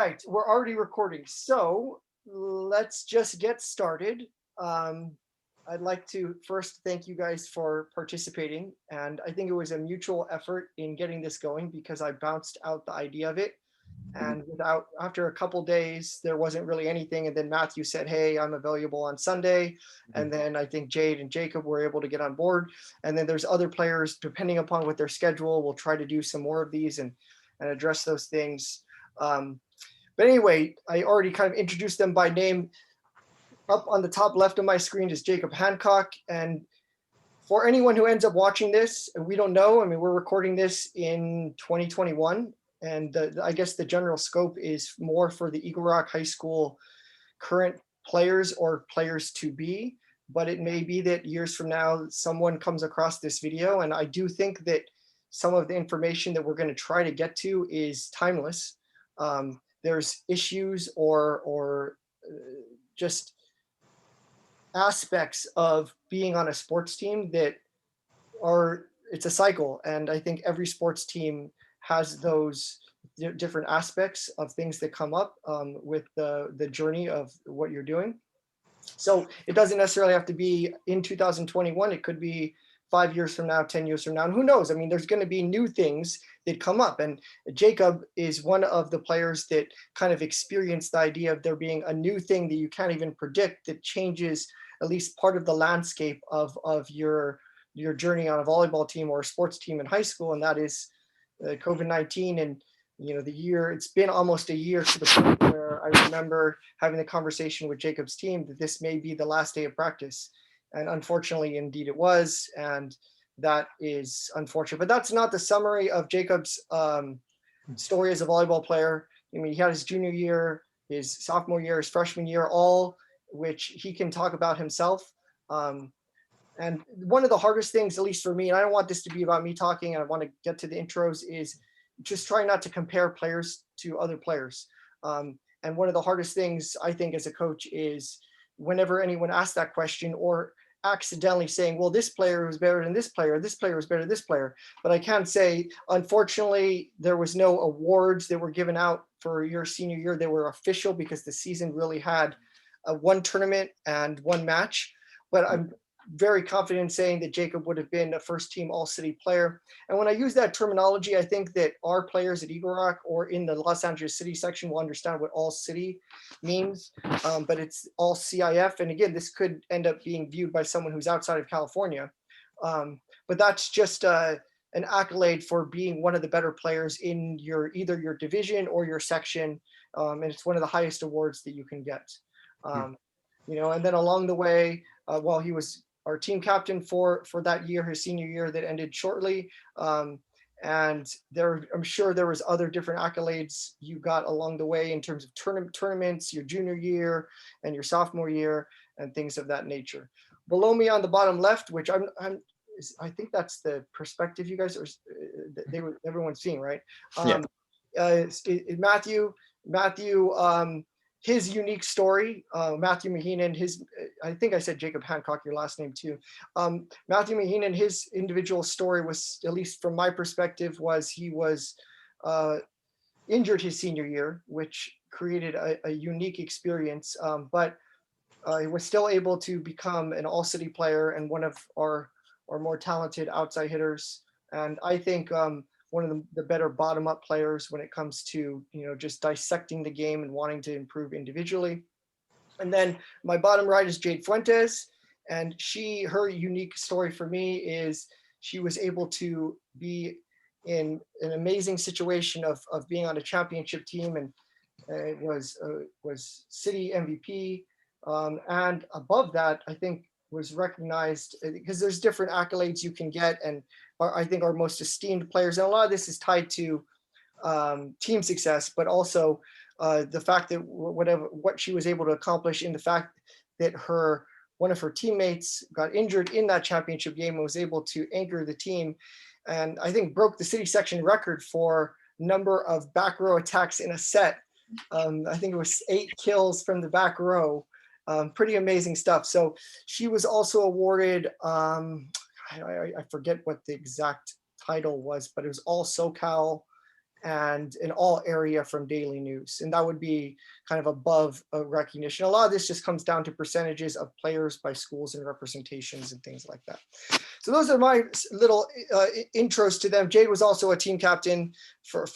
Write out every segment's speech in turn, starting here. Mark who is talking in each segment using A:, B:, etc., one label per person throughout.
A: right, we're already recording, so let's just get started. I'd like to first thank you guys for participating, and I think it was a mutual effort in getting this going because I bounced out the idea of it, and after a couple days, there wasn't really anything, and then Mathieu said, "Hey, I'm available on Sunday," and then I think Jade and Jacob were able to get on board, and then there's other players, depending upon what their schedule, we'll try to do some more of these and address those things. But anyway, I already kind of introduced them by name. Up on the top left of my screen is Jacob Hancock. And for anyone who ends up watching this, we don't know. I mean, we're recording this in 2021. And I guess the general scope is more for the Eagle Rock High School current players or players to be. But it may be that years from now, someone comes across this video. And I do think that some of the information that we're going to try to get to is timeless. There's issues or just aspects of being on a sports team that it's a cycle. And I think every sports team has those different aspects of things that come up with the journey of what you're doing. So it doesn't necessarily have to be in 2021. It could be 5 years from now, 10 years from now, and who knows? I mean, there's going to be new things that come up. And Jacob is one of the players that kind of experienced the idea of there being a new thing that you can't even predict that changes at least part of the landscape of your journey on a volleyball team or a sports team in high school. And that is COVID-19. And, it's been almost a year to the point where I remember having the conversation with Jacob's team that this may be the last day of practice. And unfortunately, indeed it was. And that is unfortunate. But that's not the summary of Jacob's story as a volleyball player. I mean, he had his junior year, his sophomore year, his freshman year, all which he can talk about himself. And one of the hardest things, at least for me, and I don't want this to be about me talking, and I want to get to the intros, is just try not to compare players to other players. And one of the hardest things, I think, as a coach is whenever anyone asks that question or accidentally saying, well, this player was better than this player was better than this player. But I can say, unfortunately, there was no awards that were given out for your senior year. They were official because the season really had one tournament and one match. But I'm very confident in saying that Jacob would have been a first team all-city player. And when I use that terminology, I think that our players at Eagle Rock or in the Los Angeles City section will understand what all-city means, but it's all CIF. And again, this could end up being viewed by someone who's outside of California. But that's just an accolade for being one of the better players in either your division or your section. And it's one of the highest awards that you can get. And then along the way, while he was our team captain for that year, his senior year that ended shortly. And I'm sure there was other different accolades you got along the way in terms of tournaments, your junior year and your sophomore year and things of that nature. Below me on the bottom left, which I think that's the perspective you guys everyone's seeing, right? Mathieu, his unique story, Mathieu Mahinan, I think I said Jacob Hancock, your last name too. Mathieu Mahinan, his individual story was, at least from my perspective, was he was injured his senior year, which created a unique experience, but he was still able to become an all-city player and one of our more talented outside hitters. And I think one of the better bottom-up players when it comes to, just dissecting the game and wanting to improve individually. And then my bottom right is Jade Fuentes. And her unique story for me is she was able to be in an amazing situation of being on a championship team and was city MVP. And above that, I think was recognized because there's different accolades you can get and I think our most esteemed players. And a lot of this is tied to team success, but also the fact that what she was able to accomplish in the fact that one of her teammates got injured in that championship game and was able to anchor the team. And I think broke the city section record for number of back row attacks in a set. I think it was 8 kills from the back row. Pretty amazing stuff. So she was also awarded, I forget what the exact title was, but it was all SoCal and an all area from Daily News. And that would be kind of above a recognition. A lot of this just comes down to percentages of players by schools and representations and things like that. So those are my little intros to them. Jade was also a team captain for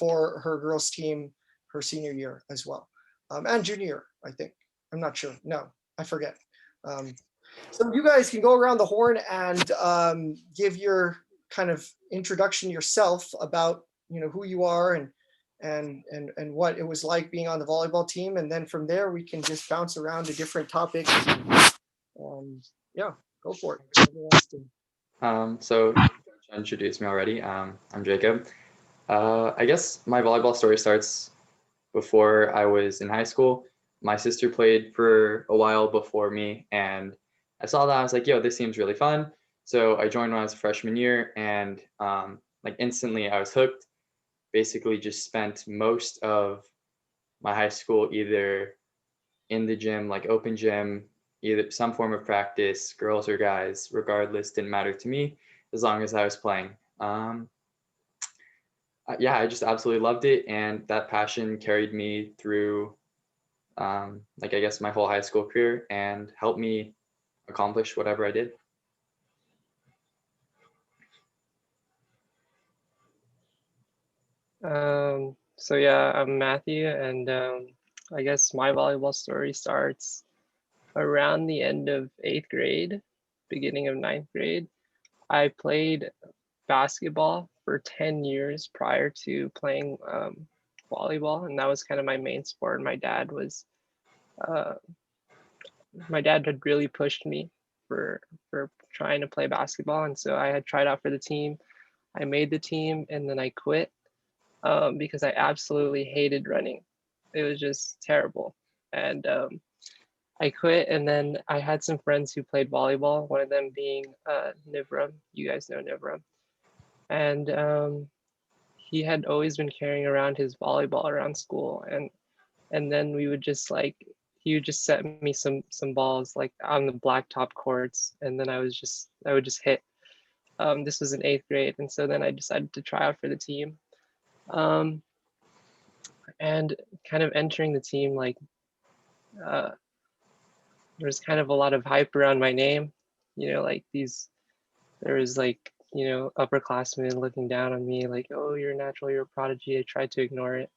A: her girls team her senior year as well. And junior, I think. I'm not sure. No, I forget. So you guys can go around the horn and give your kind of introduction yourself about, you know, who you are and what it was like being on the volleyball team. And then from there, we can just bounce around to different topics. Yeah, go for it.
B: So you introduced me already. I'm Jacob. I guess my volleyball story starts before I was in high school. My sister played for a while before me, and I saw that. I was like, yo, this seems really fun. So I joined when I was a freshman year, and like instantly I was hooked. Basically just spent most of my high school either in the gym, like open gym, either some form of practice, girls or guys, regardless, didn't matter to me as long as I was playing. Yeah, I just absolutely loved it, and that passion carried me through, like I guess my whole high school career and helped me accomplish whatever I did.
C: So yeah, I'm Matthew, and I guess my volleyball story starts around the end of 8th grade, beginning of 9th grade. I played basketball for 10 years prior to playing volleyball, and that was kind of my main sport. My dad had really pushed me for trying to play basketball, and so I had tried out for the team. I made the team, and then I quit because I absolutely hated running. It was just terrible. And I quit, and then I had some friends who played volleyball, one of them being Nivram. You guys know Nivram. And he had always been carrying around his volleyball around school. And then we would just like, he would just set me some balls like on the blacktop courts, and then I would just hit. This was in 8th grade, and so then I decided to try out for the team. And kind of entering the team, like there was kind of a lot of hype around my name, you know, like there was like, you know, upperclassmen looking down on me like, oh, you're a natural, you're a prodigy. I tried to ignore it,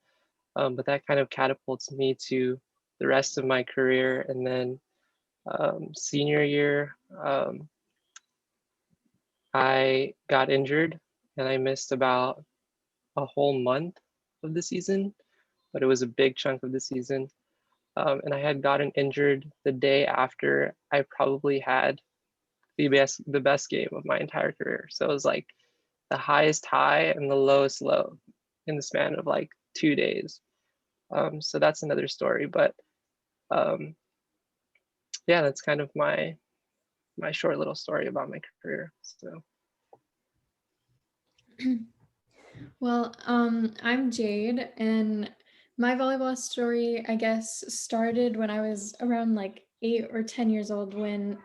C: but that kind of catapults me to the rest of my career. And then senior year, I got injured and I missed about a whole month of the season, but it was a big chunk of the season. And I had gotten injured the day after I probably had the best game of my entire career. So it was like the highest high and the lowest low in the span of like 2 days. So that's another story. But yeah, that's kind of my short little story about my career. So.
D: Well, I'm Jade, and my volleyball story, I guess, started when I was around like 8 or 10 years old when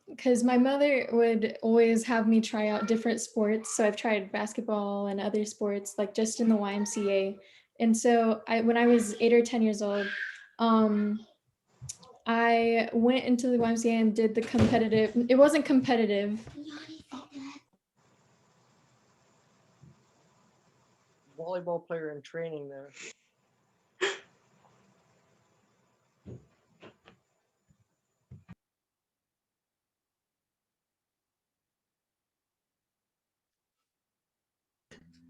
D: because my mother would always have me try out different sports. So I've tried basketball and other sports like just in the YMCA. And so when I was 8 or 10 years old, I went into the YMCA and did the competitive, it wasn't competitive.
A: Volleyball player in training there.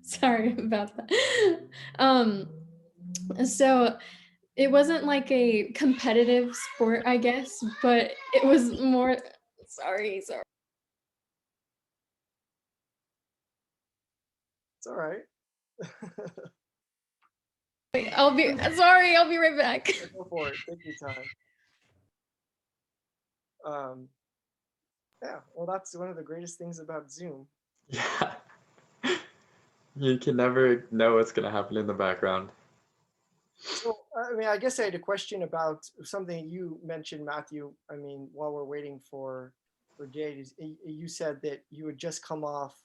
D: Sorry about that. So it wasn't like a competitive sport, I guess, but it was more, sorry.
A: It's all right.
D: I'll be right back.
A: Go for it. Take your time. Yeah, well, that's one of the greatest things about Zoom.
B: Yeah. You can never know what's going to happen in the background.
A: So, I mean, I guess I had a question about something you mentioned, Matthew. I mean, while we're waiting for Jade, you said that you had just come off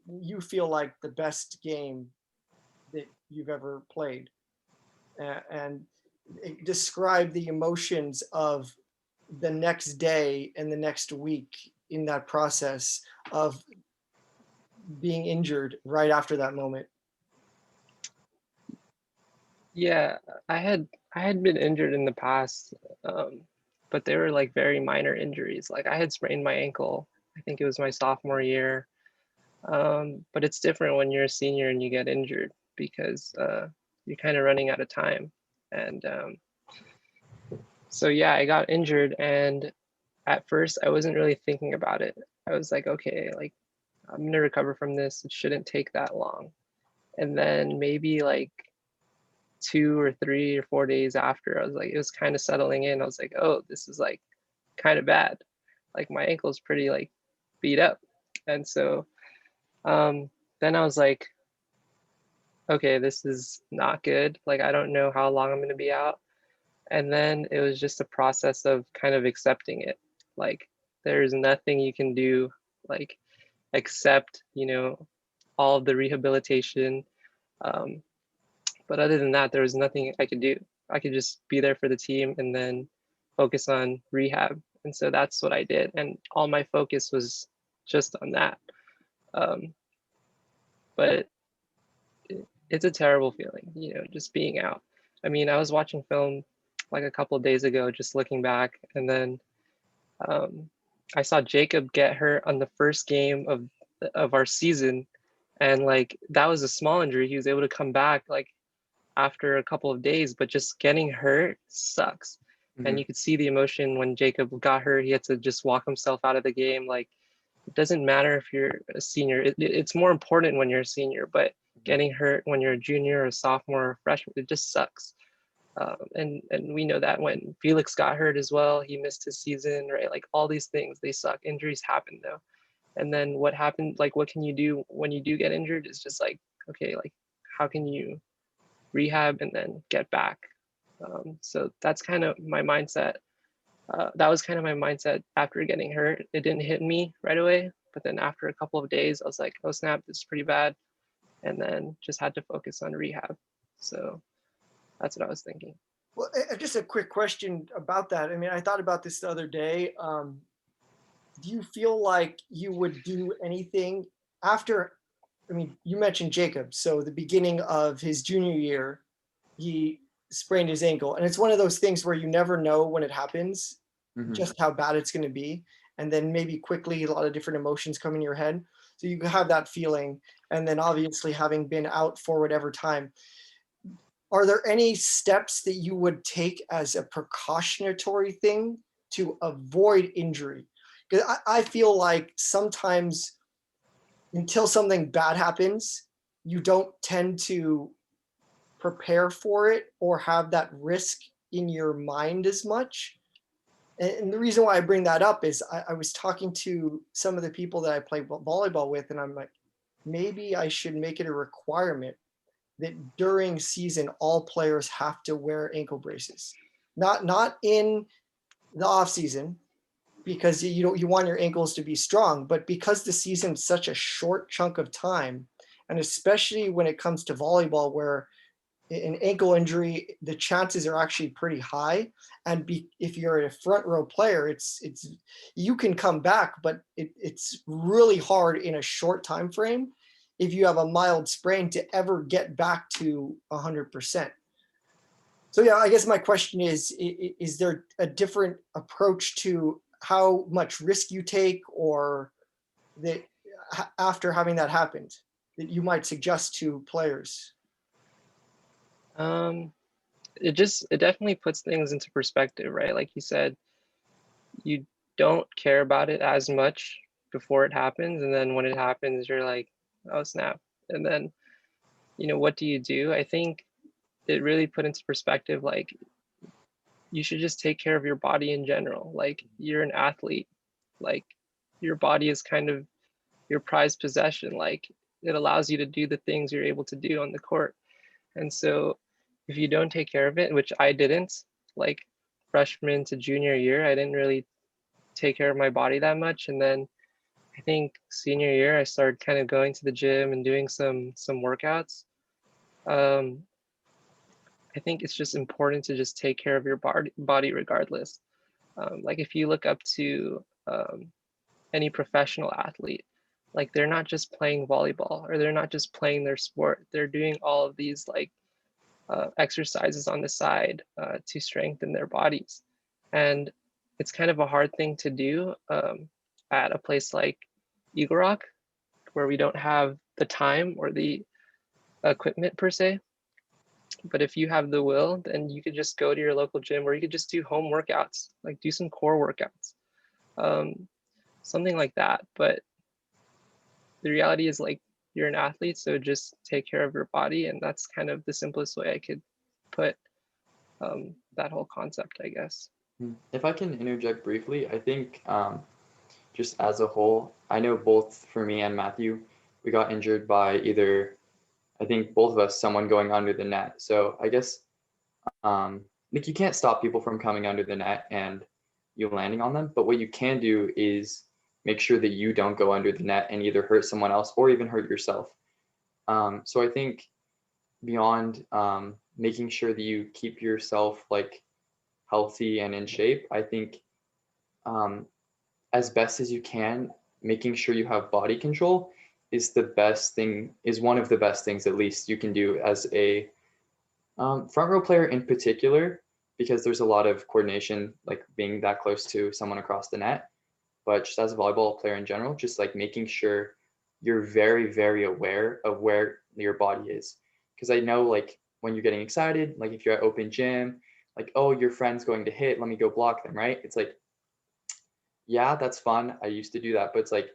A: you feel like the best game that you've ever played, and describe the emotions of the next day and the next week in that process of being injured right after that moment.
C: Yeah, I had been injured in the past, but they were like very minor injuries. Like I had sprained my ankle. I think it was my sophomore year. But it's different when you're a senior and you get injured because you're kind of running out of time. And so yeah, I got injured, and at first I wasn't really thinking about it. I was like, okay, like I'm gonna recover from this. It shouldn't take that long. And then maybe like 2 or 3 or 4 days after, I was like, it was kind of settling in. I was like, oh, this is like kind of bad. Like my ankle's pretty like beat up. And so then I was like, okay, this is not good. Like I don't know how long I'm gonna be out. And then it was just a process of kind of accepting it. Like there's nothing you can do, like accept, all of the rehabilitation. But other than that, there was nothing I could do. I could just be there for the team and then focus on rehab. And so that's what I did. And all my focus was just on that. But it's a terrible feeling, just being out. I mean, I was watching film like a couple of days ago, just looking back, and then I saw Jacob get hurt on the first game of our season, and like that was a small injury. He was able to come back like after a couple of days, but just getting hurt sucks. And you could see the emotion when Jacob got hurt. He had to just walk himself out of the game. Like it doesn't matter if you're a senior. It's more important when you're a senior, but getting hurt when you're a junior or a sophomore or a freshman, it just sucks. And we know that when Felix got hurt as well, he missed his season, right? Like all these things, they suck. Injuries happen though. And then what happened, like what can you do when you do get injured is just like, okay, like how can you rehab and then get back? So that's kind of my mindset. That was kind of my mindset after getting hurt. It didn't hit me right away, but then after a couple of days, I was like, oh snap, this is pretty bad. And then just had to focus on rehab. So that's what I was thinking.
A: Well, just a quick question about that. I mean, I thought about this the other day. Do you feel like you would do anything after? I mean, you mentioned Jacob. So the beginning of his junior year, he sprained his ankle. And it's one of those things where you never know when it happens, just how bad it's going to be. And then maybe quickly a lot of different emotions come in your head. So you have that feeling. And then obviously having been out for whatever time, are there any steps that you would take as a precautionary thing to avoid injury? Because I feel like sometimes until something bad happens, you don't tend to prepare for it or have that risk in your mind as much. And the reason why I bring that up is I was talking to some of the people that I play volleyball with, and I'm like, maybe I should make it a requirement that during season, all players have to wear ankle braces. Not in the off season, because you want your ankles to be strong, but because the season's such a short chunk of time, and especially when it comes to volleyball, where an ankle injury, the chances are actually pretty high. And if you're a front row player, it's you can come back, but it's really hard in a short time frame if you have a mild sprain to ever get back to 100%. So yeah, I guess my question is there a different approach to how much risk you take, or that after having that happened, that you might suggest to players?
C: It definitely puts things into perspective, right? Like you said, you don't care about it as much before it happens, and then when it happens, you're like, oh snap. And then, what do you do? I think it really put into perspective, like you should just take care of your body in general. Like you're an athlete, like your body is kind of your prized possession. Like it allows you to do the things you're able to do on the court. And so if you don't take care of it, which I didn't, like freshman to junior year, I didn't really take care of my body that much. And then I think senior year, I started kind of going to the gym and doing some workouts. I think it's just important to just take care of your body regardless. Like if you look up to any professional athlete, like they're not just playing volleyball or they're not just playing their sport. They're doing all of these like exercises on the side to strengthen their bodies. And it's kind of a hard thing to do at a place like Eagle Rock, where we don't have the time or the equipment per se. But if you have the will, then you could just go to your local gym, or you could just do home workouts, like do some core workouts, something like that. But the reality is, like, you're an athlete, so just take care of your body, and that's kind of the simplest way I could put that whole concept, I guess.
B: If I can interject briefly, I think just as a whole, I know both for me and Matthew, we got injured by either, I think both of us, someone going under the net. So I guess like you can't stop people from coming under the net and you landing on them, but what you can do is make sure that you don't go under the net and either hurt someone else or even hurt yourself. So I think beyond making sure that you keep yourself like healthy and in shape, I think as best as you can, making sure you have body control is the best thing, is one of the best things at least you can do as a front row player in particular, because there's a lot of coordination, like being that close to someone across the net. But just as a volleyball player in general, just like making sure you're very, very aware of where your body is. Because I know like when you're getting excited, like if you're at open gym, like, oh, your friend's going to hit, let me go block them, right? It's like, yeah, that's fun. I used to do that. But it's like,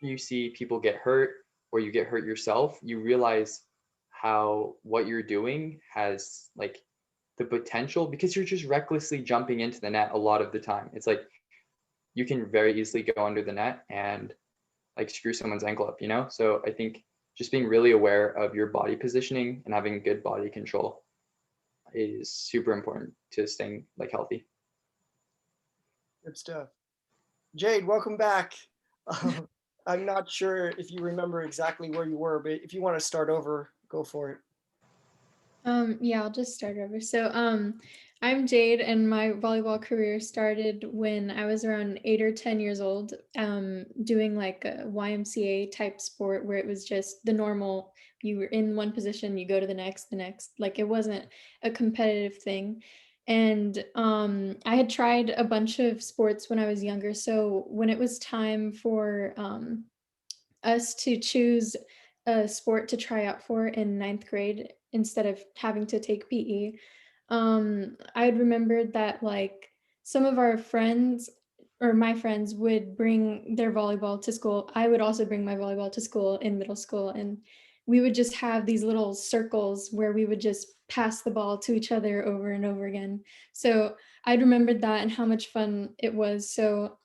B: you see people get hurt or you get hurt yourself, you realize how what you're doing has like the potential, because you're just recklessly jumping into the net a lot of the time. It's like you can very easily go under the net and like screw someone's ankle up, you know? So I think just being really aware of your body positioning and having good body control is super important to staying like healthy.
A: Good stuff. Jade, welcome back. I'm not sure if you remember exactly where you were, but if you want to start over, go for it.
D: Yeah, I'll just start over. So I'm Jade, and my volleyball career started when I was around 8 or 10 years old, doing like a YMCA type sport where it was just the normal, you were in one position, you go to the next, like it wasn't a competitive thing. And I had tried a bunch of sports when I was younger. So when it was time for us to choose a sport to try out for in 9th grade instead of having to take PE, I had remembered that like some of our friends or my friends would bring their volleyball to school. I would also bring my volleyball to school in middle school, and we would just have these little circles where we would just pass the ball to each other over and over again. So I'd remembered that and how much fun it was. So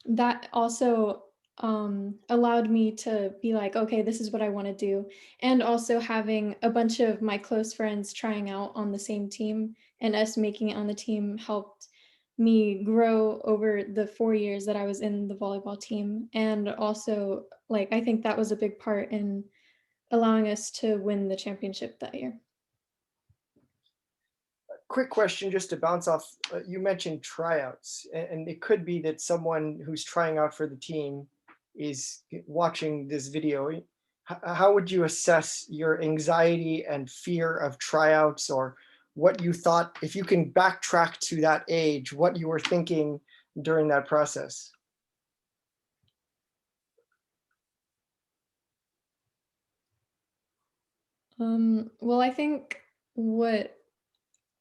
D: that also allowed me to be like, okay, this is what I want to do. And also having a bunch of my close friends trying out on the same team and us making it on the team helped me grow over the 4 years that I was in the volleyball team. And also, like, I think that was a big part in allowing us to win the championship that year.
A: Quick question just to bounce off. You mentioned tryouts, and it could be that someone who's trying out for the team is watching this video. How would you assess your anxiety and fear of tryouts, or what you thought, if you can backtrack to that age, what you were thinking during that process?
D: Well, I think what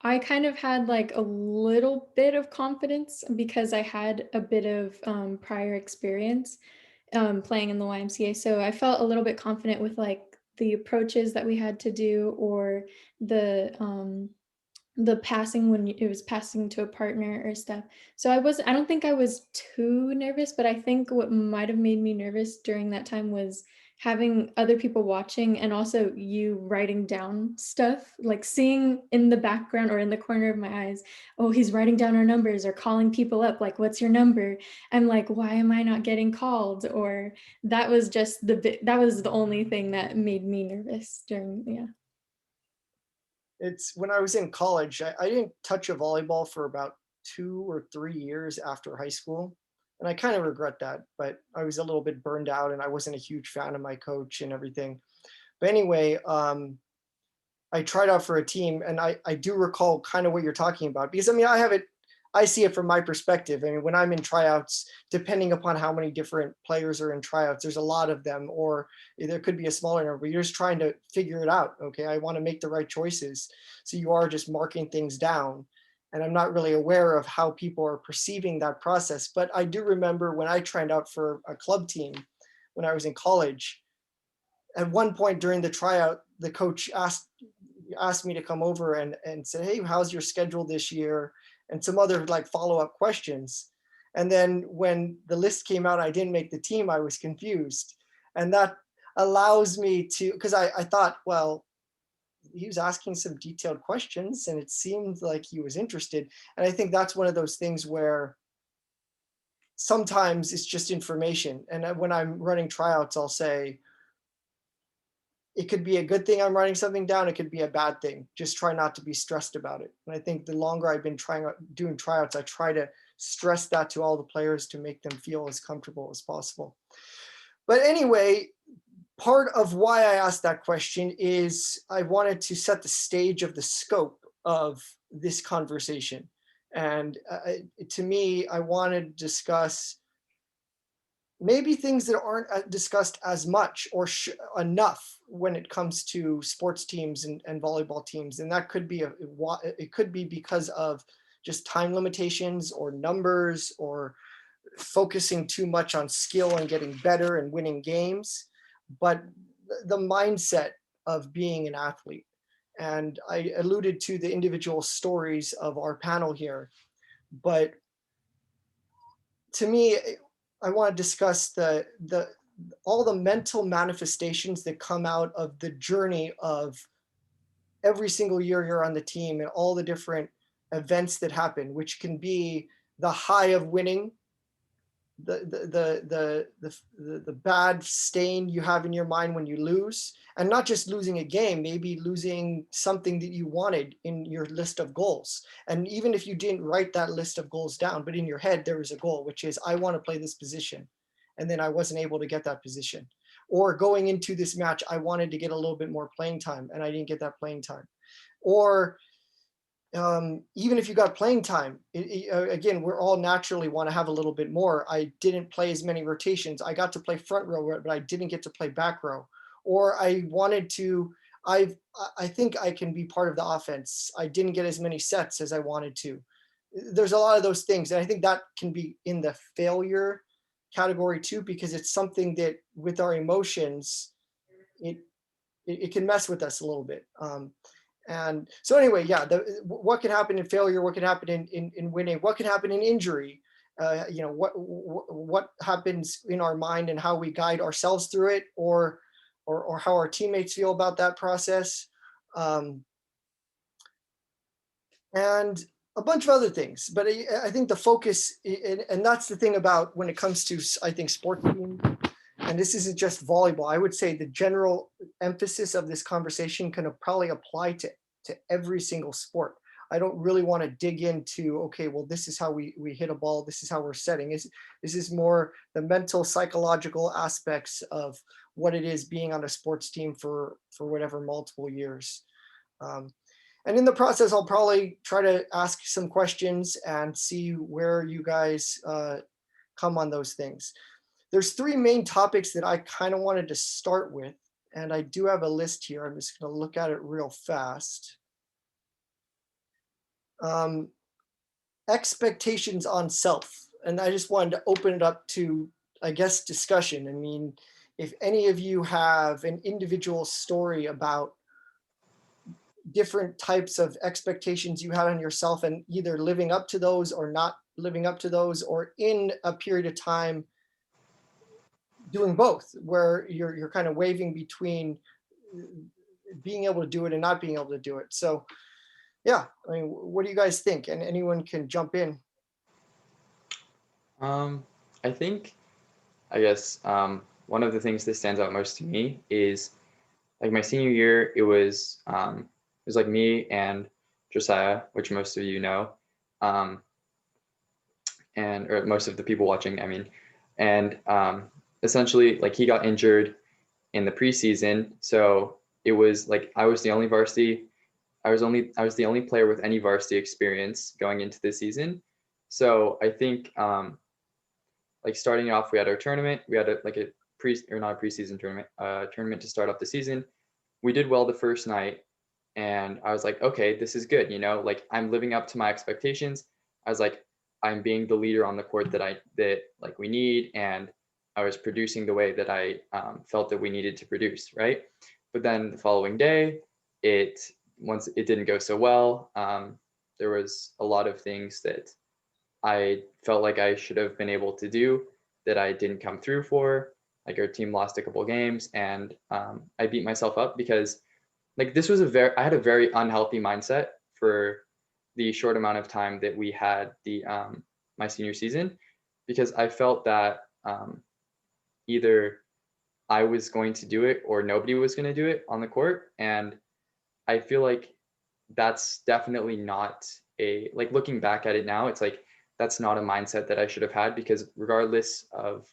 D: I kind of had like a little bit of confidence because I had a bit of prior experience playing in the YMCA. So I felt a little bit confident with like the approaches that we had to do, or the passing when it was passing to a partner or stuff. So I don't think I was too nervous, but I think what might have made me nervous during that time was having other people watching and also you writing down stuff, like seeing in the background or in the corner of my eyes, oh, he's writing down our numbers or calling people up, like, what's your number? I'm like, why am I not getting called? Or that was just that was the only thing that made me nervous during, yeah.
A: It's when I was in college, I didn't touch a volleyball for about 2 or 3 years after high school. And I kind of regret that, but I was a little bit burned out and I wasn't a huge fan of my coach and everything. But anyway, I tried out for a team and I do recall kind of what you're talking about, because I mean, I see it from my perspective. I mean, when I'm in tryouts, depending upon how many different players are in tryouts, there's a lot of them, or there could be a smaller number. You're just trying to figure it out. Okay, I want to make the right choices. So you are just marking things down. And I'm not really aware of how people are perceiving that process. But I do remember when I tried out for a club team when I was in college, at one point during the tryout, the coach asked me to come over and said, hey, how's your schedule this year? And some other like follow-up questions. And then when the list came out, I didn't make the team, I was confused. And that allows me to, because I thought, well, he was asking some detailed questions and it seemed like he was interested. And I think that's one of those things where sometimes it's just information. And when I'm running tryouts, I'll say, it could be a good thing I'm writing something down. It could be a bad thing. Just try not to be stressed about it. And I think the longer I've been doing tryouts, I try to stress that to all the players to make them feel as comfortable as possible. But anyway, part of why I asked that question is I wanted to set the stage of the scope of this conversation. And to me, I wanted to discuss maybe things that aren't discussed as much or enough when it comes to sports teams and volleyball teams. And that could be it could be because of just time limitations or numbers or focusing too much on skill and getting better and winning games, but the mindset of being an athlete. And I alluded to the individual stories of our panel here, but to me, I want to discuss all the mental manifestations that come out of the journey of every single year you're on the team and all the different events that happen, which can be the high of winning, the bad stain you have in your mind when you lose, and not just losing a game, maybe losing something that you wanted in your list of goals. And even if you didn't write that list of goals down, but in your head there was a goal, which is I want to play this position, and then I wasn't able to get that position. Or going into this match, I wanted to get a little bit more playing time and I didn't get that playing time. Or even if you got playing time, again, we're all naturally want to have a little bit more. I didn't play as many rotations. I got to play front row, but I didn't get to play back row. Or I wanted to, I think I can be part of the offense. I didn't get as many sets as I wanted to. There's a lot of those things. And I think that can be in the failure category too, because it's something that with our emotions, it can mess with us a little bit. And so anyway, yeah, what can happen in failure? What can happen in winning? What can happen in injury? What happens in our mind and how we guide ourselves through it, or how our teammates feel about that process, and a bunch of other things. But I think the focus, and that's the thing about when it comes to, I think, sport teams, and this isn't just volleyball, I would say the general emphasis of this conversation can probably apply to every single sport. I don't really want to dig into, okay, well, this is how we hit a ball, this is how we're setting. This is more the mental, psychological aspects of what it is being on a sports team for whatever multiple years. And in the process, I'll probably try to ask some questions and see where you guys come on those things. There's 3 main topics that I kind of wanted to start with, and I do have a list here. I'm just going to look at it real fast. Expectations on self. And I just wanted to open it up to, I guess, discussion. I mean, if any of you have an individual story about different types of expectations you had on yourself and either living up to those or not living up to those, or in a period of time doing both, where you're kind of waving between being able to do it and not being able to do it. So yeah, I mean, what do you guys think? And anyone can jump in.
B: I think, I guess, one of the things that stands out most to me is like my senior year, it was like me and Josiah, which most of you know, and or most of the people watching, I mean, and essentially like he got injured in the preseason, so it was like I was the only varsity. I was the only player with any varsity experience going into the season. So I think like starting off, we had our tournament. We had not a preseason tournament, tournament to start off the season. We did well the first night, and I was like, okay, this is good. You know, like I'm living up to my expectations. I was like, I'm being the leader on the court that like we need, and I was producing the way that I felt that we needed to produce, right? But then the following day, once it didn't go so well. There was a lot of things that I felt like I should have been able to do that I didn't come through for. Like our team lost a couple games, and I beat myself up because like this was I had a very unhealthy mindset for the short amount of time that we had my senior season, because I felt that either I was going to do it or nobody was going to do it on the court. And I feel like that's definitely not like looking back at it now, it's like that's not a mindset that I should have had, because regardless of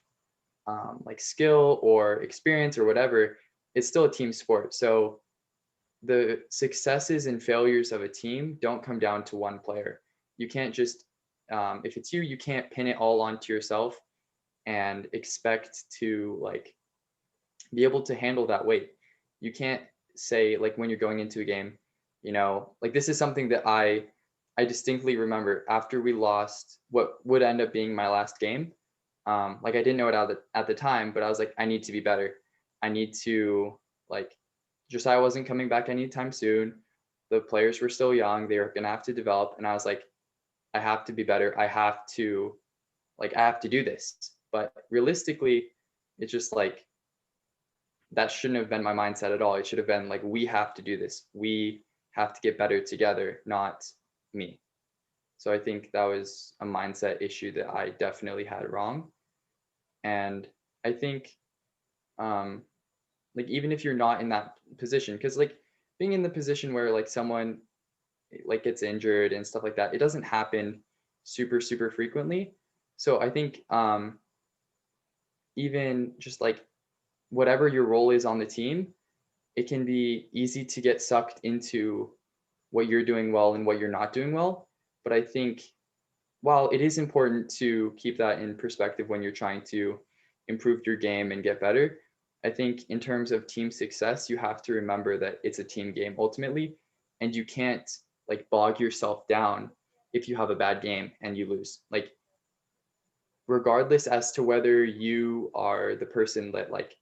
B: like skill or experience or whatever, it's still a team sport. So the successes and failures of a team don't come down to one player. You can't just, if it's you, you can't pin it all onto yourself and expect to like be able to handle that weight. You can't say like when you're going into a game, you know, like this is something that I distinctly remember after we lost what would end up being my last game. Like I didn't know it at the time, but I was like, I need to be better. I need to like, Josiah wasn't coming back anytime soon. The players were still young. They were going to have to develop. And I was like, I have to be better. I have to do this. But realistically, it's just like, that shouldn't have been my mindset at all. It should have been like, we have to do this. We have to get better together, not me. So I think that was a mindset issue that I definitely had wrong. And I think like even if you're not in that position, because like being in the position where like someone like gets injured and stuff like that, it doesn't happen super frequently. So I think even just like whatever your role is on the team, it can be easy to get sucked into what you're doing well and what you're not doing well. But I think while it is important to keep that in perspective when you're trying to improve your game and get better, I think in terms of team success, you have to remember that it's a team game ultimately, and you can't like bog yourself down if you have a bad game and you lose. Like regardless as to whether you are the person that like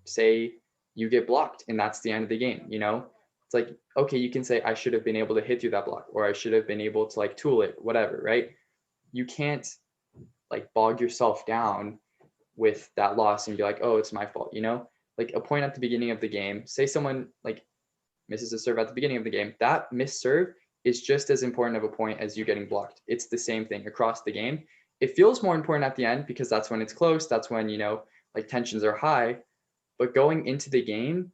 B: say you get blocked and that's the end of the game, you know, it's like, okay, you can say I should have been able to hit through that block, or I should have been able to like tool it, whatever, right? You can't like bog yourself down with that loss and be like, oh, it's my fault, you know? Like a point at the beginning of the game, say someone like misses a serve at the beginning of the game, that missed serve is just as important of a point as you getting blocked. It's the same thing across the game. It feels more important at the end because that's when it's close. That's when, you know, like tensions are high. But going into the game,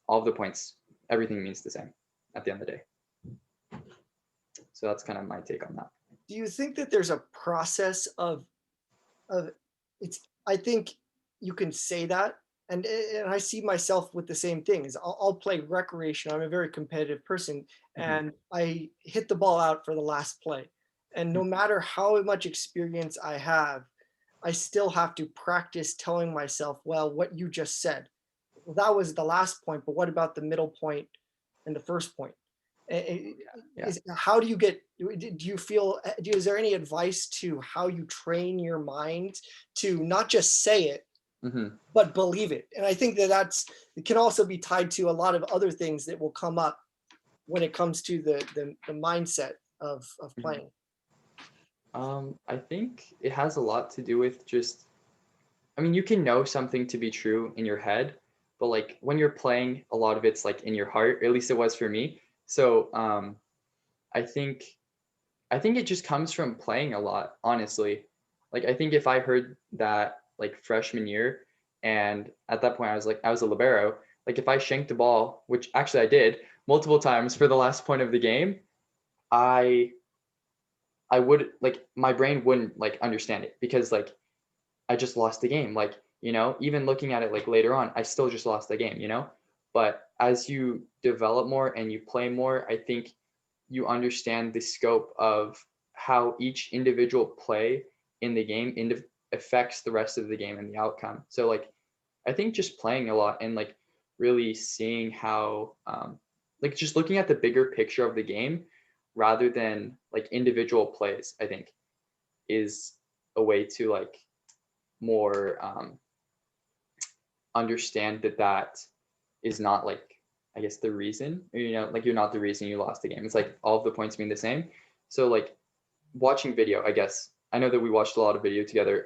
B: all of the points, everything means the same at the end of the day. So that's kind of my take on that.
A: Do you think that there's a process of it's, I think you can say that, and I see myself with the same thing. Is I'll play recreation. I'm a very competitive person, and I hit the ball out for the last play. And no matter how much experience I have, I still have to practice telling myself, well, what you just said, well, that was the last point, but what about the middle point and the first point? How do you get, do you feel, is there any advice to how you train your mind to not just say it, but believe it? And I think that it can also be tied to a lot of other things that will come up when it comes to the mindset of playing.
B: I think it has a lot to do with just I mean, you can know something to be true in your head, but like when you're playing, a lot of it's like in your heart, or at least it was for me. So I think I think it just comes from playing a lot, honestly. Like I think if I heard that like freshman year, and at that point I was a libero, like if I shanked the ball, which actually I did multiple times for the last point of the game, I I would like my brain wouldn't like understand it because like I just lost the game. Like, even looking at it like later on, I still just lost the game. But as you develop more and you play more, I think you understand the scope of how each individual play in the game affects the rest of the game and the outcome. So like, I think just playing a lot and like really seeing how, like just looking at the bigger picture of the game rather than like individual plays, I think is a way to like more understand that is not like, I guess, the reason, or, like you're not the reason you lost the game. It's like all of the points being the same. So like watching video, I guess I know that we watched a lot of video together.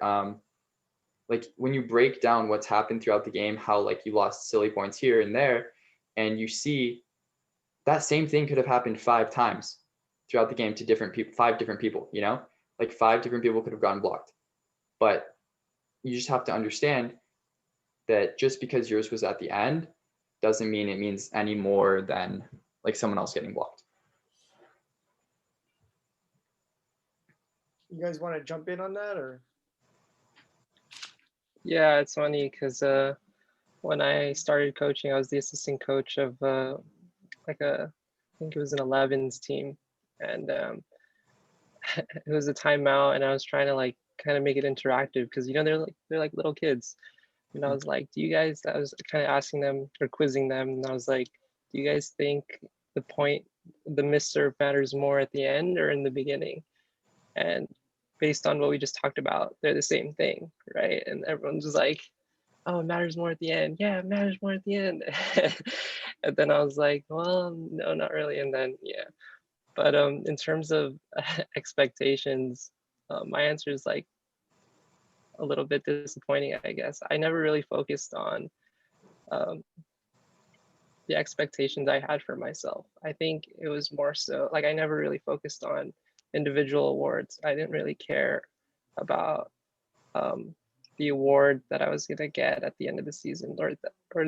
B: Like when you break down what's happened throughout the game, how like you lost silly points here and there, and you see that same thing could have happened 5 times throughout the game to different people, 5 different people, like 5 different people could have gotten blocked. But you just have to understand that just because yours was at the end doesn't mean it means any more than like someone else getting blocked.
A: You guys want to jump in on that, or?
C: Yeah, it's funny because when I started coaching, I was the assistant coach of like I think it was an 11s team, and it was a timeout, and I was trying to like kind of make it interactive because they're like little kids, and I was like, I was kind of asking them or quizzing them, and I was like, do you guys think the misserve matters more at the end or in the beginning? And based on what we just talked about, they're the same thing, right? And everyone's just like, oh, it matters more at the end. Yeah, it matters more at the end. And then I was like, well, no, not really. And then, yeah. But in terms of expectations, my answer is like a little bit disappointing, I guess. I never really focused on um, the expectations I had for myself. I think it was more so like I never really focused on individual awards. I didn't really care about the award that I was going to get at the end of the season, or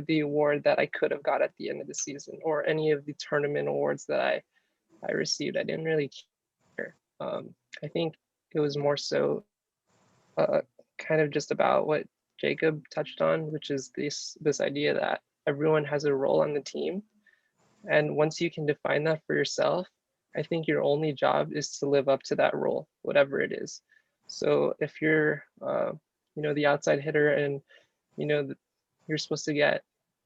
C: the award that I could have got at the end of the season, or any of the tournament awards that I received. I didn't really care. I think it was more so kind of just about what Jacob touched on, which is this idea that everyone has a role on the team. And once you can define that for yourself, I think your only job is to live up to that role, whatever it is. So if you're, the outside hitter, and you're supposed to get,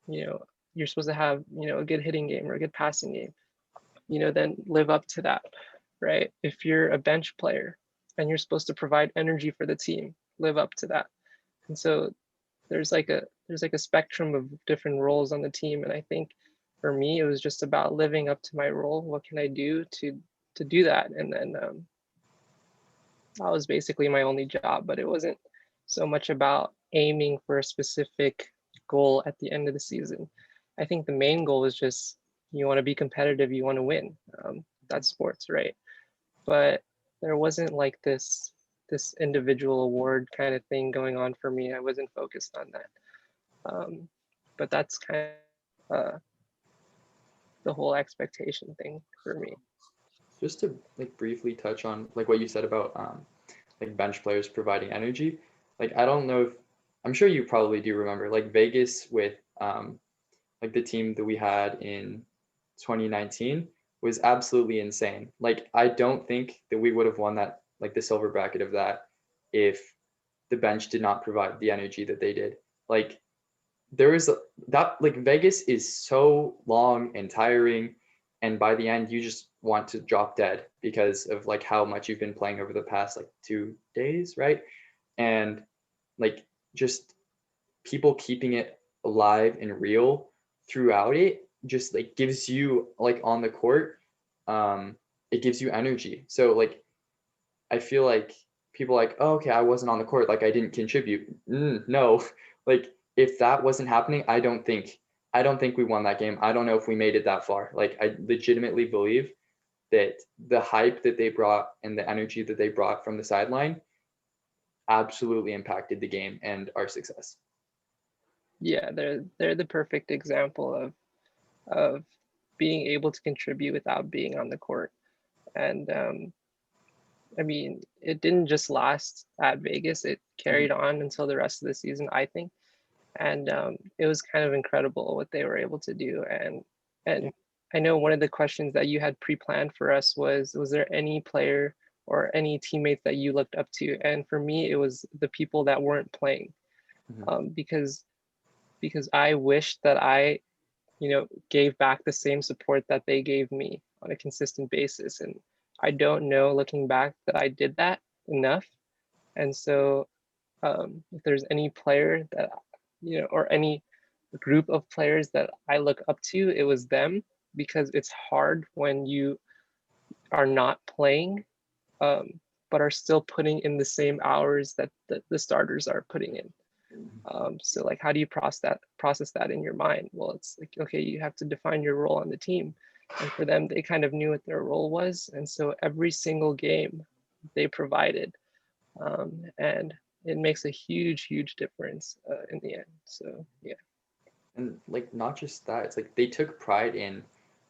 C: you're supposed to have, a good hitting game or a good passing game, then live up to that, right? If you're a bench player and you're supposed to provide energy for the team, live up to that. And so there's like a spectrum of different roles on the team, and I think for me it was just about living up to my role. What can I do to do that? And then that was basically my only job, but it wasn't so much about aiming for a specific goal at the end of the season. I think the main goal is just you want to be competitive, you want to win. That's sports, right? But there wasn't like this individual award kind of thing going on for me. I wasn't focused on that. But that's kind of the whole expectation thing for me.
B: Just to like briefly touch on like what you said about like bench players providing energy. Like I don't know if I'm sure you probably do remember like Vegas with like the team that we had in 2019 was absolutely insane. Like I don't think that we would have won that, like the silver bracket of that, if the bench did not provide the energy that they did. Like there is that, like Vegas is so long and tiring, and by the end you just want to drop dead because of like how much you've been playing over the past like 2 days, right? And like just people keeping it alive and real throughout it just like gives you like on the court, it gives you energy. So like I feel like people like, oh, okay, I wasn't on the court, like I didn't contribute. No, like if that wasn't happening, I don't think we won that game. I don't know if we made it that far. Like I legitimately believe that the hype that they brought and the energy that they brought from the sideline absolutely impacted the game and our success.
C: Yeah, they're the perfect example of being able to contribute without being on the court. And I mean, it didn't just last at Vegas, it carried on until the rest of the season, I think. And it was kind of incredible what they were able to do. And I know one of the questions that you had pre-planned for us was there any player or any teammates that you looked up to? And for me, it was the people that weren't playing, because I wish that I, gave back the same support that they gave me on a consistent basis. And I don't know, looking back, that I did that enough. And so if there's any player that, or any group of players that I look up to, it was them, because it's hard when you are not playing, but are still putting in the same hours that the starters are putting in. So like, how do you process that in your mind? Well, it's like, okay, you have to define your role on the team. And for them, they kind of knew what their role was. And so every single game they provided. And it makes a huge, huge difference in the end. So, yeah.
B: And like, not just that, it's like they took pride in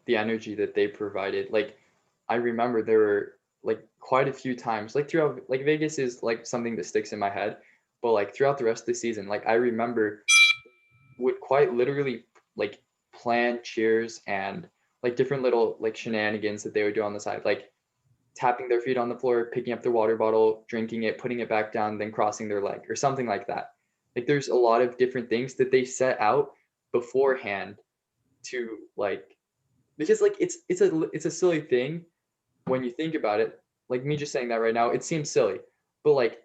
B: the energy that they provided. Like, I remember there were like quite a few times, like throughout, like Vegas is like something that sticks in my head, but like throughout the rest of the season, like I remember would quite literally like plan cheers and like different little like shenanigans that they would do on the side, like tapping their feet on the floor, picking up their water bottle, drinking it, putting it back down, then crossing their leg or something like that. Like there's a lot of different things that they set out beforehand to like, because like it's a silly thing when you think about it. Like me just saying that right now, it seems silly, but like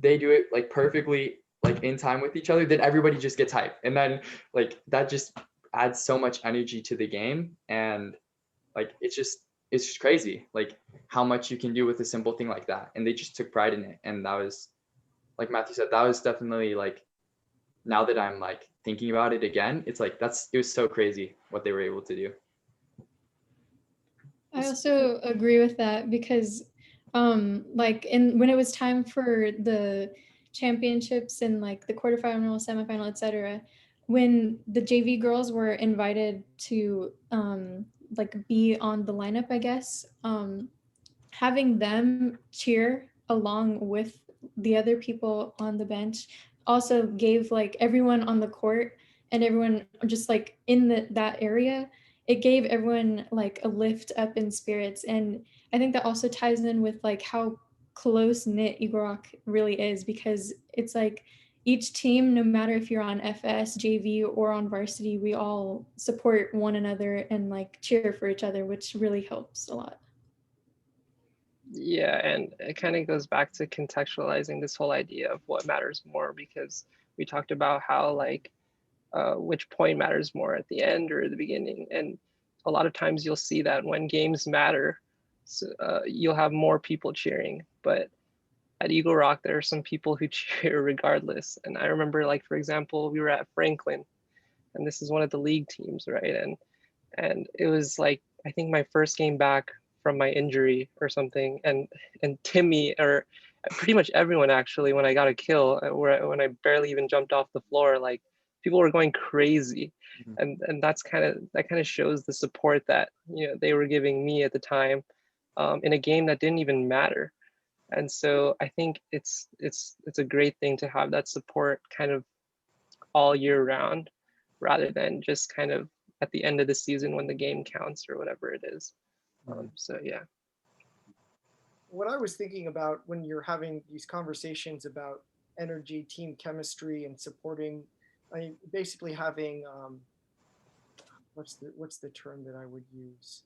B: they do it like perfectly, like in time with each other, then everybody just gets hyped, and then like that just adds so much energy to the game. And like it's just crazy like how much you can do with a simple thing like that. And they just took pride in it. And that was, like Matthew said, that was definitely like, now that I'm like thinking about it again, it's like it was so crazy what they were able to do.
D: I also agree with that, because like when it was time for the championships and like the quarterfinal, semifinal, etc., when the JV girls were invited to like be on the lineup, I guess, having them cheer along with the other people on the bench also gave like everyone on the court and everyone just like in that area, it gave everyone like a lift up in spirits. And I think that also ties in with like how close knit Eagle Rock really is, because it's like each team, no matter if you're on FS, JV, or on varsity, we all support one another and like cheer for each other, which really helps a lot.
C: Yeah, and it kind of goes back to contextualizing this whole idea of what matters more, because we talked about how like which point matters more, at the end or the beginning. And a lot of times you'll see that when games matter, so, you'll have more people cheering. But at Eagle Rock, there are some people who cheer regardless. And I remember, like, for example, we were at Franklin, and this is one of the league teams, right? And it was like, I think my first game back from my injury or something, and Timmy, or pretty much everyone actually, when I got a kill, when I barely even jumped off the floor, like people were going crazy. And that kind of shows the support that they were giving me at the time, in a game that didn't even matter. And so I think it's a great thing to have that support kind of all year round, rather than just kind of at the end of the season when the game counts or whatever it is. So yeah.
A: What I was thinking about when you're having these conversations about energy, team chemistry, and supporting, I mean, basically having what's the term that I would use?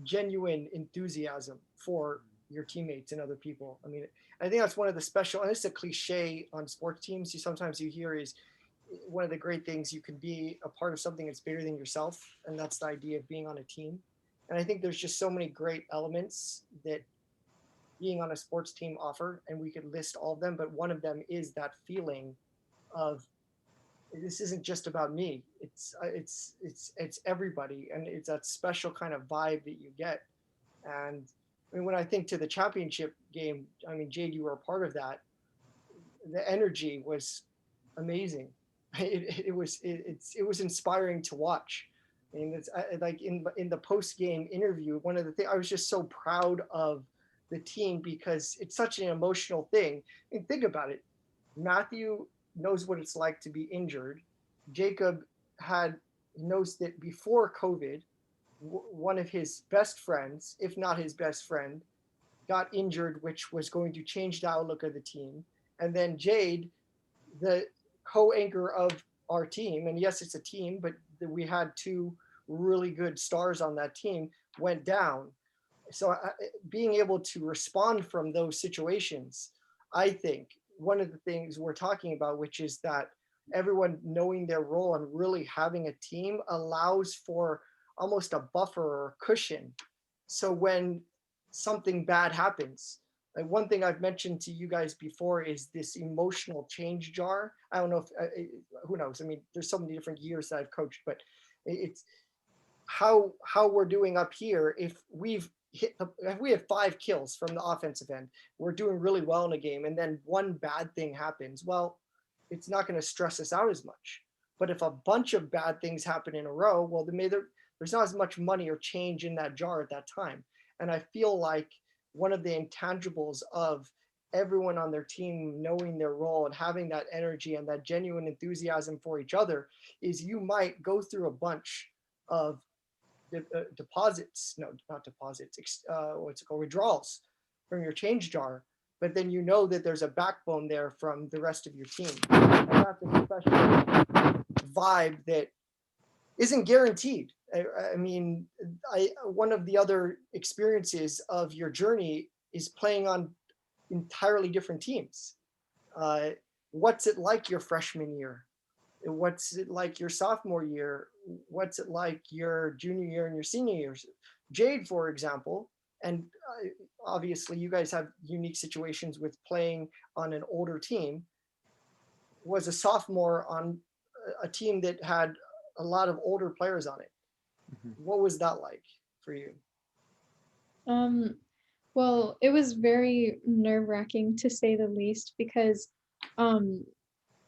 A: Genuine enthusiasm for your teammates and other people. I mean, I think that's one of the special, and it's a cliche on sports teams. Sometimes you hear is one of the great things, you can be a part of something that's bigger than yourself, and that's the idea of being on a team. And I think there's just so many great elements that being on a sports team offer, and we could list all of them, but one of them is that feeling of this isn't just about me. It's everybody, and it's that special kind of vibe that you get. And I mean, when I think to the championship game, I mean, Jade, you were a part of that. The energy was amazing. It was inspiring to watch. I mean, it's like in the post game interview, one of the things I was just so proud of the team because it's such an emotional thing. And think about it, Mathieu knows what it's like to be injured. Jacob knows that before COVID, one of his best friends, if not his best friend, got injured, which was going to change the outlook of the team. And then Jade, the co-anchor of our team, and yes, it's a team, but we had two really good stars on that team, went down. So being able to respond from those situations, I think one of the things we're talking about, which is that everyone knowing their role and really having a team allows for almost a buffer or cushion. So when something bad happens, like one thing I've mentioned to you guys before is this emotional change jar. I don't know if, who knows? I mean, there's so many different years that I've coached, but it's how we're doing up here. If we have 5 kills from the offensive end, we're doing really well in a game, and then one bad thing happens, well, it's not going to stress us out as much. But if a bunch of bad things happen in a row, well, there's not as much money or change in that jar at that time. And I feel like one of the intangibles of everyone on their team knowing their role and having that energy and that genuine enthusiasm for each other is you might go through a bunch of deposits, no, not deposits, what's it called, withdrawals from your change jar, but then you know that there's a backbone there from the rest of your team. And that's a special vibe that isn't guaranteed. I mean, one of the other experiences of your journey is playing on entirely different teams. What's it like your freshman year? What's it like your sophomore year? What's it like your junior year and your senior years? Jade, for example, and obviously you guys have unique situations with playing on an older team, was a sophomore on a team that had a lot of older players on it. What was that like for you?
D: Well, it was very nerve-wracking to say the least because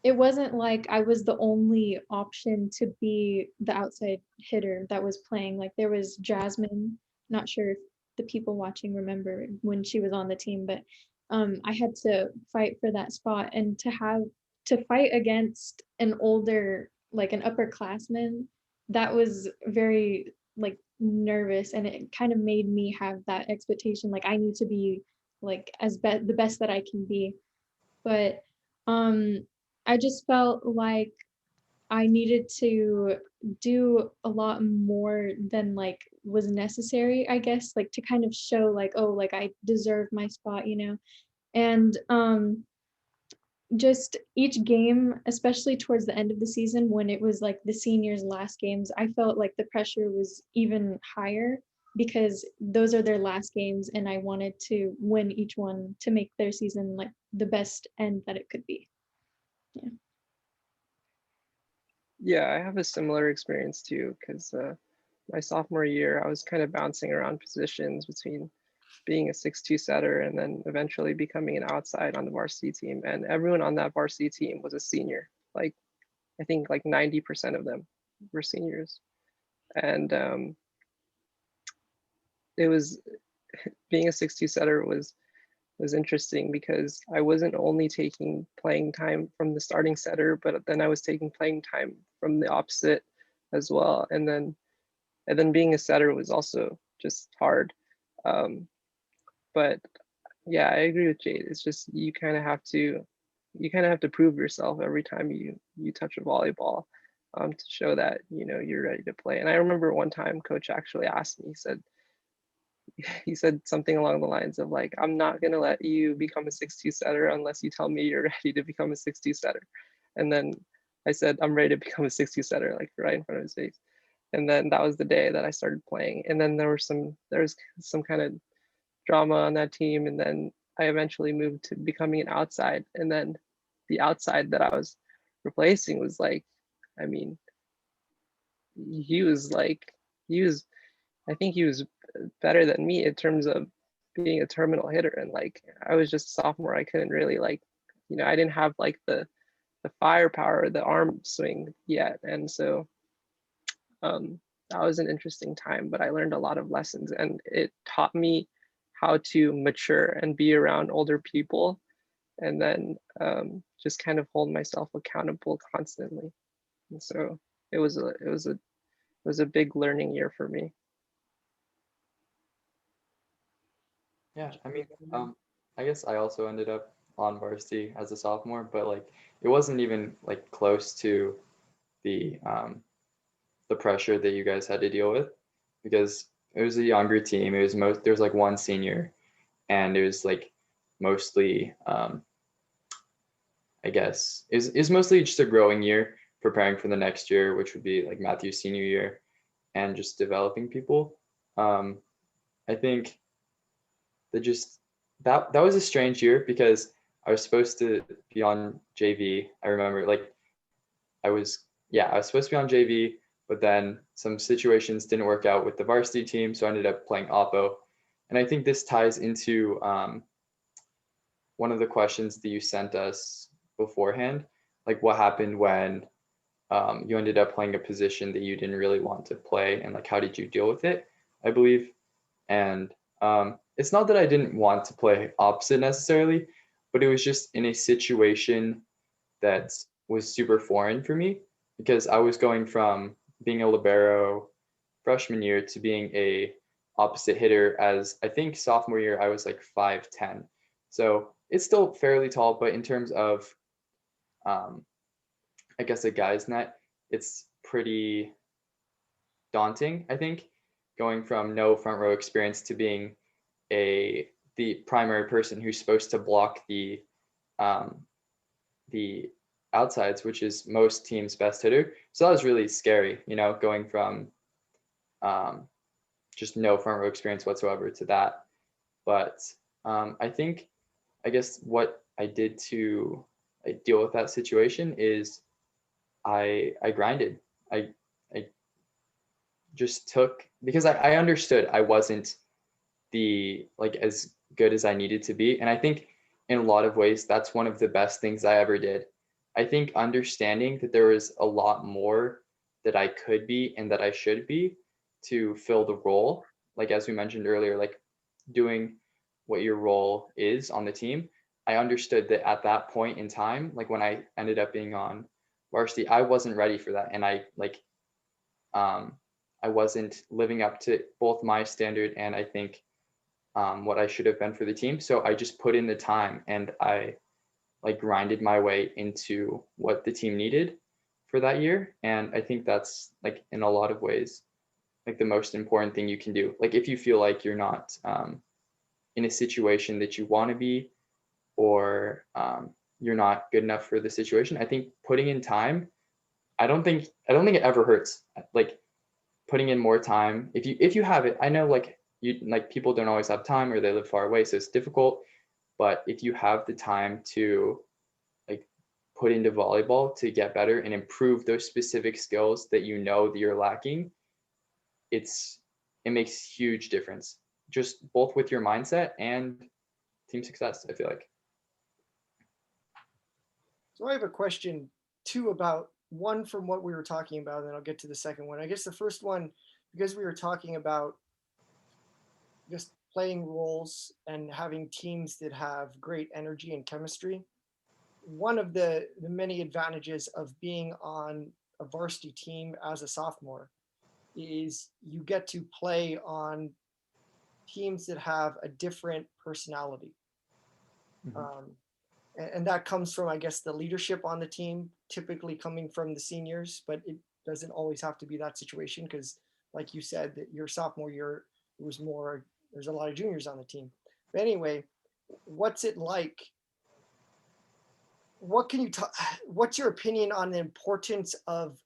D: it wasn't like I was the only option to be the outside hitter that was playing. Like there was Jasmine, not sure if the people watching remember when she was on the team, but I had to fight for that spot, and to fight against an older, like an upperclassman, that was very like nervous, and it kind of made me have that expectation, like I need to be like the best that I can be. But I just felt like I needed to do a lot more than like was necessary, I guess, like to kind of show like, oh, like I deserve my spot, you know. And just each game, especially towards the end of the season when it was like the seniors' last games, I felt like the pressure was even higher because those are their last games and I wanted to win each one to make their season like the best end that it could be. Yeah.
C: Yeah, I have a similar experience too, because my sophomore year, I was kind of bouncing around positions between being a 6'2" setter and then eventually becoming an outside on the varsity team. And everyone on that varsity team was a senior. Like, I think like 90% of them were seniors. And it was, being a 6'2" setter was interesting because I wasn't only taking playing time from the starting setter, but then I was taking playing time from the opposite as well. And then being a setter was also just hard. But yeah, I agree with Jade. It's just you kind of have to prove yourself every time you touch a volleyball to show that you're ready to play. And I remember one time coach actually asked me, he said something along the lines of like, I'm not going to let you become a 6'2" setter unless you tell me you're ready to become a 6'2" setter. And then I said, I'm ready to become a 6'2" setter, like right in front of his face. And then that was the day that I started playing. And then there was some kind of drama on that team, and then I eventually moved to becoming an outside, and then the outside that I was replacing was like, I mean, he was like, I think he was better than me in terms of being a terminal hitter, and like I was just a sophomore. I couldn't really like, I didn't have like the firepower, the arm swing yet, and so that was an interesting time. But I learned a lot of lessons, and it taught me how to mature and be around older people, and then just kind of hold myself accountable constantly. And so it was a big learning year for me.
B: Yeah, I mean, I guess I also ended up on varsity as a sophomore, but like it wasn't even like close to the pressure that you guys had to deal with, because it was a younger team. It was there was like one senior, and it was like mostly I guess is mostly just a growing year, preparing for the next year, which would be like Matthew's senior year, and just developing people. I think that was a strange year because I was supposed to be on JV. I remember like I was supposed to be on JV, but then some situations didn't work out with the varsity team, so I ended up playing oppo. And I think this ties into one of the questions that you sent us beforehand, like what happened when you ended up playing a position that you didn't really want to play, and like how did you deal with it, I believe. And it's not that I didn't want to play opposite necessarily, but it was just in a situation that was super foreign for me, because I was going from being a libero freshman year to being a opposite hitter. As I think sophomore year I was like 5'10", so it's still fairly tall, but in terms of I guess a guy's net, it's pretty daunting, I think, going from no front row experience to being the primary person who's supposed to block the outsides, which is most teams' best hitter. So that was really scary, going from just no front row experience whatsoever to that. But I guess what I did to deal with that situation is I grinded. I just took, because I understood I wasn't as good as I needed to be. And I think in a lot of ways, that's one of the best things I ever did. I think understanding that there was a lot more that I could be and that I should be to fill the role, like as we mentioned earlier, like doing what your role is on the team. I understood that at that point in time, like when I ended up being on varsity, I wasn't ready for that. And I wasn't living up to both my standard and I think what I should have been for the team. So I just put in the time and I grinded my way into what the team needed for that year. And I think that's like in a lot of ways, like the most important thing you can do. Like if you feel like you're not in a situation that you want to be, or you're not good enough for the situation, I think putting in time, I don't think it ever hurts. Like putting in more time, if you have it, I know people don't always have time or they live far away, so it's difficult. But if you have the time to put into volleyball to get better and improve those specific skills that that you're lacking, it makes huge difference, just both with your mindset and team success, I feel like.
A: So I have a question too about one from what we were talking about, and then I'll get to the second one. I guess the first one, because we were talking about just playing roles and having teams that have great energy and chemistry. One of the many advantages of being on a varsity team as a sophomore is you get to play on teams that have a different personality. Mm-hmm. And that comes from, I guess, the leadership on the team, typically coming from the seniors, but it doesn't always have to be that situation because, like you said, that your sophomore year, it was more, there's a lot of juniors on the team. But anyway, what's it like? What can you talk? What's your opinion on the importance of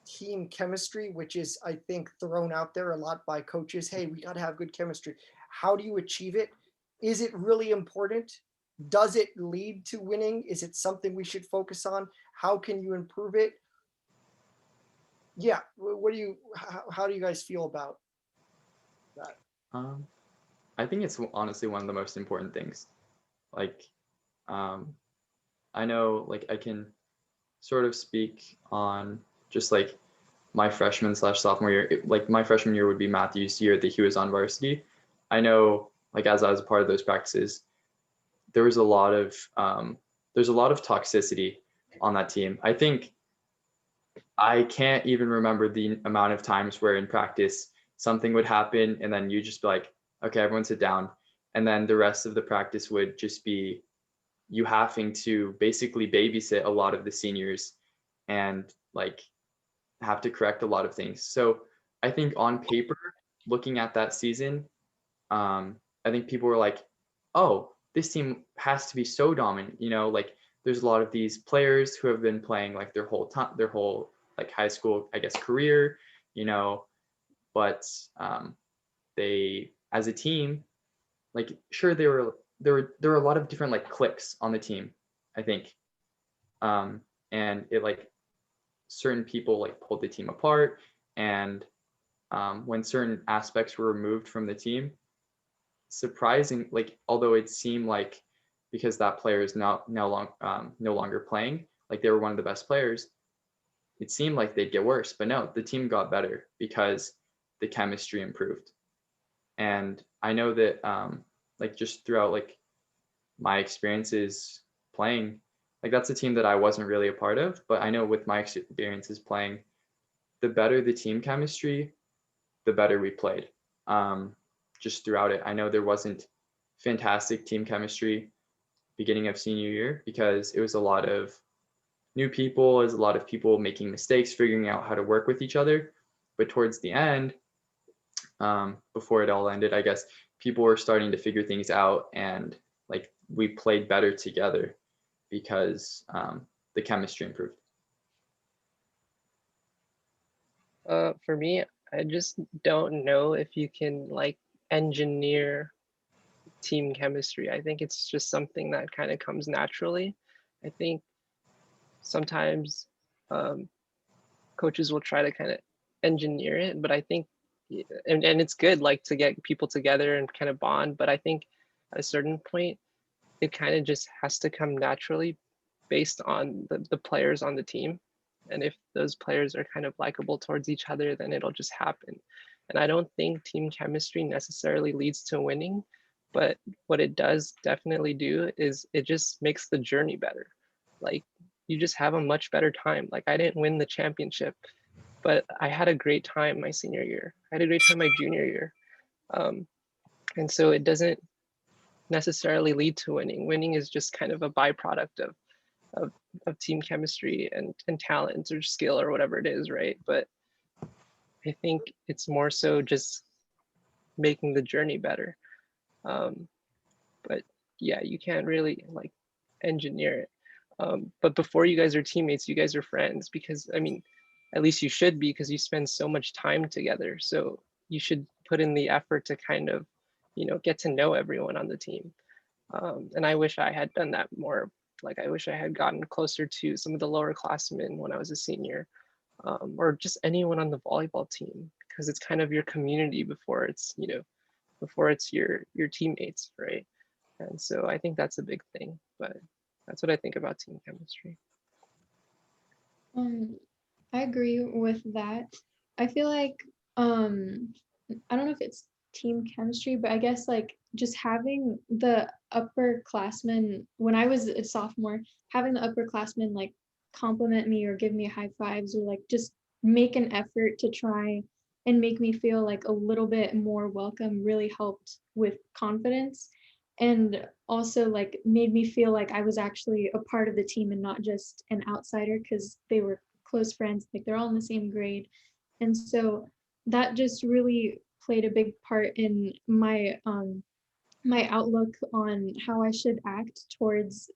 A: team chemistry, which is, I think, thrown out there a lot by coaches. Hey, we got to have good chemistry. How do you achieve it? Is it really important? Does it lead to winning? Is it something we should focus on? How can you improve it? Yeah. How do you guys feel about that?
B: I think it's honestly one of the most important things. Like, I know, like, I can sort of speak on just like my freshman / sophomore year. Like, my freshman year would be Matthew's year that he was on varsity. I know, like, as I was a part of those practices, there was a lot of there's a lot of toxicity on that team. I think I can't even remember the amount of times where in practice something would happen and then you just be like, okay, everyone sit down. And then the rest of the practice would just be you having to basically babysit a lot of the seniors and like have to correct a lot of things. So I think on paper, looking at that season, I think people were like, oh, this team has to be so dominant, you know, like there's a lot of these players who have been playing like their whole like high school, I guess, career, you know, but they, as a team, like, sure, there were a lot of different like cliques on the team, I think, and it like certain people like pulled the team apart, and when certain aspects were removed from the team, surprising, like, although it seemed like because that player is no longer playing, like they were one of the best players, it seemed like they'd get worse, but no, the team got better because the chemistry improved. And I know that like just throughout like my experiences playing, like that's a team that I wasn't really a part of, but I know with my experiences playing, the better the team chemistry, the better we played. Just throughout it, I know there wasn't fantastic team chemistry beginning of senior year because it was a lot of new people, there's a lot of people making mistakes, figuring out how to work with each other. But towards the end, before it all ended, I guess people were starting to figure things out, and like we played better together because the chemistry improved.
C: For me, I just don't know if you can like engineer team chemistry. I think it's just something that kind of comes naturally. I think sometimes coaches will try to kind of engineer it, but I think, and it's good like to get people together and kind of bond, but I think at a certain point, it kind of just has to come naturally based on the players on the team. And if those players are kind of likable towards each other, then it'll just happen. And I don't think team chemistry necessarily leads to winning, but what it does definitely do is it just makes the journey better. Like you just have a much better time. Like I didn't win the championship, but I had a great time my senior year. I had a great time my junior year. And so it doesn't necessarily lead to winning. Winning is just kind of a byproduct of team chemistry and talent or skill or whatever it is, right? But I think it's more so just making the journey better. But yeah, you can't really like engineer it. But before you guys are teammates, you guys are friends, because I mean, at least you should be, because you spend so much time together. So you should put in the effort to kind of, you know, get to know everyone on the team. And I wish I had done that more. Like I wish I had gotten closer to some of the lower classmen when I was a senior, or just anyone on the volleyball team, because it's kind of your community before it's, you know, before it's your teammates, right? And so I think that's a big thing, but that's what I think about team chemistry.
D: I agree with that. I feel like I don't know if it's team chemistry, but I guess like just having the upperclassmen, when I was a sophomore, having the upperclassmen like compliment me or give me high fives or like just make an effort to try and make me feel like a little bit more welcome really helped with confidence, and also like made me feel like I was actually a part of the team and not just an outsider, because they were close friends, like they're all in the same grade. And so that just really played a big part in my my outlook on how I should act towards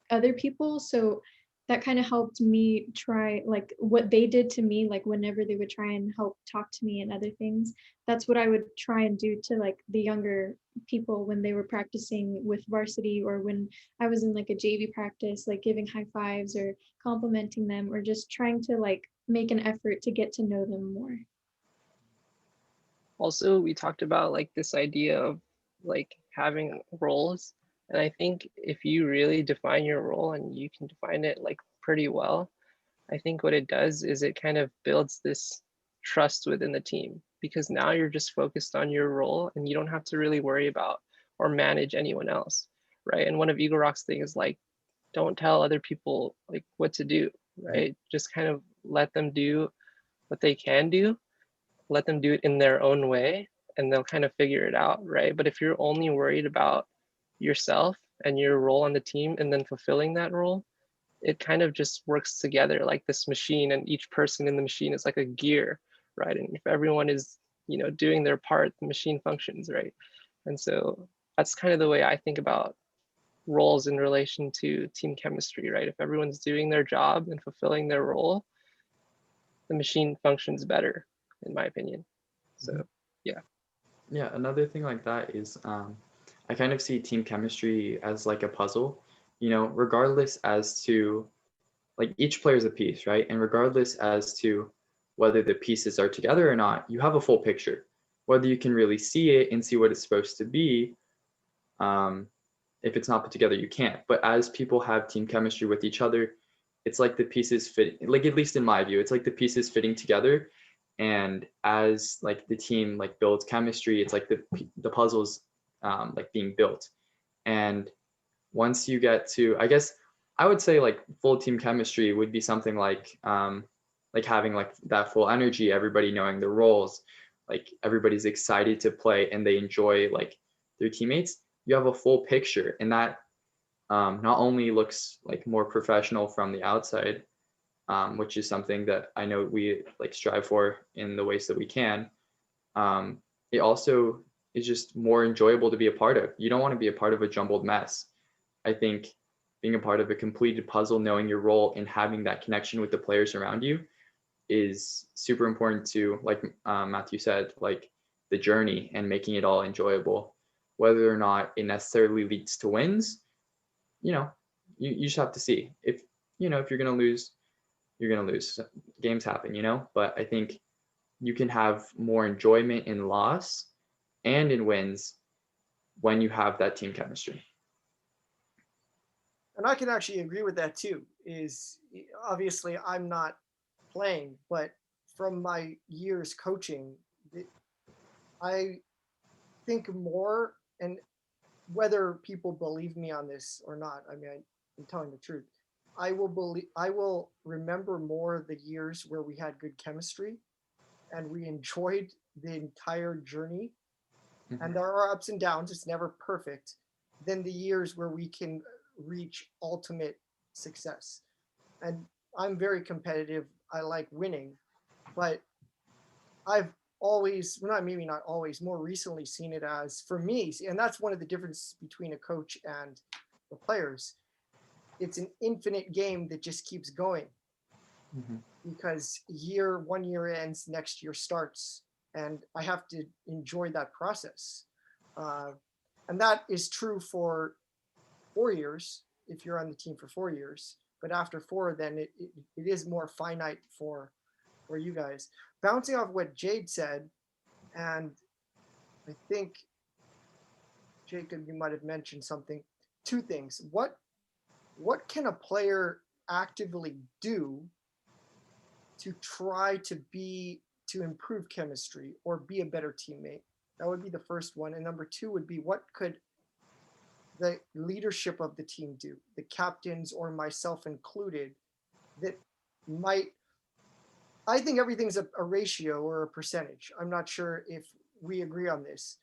D: other people. So that kind of helped me try, like what they did to me, like whenever they would try and help talk to me and other things, that's what I would try and do to like the younger people when they were practicing with varsity, or when I was in like a JV practice, like giving high fives or complimenting them, or just trying to like make an effort to get to know them more.
C: Also, we talked about like this idea of like having roles. And I think if you really define your role and you can define it like pretty well, I think what it does is it kind of builds this trust within the team, because now you're just focused on your role and you don't have to really worry about or manage anyone else, right? And one of Eagle Rock's things is like, don't tell other people like what to do, right? Just kind of let them do what they can do, let them do it in their own way, and they'll kind of figure it out, right? But if you're only worried about yourself and your role on the team and then fulfilling that role, it kind of just works together like this machine, and each person in the machine is like a gear, right? And if everyone is, you know, doing their part, the machine functions, right? And so that's kind of the way I think about roles in relation to team chemistry, right? If everyone's doing their job and fulfilling their role, the machine functions better, in my opinion. So, yeah.
B: Yeah, another thing like that is I kind of see team chemistry as like a puzzle, you know, regardless as to like each player is a piece, right? And regardless as to whether the pieces are together or not, you have a full picture. Whether you can really see it and see what it's supposed to be, if it's not put together, you can't. But as people have team chemistry with each other, it's like the pieces fit, like at least in my view, it's like the pieces fitting together. And as like the team like builds chemistry, it's like the puzzles like being built. And once you get to, I guess I would say like full team chemistry would be something like having like that full energy, everybody knowing their roles, like everybody's excited to play and they enjoy like their teammates. You have a full picture, and that not only looks like more professional from the outside, which is something that I know we like strive for in the ways that we can. It also is just more enjoyable to be a part of. You don't want to be a part of a jumbled mess. I think being a part of a completed puzzle, knowing your role and having that connection with the players around you is super important to, like Mathieu said, like the journey and making it all enjoyable. Whether or not it necessarily leads to wins, you know, you just have to see. If, you know, if you're going to lose, you're going to lose. Games happen, you know, but I think you can have more enjoyment in loss and in wins when you have that team chemistry.
A: And I can actually agree with that too. Is obviously I'm not playing, but from my years coaching, I think more, and whether people believe me on this or not, I mean, I'm telling the truth. I will remember more the years where we had good chemistry and we enjoyed the entire journey. Mm-hmm. And there are ups and downs, it's never perfect, than the years where we can reach ultimate success. And I'm very competitive. I like winning, but I've always, well, maybe not always, more recently seen it as, for me, and that's one of the differences between a coach and the players. It's an infinite game that just keeps going. Mm-hmm. Because 1 year ends, next year starts, and I have to enjoy that process. And that is true for 4 years, if you're on the team for 4 years. But after 4, then it is more finite for you guys. Bouncing off what Jade said, and I think, Jacob, you might have mentioned something. 2 things. What can a player actively do to try to improve chemistry or be a better teammate? That would be the first one. And number 2 would be, what could the leadership of the team do, the captains or myself included, that might, I think everything's a ratio or a percentage. I'm not sure if we agree on this.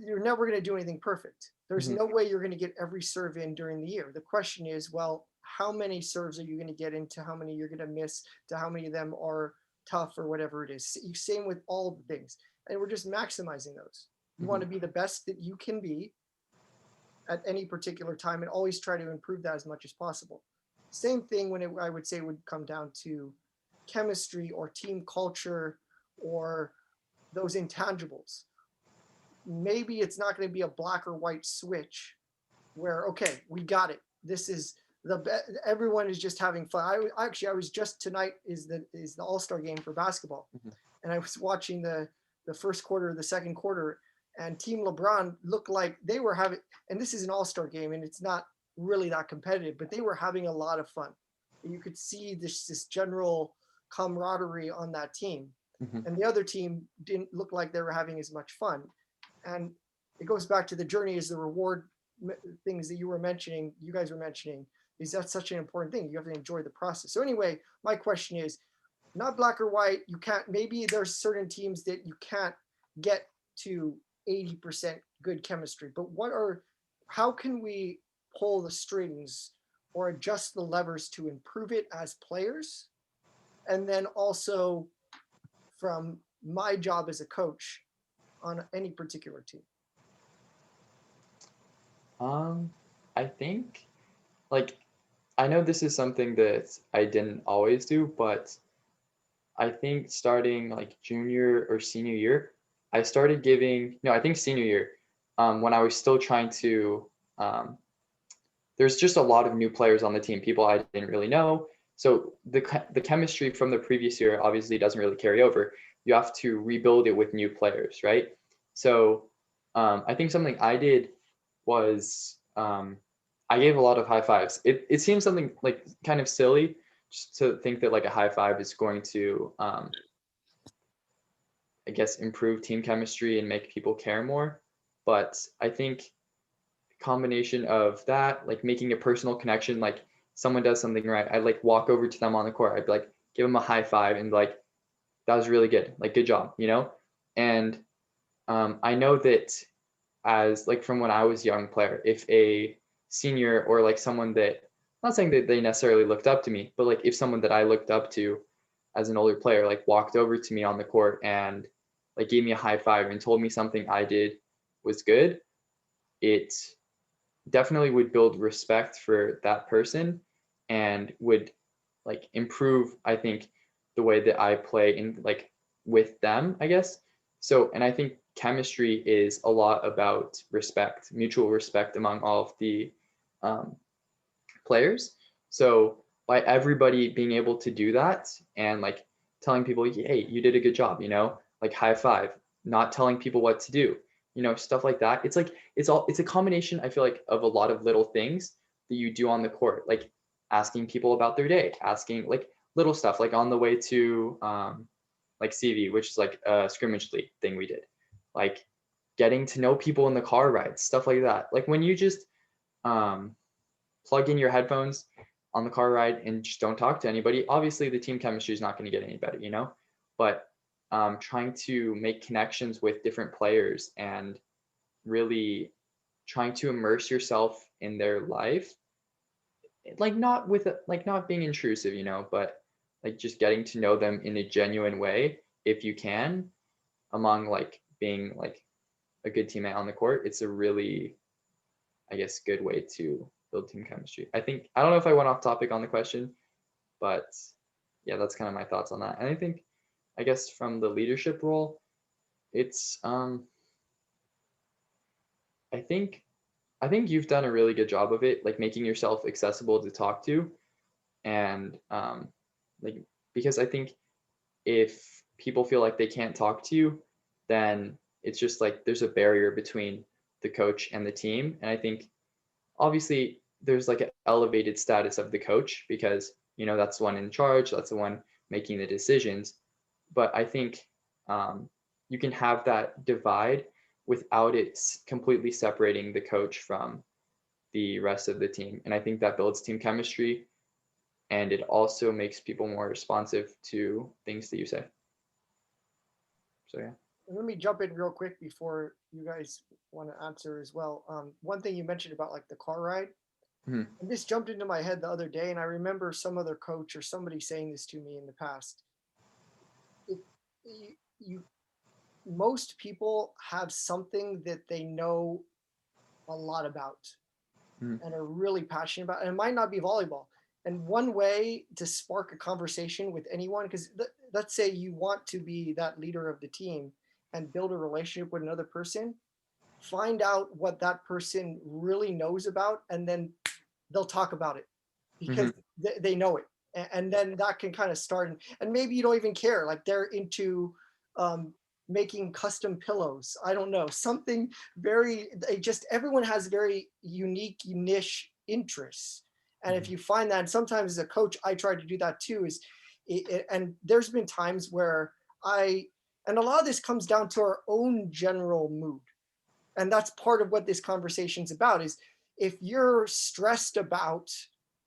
A: You're never going to do anything perfect. There's no way you're going to get every serve in during the year. The question is, well, how many serves are you going to get into, how many you're going to miss, to how many of them are tough or whatever it is. Same with all the things. And we're just maximizing those. You want to be the best that you can be at any particular time and always try to improve that as much as possible. Same thing when I would say would come down to chemistry or team culture or those intangibles. Maybe it's not going to be a black or white switch where, okay, we got it. This is everyone is just having fun. I was just tonight is the All-Star game for basketball.
B: Mhm.
A: And I was watching the first quarter, the second quarter, and Team LeBron looked like they were having, and this is an All-Star game and it's not really that competitive, but they were having a lot of fun. You could see this general camaraderie on that team.
B: Mhm.
A: And the other team didn't look like they were having as much fun. And it goes back to the journey is the reward things that you guys were mentioning, is that such an important thing. You have to enjoy the process. So anyway, my question is not black or white. You can't, maybe there's certain teams that you can't get to 80% good chemistry, but how can we pull the strings or adjust the levers to improve it as players? And then also from my job as a coach on any particular team.
B: I think, like, I know this is something that I didn't always do, but I think starting like junior or senior year, I started giving, no, I think senior year, when I was still trying to, there's just a lot of new players on the team, people I didn't really know. So the chemistry from the previous year obviously doesn't really carry over. You have to rebuild it with new players, right? So I think something I did was I gave a lot of high fives. It seems something like kind of silly just to think that like a high five is going to, I guess, improve team chemistry and make people care more. But I think combination of that, like making a personal connection, like someone does something right, I'd like walk over to them on the court, I'd be like give them a high five and like that was really good, like good job, you know. And I know that as like from when I was a young player, if a senior or like someone that, not saying that they necessarily looked up to me, but like if someone that I looked up to as an older player like walked over to me on the court and like gave me a high five and told me something I did was good, it definitely would build respect for that person and would like improve, I think, the way that I play in like with them, I guess. So, and I think chemistry is a lot about respect, mutual respect among all of the players. So by everybody being able to do that and like telling people, hey, you did a good job, you know, like high five, not telling people what to do, you know, stuff like that. It's like, it's a combination, I feel like, of a lot of little things that you do on the court, like asking people about their day, asking like little stuff, like on the way to like CV, which is like a scrimmage league thing we did, like getting to know people in the car rides, stuff like that. Like when you just plug in your headphones on the car ride and just don't talk to anybody, obviously the team chemistry is not going to get any better, you know. But trying to make connections with different players and really trying to immerse yourself in their life, like not with like not being intrusive, you know, but like just getting to know them in a genuine way if you can, among like being like a good teammate on the court. It's a really, I guess, good way to build team chemistry. I think, I don't know if I went off topic on the question, but yeah, that's kind of my thoughts on that. And I think, I guess from the leadership role, it's I think you've done a really good job of it, like making yourself accessible to talk to. And like, because I think if people feel like they can't talk to you, then it's just like there's a barrier between the coach and the team. And I think obviously there's like an elevated status of the coach because, you know, that's the one in charge, that's the one making the decisions. But I think you can have that divide without it completely separating the coach from the rest of the team. And I think that builds team chemistry, and it also makes people more responsive to things that you say. So yeah.
A: Let me jump in real quick before you guys want to answer as well. One thing you mentioned about like the car ride,
B: Mhm.
A: and this jumped into my head the other day, and I remember some other coach or somebody saying this to me in the past. Most people have something that they know a lot about
B: Mhm.
A: and are really passionate about, and it might not be volleyball. And one way to spark a conversation with anyone, because let's say you want to be that leader of the team and build a relationship with another person, find out what that person really knows about, and then they'll talk about it because they know it. And then that can kind of start, and maybe you don't even care. Like they're into making custom pillows. I don't know, something very, everyone has very unique niche interests. And if you find that, and sometimes as a coach, I try to do that too, and there's been times where and a lot of this comes down to our own general mood. And that's part of what this conversation's about, is if you're stressed about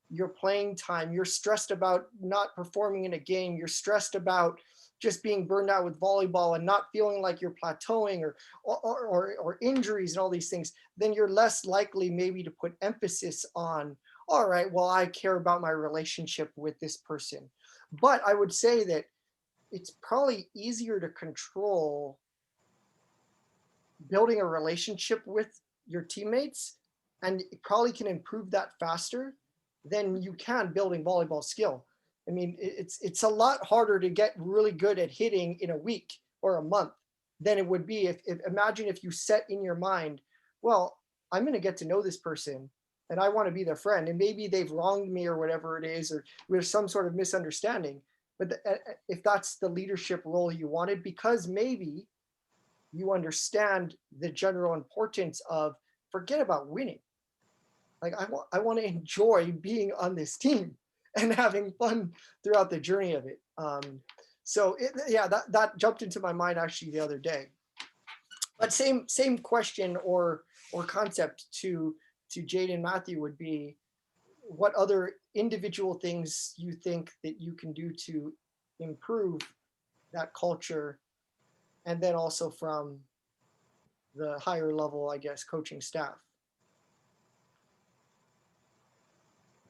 A: your playing time, you're stressed about not performing in a game, you're stressed about just being burned out with volleyball and not feeling like you're plateauing, or injuries and all these things, then you're less likely maybe to put emphasis on, all right, well, I care about my relationship with this person. But I would say that it's probably easier to control building a relationship with your teammates, and it probably can improve that faster than you can building volleyball skill. I mean, it's a lot harder to get really good at hitting in a week or a month than it would be if imagine if you set in your mind, well, I'm going to get to know this person and I want to be their friend, and maybe they've wronged me or whatever it is, or there's some sort of misunderstanding. But if that's the leadership role you wanted, because maybe you understand the general importance of, forget about winning. Like I want to enjoy being on this team and having fun throughout the journey of it. That jumped into my mind actually the other day. But same question or concept to Jade and Mathieu would be, what other individual things you think that you can do to improve that culture, and then also from the higher level, I guess, coaching staff?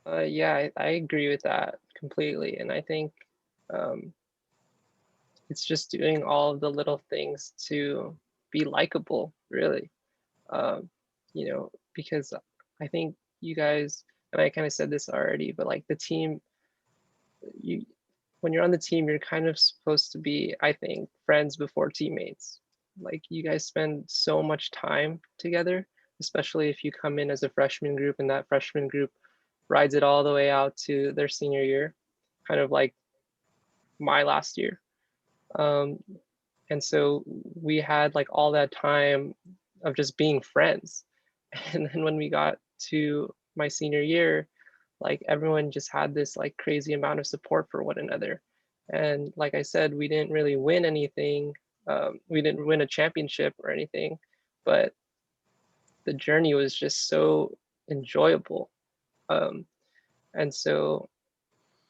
C: Yeah, I agree with that completely. And I think it's just doing all of the little things to be likable, really. Because I think you guys, and I kind of said this already, but like the team, when you're on the team, you're kind of supposed to be, I think, friends before teammates. Like you guys spend so much time together, especially if you come in as a freshman group and that freshman group rides it all the way out to their senior year, kind of like my last year. And so we had like all that time of just being friends. And then when we got to my senior year, like everyone just had this like crazy amount of support for one another. And like I said, we didn't really win anything. We didn't win a championship or anything, but the journey was just so enjoyable. And so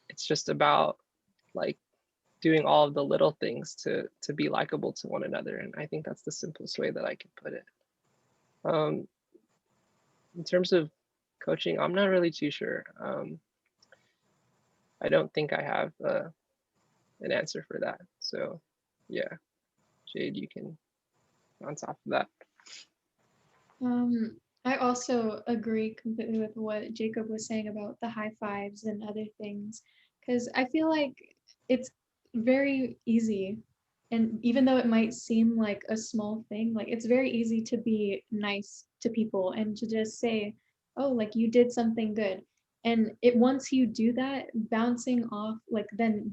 C: it's just about like doing all of the little things to be likable to one another. And I think that's the simplest way that I can put it. In terms of coaching, I'm not really too sure. I don't think I have an answer for that. So yeah, Jade, you can on top of that.
D: I also agree completely with what Jacob was saying about the high fives and other things, because I feel like it's very easy, and even though it might seem like a small thing, like it's very easy to be nice to people and to just say, oh, like you did something good. And once you do that, bouncing off, like then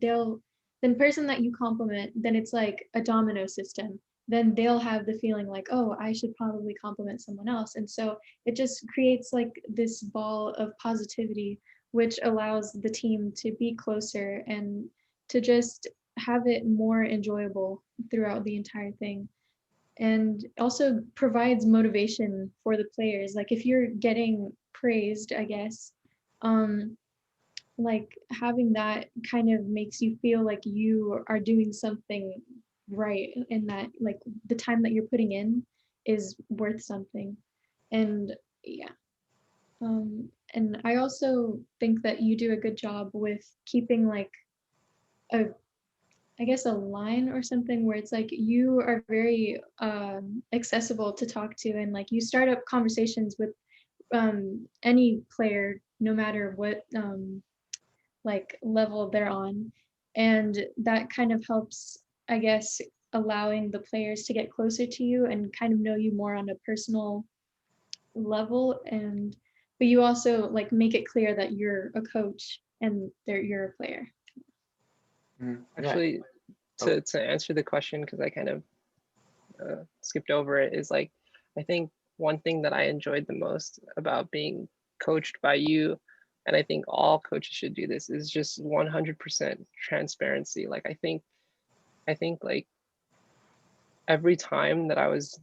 D: person that you compliment, then it's like a domino system. Then they'll have the feeling like, oh, I should probably compliment someone else. And so it just creates like this ball of positivity, which allows the team to be closer and to just have it more enjoyable throughout the entire thing. And also provides motivation for the players. Like if you're getting praised, I guess, like having that kind of makes you feel like you are doing something right, and that like the time that you're putting in is worth something. And yeah, and I also think that you do a good job with keeping like I guess a line or something where it's like you are very accessible to talk to, and like you start up conversations with any player, no matter what like level they're on. And that kind of helps, I guess, allowing the players to get closer to you and kind of know you more on a personal level. And but you also like make it clear that you're a coach and you're a player.
B: Mhm. Yeah.
C: Actually, to answer the question, because I kind of skipped over it, is like, I think one thing that I enjoyed the most about being coached by you, and I think all coaches should do this, is just 100% transparency. Like, I think like every time that I was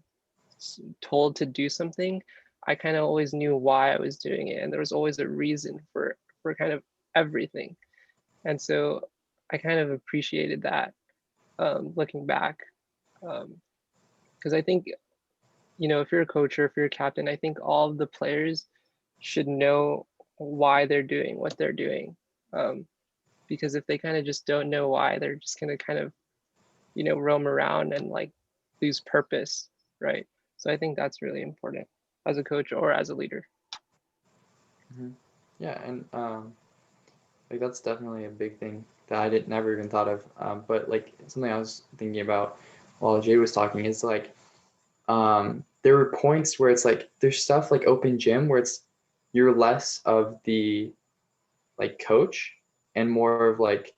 C: told to do something, I kind of always knew why I was doing it, and there was always a reason for kind of everything. And so I kind of appreciated that, looking back, because I think, you know, if you're a coach or if you're a captain, I think all of the players should know why they're doing what they're doing, because if they kind of just don't know why, they're just going to kind of, you know, roam around and like lose purpose, right? So I think that's really important as a coach or as a leader.
B: Mm-hmm. Yeah, and like that's definitely a big thing that I never even thought of. But like something I was thinking about while Jade was talking is like, there were points where it's like there's stuff like open gym where it's you're less of the like coach and more of like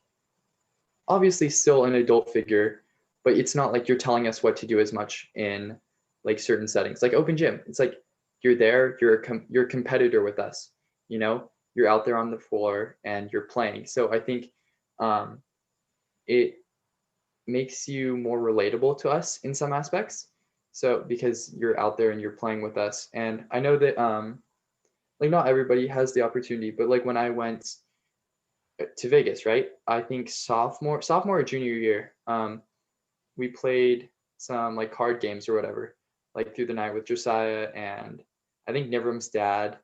B: obviously still an adult figure, but it's not like you're telling us what to do as much in like certain settings. Like open gym, it's like you're there, you're a competitor with us, you know, you're out there on the floor and you're playing. So I think it makes you more relatable to us in some aspects. So because you're out there and you're playing with us. And I know that like not everybody has the opportunity, but like when I went to Vegas, right? I think sophomore or junior year, we played some like card games or whatever, like through the night with Josiah and I think Nivram's dad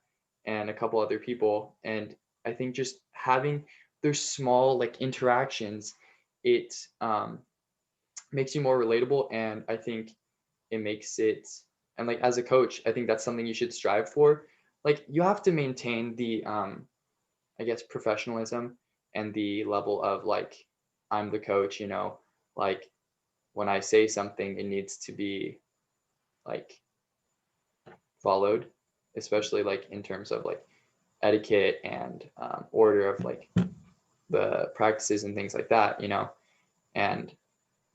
B: and a couple other people. And I think just having those small like interactions, it makes you more relatable. And I think it makes it, and like as a coach, I think that's something you should strive for. Like you have to maintain the, I guess, professionalism and the level of like, I'm the coach, you know, like when I say something, it needs to be like followed, especially like in terms of like etiquette and order of like the practices and things like that, you know. And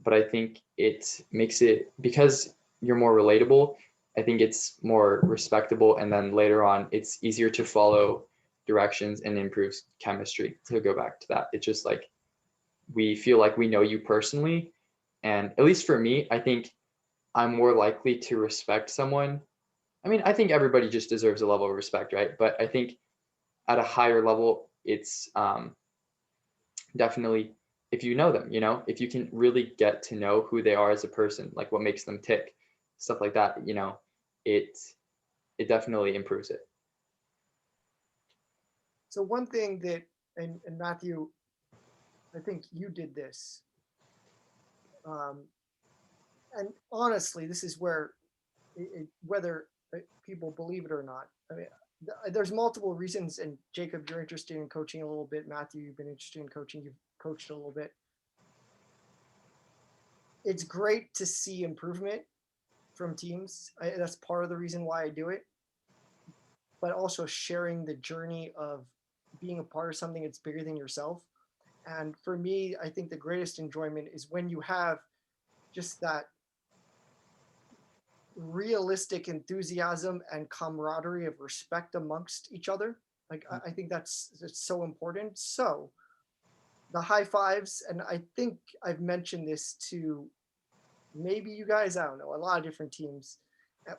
B: but I think it makes it, because you're more relatable, I think it's more respectable, and then later on it's easier to follow directions and improves chemistry. To go back to that, it's just like we feel like we know you personally, and at least for me, I think I'm more likely to respect someone. I mean, I think everybody just deserves a level of respect, right? But I think at a higher level, it's definitely if you know them, you know, if you can really get to know who they are as a person, like what makes them tick, stuff like that, you know, it definitely improves it.
A: So one thing that, and Mathieu, I think you did this. And honestly, this is where, whether people believe it or not, I mean, there's multiple reasons. And Jacob, you're interested in coaching a little bit. Mathieu, you've been interested in coaching. You've coached a little bit. It's great to see improvement from teams. That's part of the reason why I do it. But also sharing the journey of being a part of something that's bigger than yourself. And for me, I think the greatest enjoyment is when you have just that realistic enthusiasm and camaraderie of respect amongst each other. Like I think that's so important. So the high fives, and I think I've mentioned this to maybe you guys, I don't know, a lot of different teams,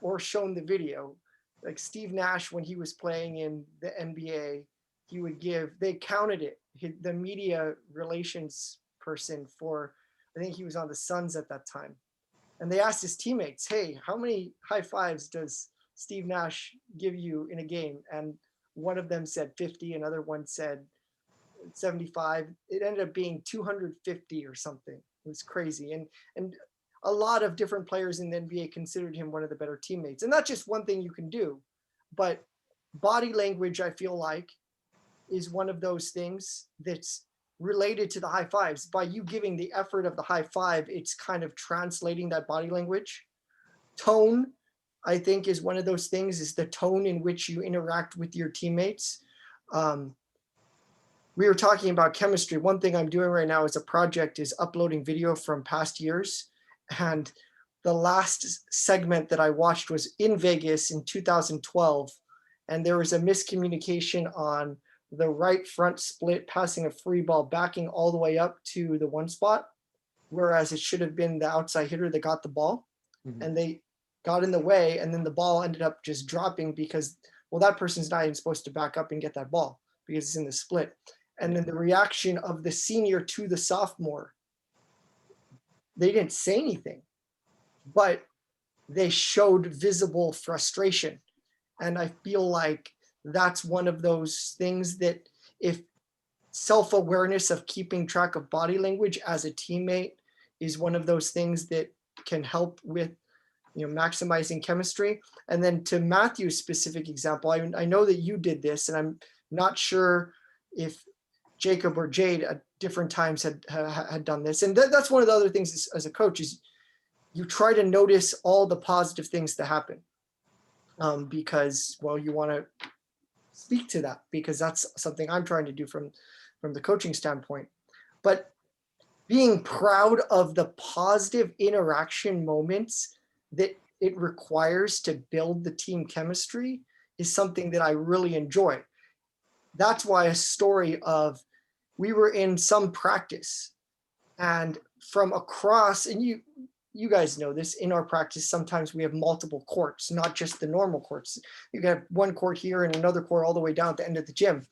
A: or shown the video. Like Steve Nash, when he was playing in the NBA, he would give, they counted it, the media relations person for, I think he was on the Suns at that time. And they asked his teammates, hey, how many high fives does Steve Nash give you in a game? And one of them said 50, another one said 75. It ended up being 250 or something. It was crazy. And a lot of different players in the NBA considered him one of the better teammates. And that's just one thing you can do. But body language, I feel like, is one of those things that's related to the high fives. By you giving the effort of the high five, it's kind of translating that body language. Tone, I think, is one of those things, is the tone in which you interact with your teammates. We were talking about chemistry. One thing I'm doing right now as a project is uploading video from past years. And the last segment that I watched was in Vegas in 2012. And there was a miscommunication on the right front split, passing a free ball, backing all the way up to the one spot, whereas it should have been the outside hitter that got the ball. Mm-hmm. And they got in the way, and then the ball ended up just dropping because, well, that person's not even supposed to back up and get that ball because it's in the split. And then the reaction of the senior to the sophomore, they didn't say anything, but they showed visible frustration. And I feel like that's one of those things that, if self-awareness of keeping track of body language as a teammate is one of those things that can help with, maximizing chemistry. And then to Matthew's specific example, I know that you did this, and I'm not sure if Jacob or Jade at different times had done this. And that's one of the other things as a coach, is you try to notice all the positive things that happen, because, well, you want to speak to that, because that's something I'm trying to do from the coaching standpoint. But being proud of the positive interaction moments that it requires to build the team chemistry is something that I really enjoy. That's why a story of, we were in some practice, and from across, and you guys know this, in our practice, sometimes we have multiple courts, not just the normal courts. You have one court here and another court all the way down at the end of the gym.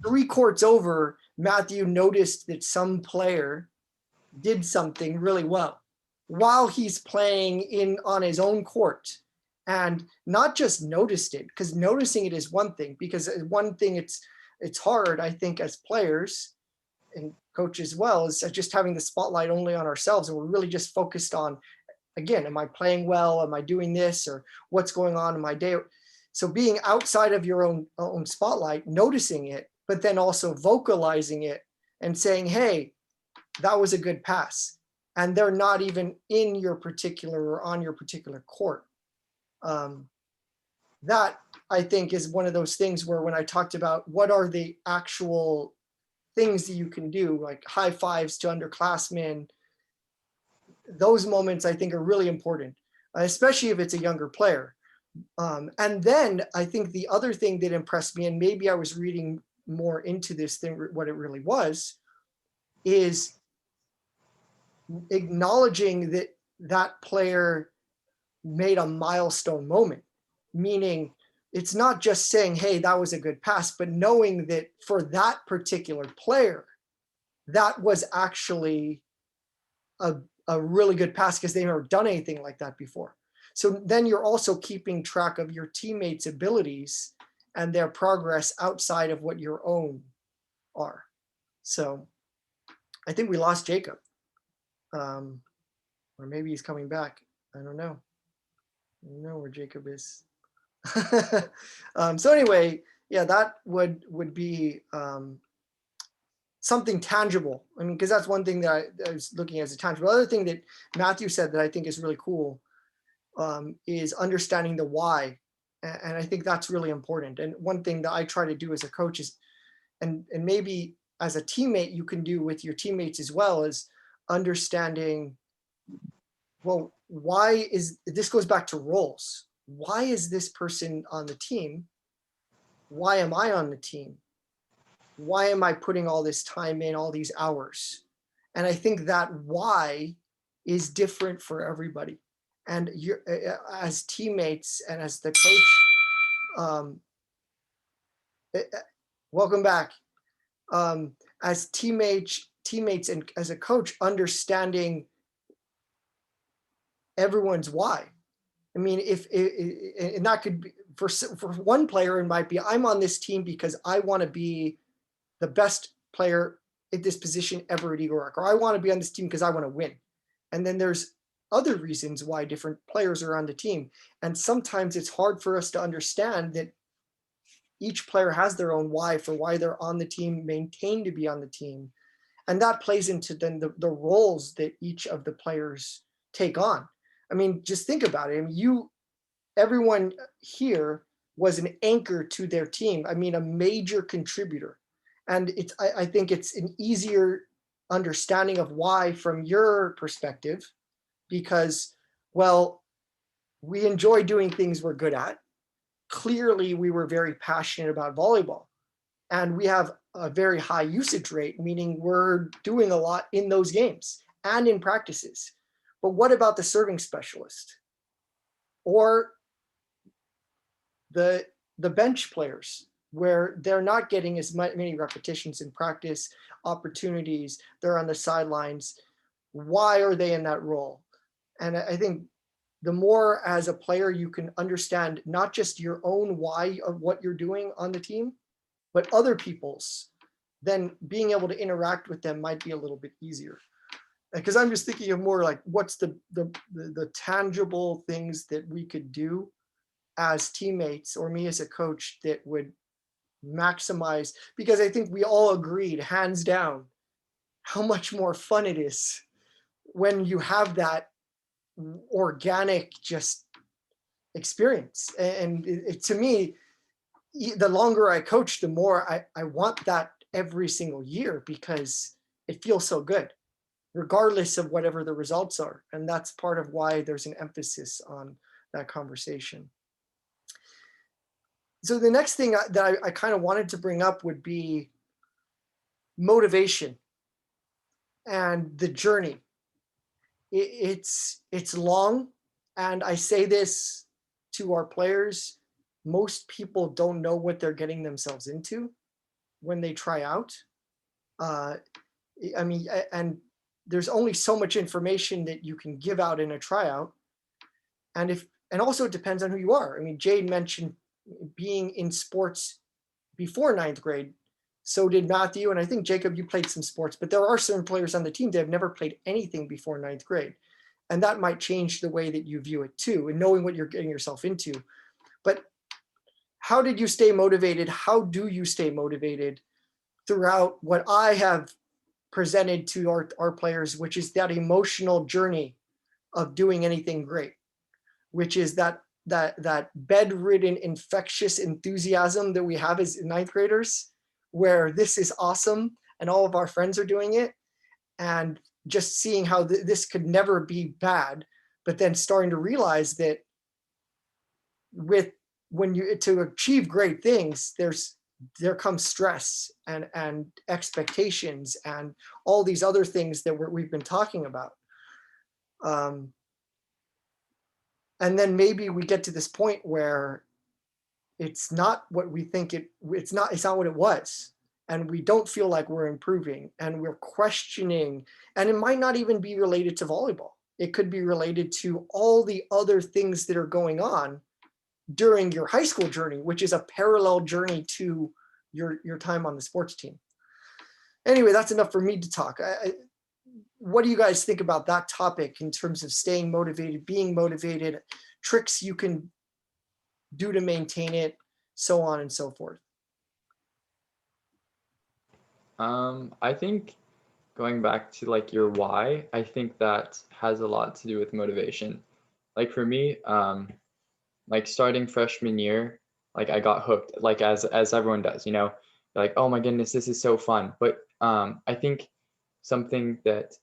A: 3 courts over, Mathieu noticed that some player did something really well while he's playing on his own court, and not just noticed it, because noticing it is one thing, because one thing it's hard, I think, as players and coaches as well, is just having the spotlight only on ourselves, and we're really just focused on, again, am I playing well? Am I doing this? Or what's going on in my day? So being outside of your own spotlight, noticing it, but then also vocalizing it and saying, hey, that was a good pass. And they're not even in your particular or on your particular court. That, I think, is one of those things where, when I talked about what are the actual things that you can do, like high fives to underclassmen, those moments I think are really important, especially if it's a younger player. And then I think the other thing that impressed me, and maybe I was reading more into this than what it really was, is acknowledging that that player made a milestone moment, meaning it's not just saying, hey, that was a good pass, but knowing that for that particular player, that was actually a really good pass because they've never done anything like that before. So then you're also keeping track of your teammates' abilities and their progress outside of what your own are. So I think we lost Jacob. Or maybe he's coming back. I don't know. I don't know where Jacob is. So anyway, yeah, that would be something tangible. I mean, because that's one thing that I was looking at as a tangible. The other thing that Mathieu said that I think is really cool is understanding the why. And I think that's really important. And one thing that I try to do as a coach is, and maybe as a teammate you can do with your teammates as well, is understanding, well, why is this, goes back to roles. Why is this person on the team? Why am I on the team? Why am I putting all this time in, all these hours? And I think that why is different for everybody. And you're, as teammates and as the coach, welcome back. As teammates and as a coach, understanding everyone's why. I mean, and that could be, for one player, it might be, I'm on this team because I want to be the best player at this position ever at Eagle Rock, or I want to be on this team because I want to win. And then there's other reasons why different players are on the team. And sometimes it's hard for us to understand that each player has their own why for why they're on the team, maintain to be on the team. And that plays into then the roles that each of the players take on. I mean, just think about it. I mean, everyone here was an anchor to their team. I mean, a major contributor. And I think it's an easier understanding of why from your perspective, because, well, we enjoy doing things we're good at. Clearly, we were very passionate about volleyball, and we have a very high usage rate, meaning we're doing a lot in those games and in practices. But what about the serving specialist or the bench players, where they're not getting as many repetitions in practice, opportunities, they're on the sidelines? Why are they in that role? And I think the more as a player you can understand not just your own why of what you're doing on the team, but other people's, then being able to interact with them might be a little bit easier. Because I'm just thinking of more like, what's the tangible things that we could do as teammates, or me as a coach, that would maximize, because I think we all agreed hands down how much more fun it is when you have that organic just experience. And to me, the longer I coach, the more I want that every single year, because it feels so good, regardless of whatever the results are. And that's part of why there's an emphasis on that conversation. So the next thing that I kind of wanted to bring up would be motivation and the journey. It's long, and I say this to our players, most people don't know what they're getting themselves into when they try out. I mean, and there's only so much information that you can give out in a tryout. And also it depends on who you are. I mean, Jade mentioned being in sports before ninth grade. So did Mathieu. And I think, Jacob, you played some sports, but there are certain players on the team that have never played anything before ninth grade. And that might change the way that you view it too, and knowing what you're getting yourself into. But how did you stay motivated? How do you stay motivated throughout what I have presented to our players, which is that emotional journey of doing anything great, which is that bedridden, infectious enthusiasm that we have as ninth graders, where this is awesome and all of our friends are doing it, and just seeing how this could never be bad, but then starting to realize that to achieve great things, there comes stress and expectations and all these other things that we've been talking about. And then maybe we get to this point where it's not what we think it's not what it was. And we don't feel like we're improving, and we're questioning, and it might not even be related to volleyball. It could be related to all the other things that are going on during your high school journey, which is a parallel journey to your time on the sports team. Anyway, that's enough for me to talk. What do you guys think about that topic in terms of staying motivated, being motivated, tricks you can do to maintain it, so on and so forth?
B: I think going back to like your why, I think that has a lot to do with motivation. Like for me, like starting freshman year, like I got hooked, like as everyone does, you know, like, oh my goodness, this is so fun. But I think something that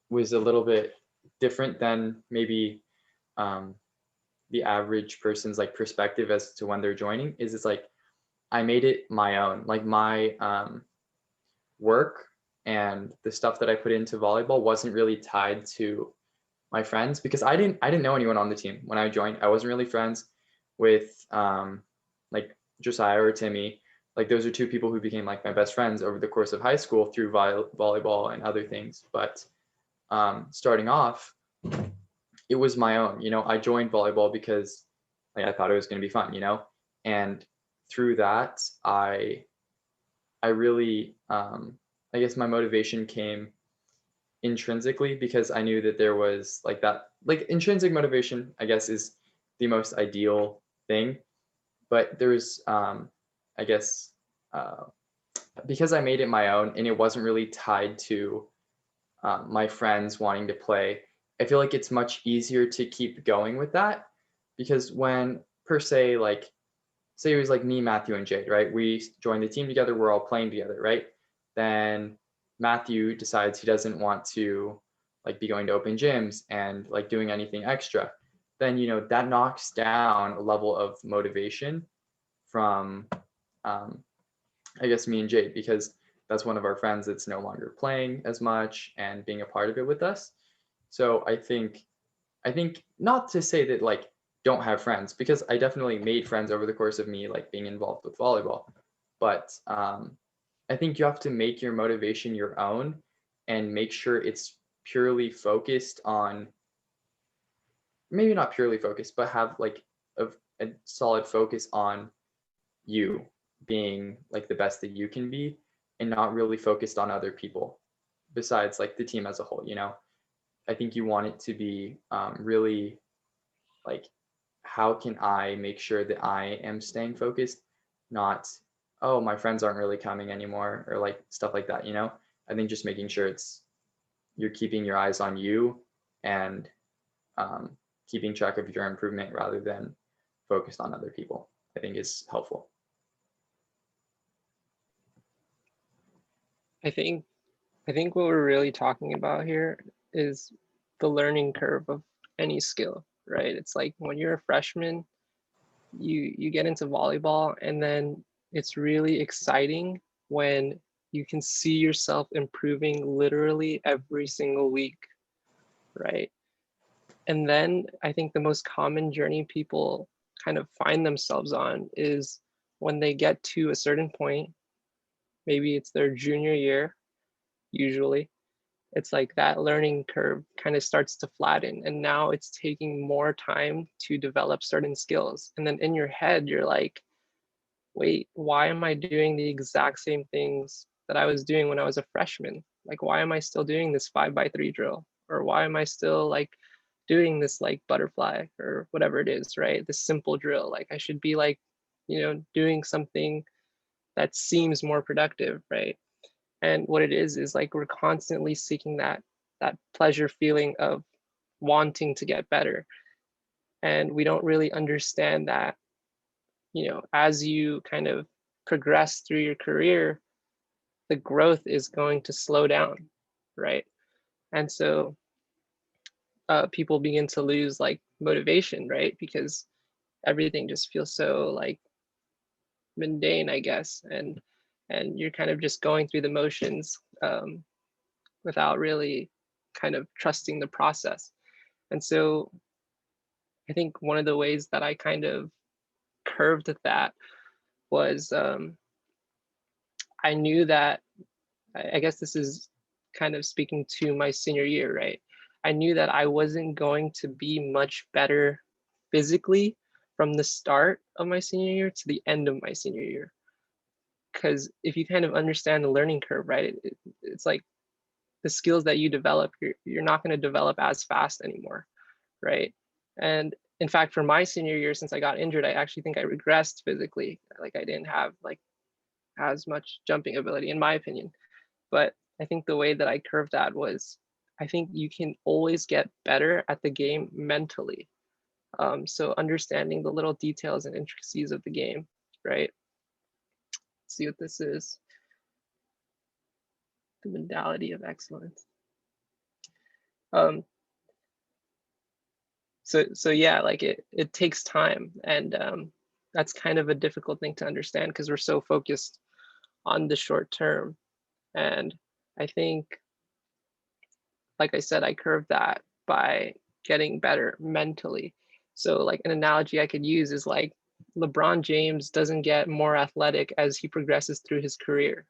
B: was a little bit different than maybe the average person's like perspective as to when they're joining is it's like I made it my own. Like my work and the stuff that I put into volleyball wasn't really tied to my friends, because I didn't know anyone on the team when I joined. I wasn't really friends with like Josiah or Timmy. Like those are two people who became like my best friends over the course of high school through volleyball and other things. But starting off, it was my own. You know, I joined volleyball because like I thought it was going to be fun. You know, and through that, I really, I guess my motivation came intrinsically, because I knew that there was like that, like intrinsic motivation, I guess, is the most ideal thing. But there's, I I guess, because I made it my own and it wasn't really tied to my friends wanting to play, I feel like it's much easier to keep going with that, because when, per se, like, say it was like me, Matthew, and Jade, right? We joined the team together, we're all playing together, right? Then Matthew decides he doesn't want to like be going to open gyms and like doing anything extra. Then, you know, that knocks down a level of motivation from, I guess, me and Jade, because that's one of our friends that's no longer playing as much and being a part of it with us. So I think not to say that like don't have friends, because I definitely made friends over the course of me like being involved with volleyball, but I think you have to make your motivation your own and make sure it's purely focused on, maybe not purely focused, but have like a solid focus on you being like the best that you can be, and not really focused on other people besides like the team as a whole, you know. I think you want it to be really like, how can I make sure that I am staying focused, not, oh, my friends aren't really coming anymore, or like stuff like that, you know. I think just making sure you're keeping your eyes on you and keeping track of your improvement rather than focused on other people, I think is helpful.
C: I think what we're really talking about here is the learning curve of any skill, right? It's like when you're a freshman, you get into volleyball, and then it's really exciting when you can see yourself improving literally every single week, right? And then I think the most common journey people kind of find themselves on is when they get to a certain point, maybe it's their junior year, usually, it's like that learning curve kind of starts to flatten, and now it's taking more time to develop certain skills. And then in your head, you're like, wait, why am I doing the exact same things that I was doing when I was a freshman? Like, why am I still doing this 5x3 drill? Or why am I still like doing this like butterfly or whatever it is, right? This simple drill. Like, I should be like, doing something that seems more productive, right? And what it is like we're constantly seeking that pleasure feeling of wanting to get better. And we don't really understand that, as you kind of progress through your career, the growth is going to slow down, right? And so people begin to lose like motivation, right? Because everything just feels so like mundane, I guess, and you're kind of just going through the motions without really kind of trusting the process. And so I think one of the ways that I kind of curved that was I knew that, I guess this is kind of speaking to my senior year, right? I knew that I wasn't going to be much better physically from the start of my senior year to the end of my senior year. Because if you kind of understand the learning curve, right, it's like the skills that you develop, you're not going to develop as fast anymore, right? And in fact, for my senior year, since I got injured, I actually think I regressed physically. Like, I didn't have like as much jumping ability, in my opinion. But I think the way that I curved that was, I think you can always get better at the game mentally. So understanding the little details and intricacies of the game, right? Let's see what this is. The modality of excellence. So yeah, like it takes time, and that's kind of a difficult thing to understand because we're so focused on the short term. And I think, like I said, I curved that by getting better mentally. So like an analogy I could use is like LeBron James doesn't get more athletic as he progresses through his career,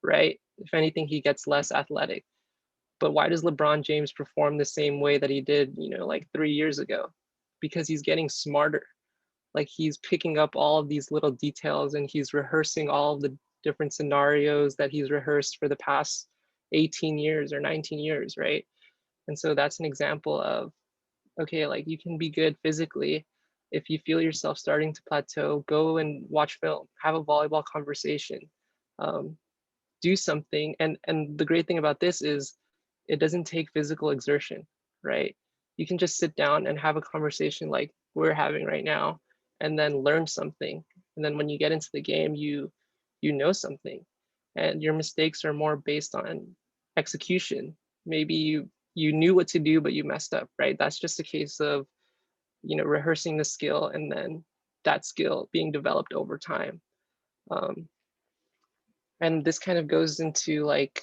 C: right? If anything, he gets less athletic. But why does LeBron James perform the same way that he did, like 3 years ago? Because he's getting smarter. Like, he's picking up all of these little details, and he's rehearsing all of the different scenarios that he's rehearsed for the past 18 years or 19 years, right? And so that's an example of, okay, like, you can be good physically If you feel yourself starting to plateau, go and watch film, have a volleyball conversation, do something. And the great thing about this is it doesn't take physical exertion, right? You can just sit down and have a conversation like we're having right now, and then learn something. And then when you get into the game, you know something, and your mistakes are more based on execution. Maybe you knew what to do, but you messed up, right? That's just a case of, you know, rehearsing the skill and then that skill being developed over time. And this kind of goes into like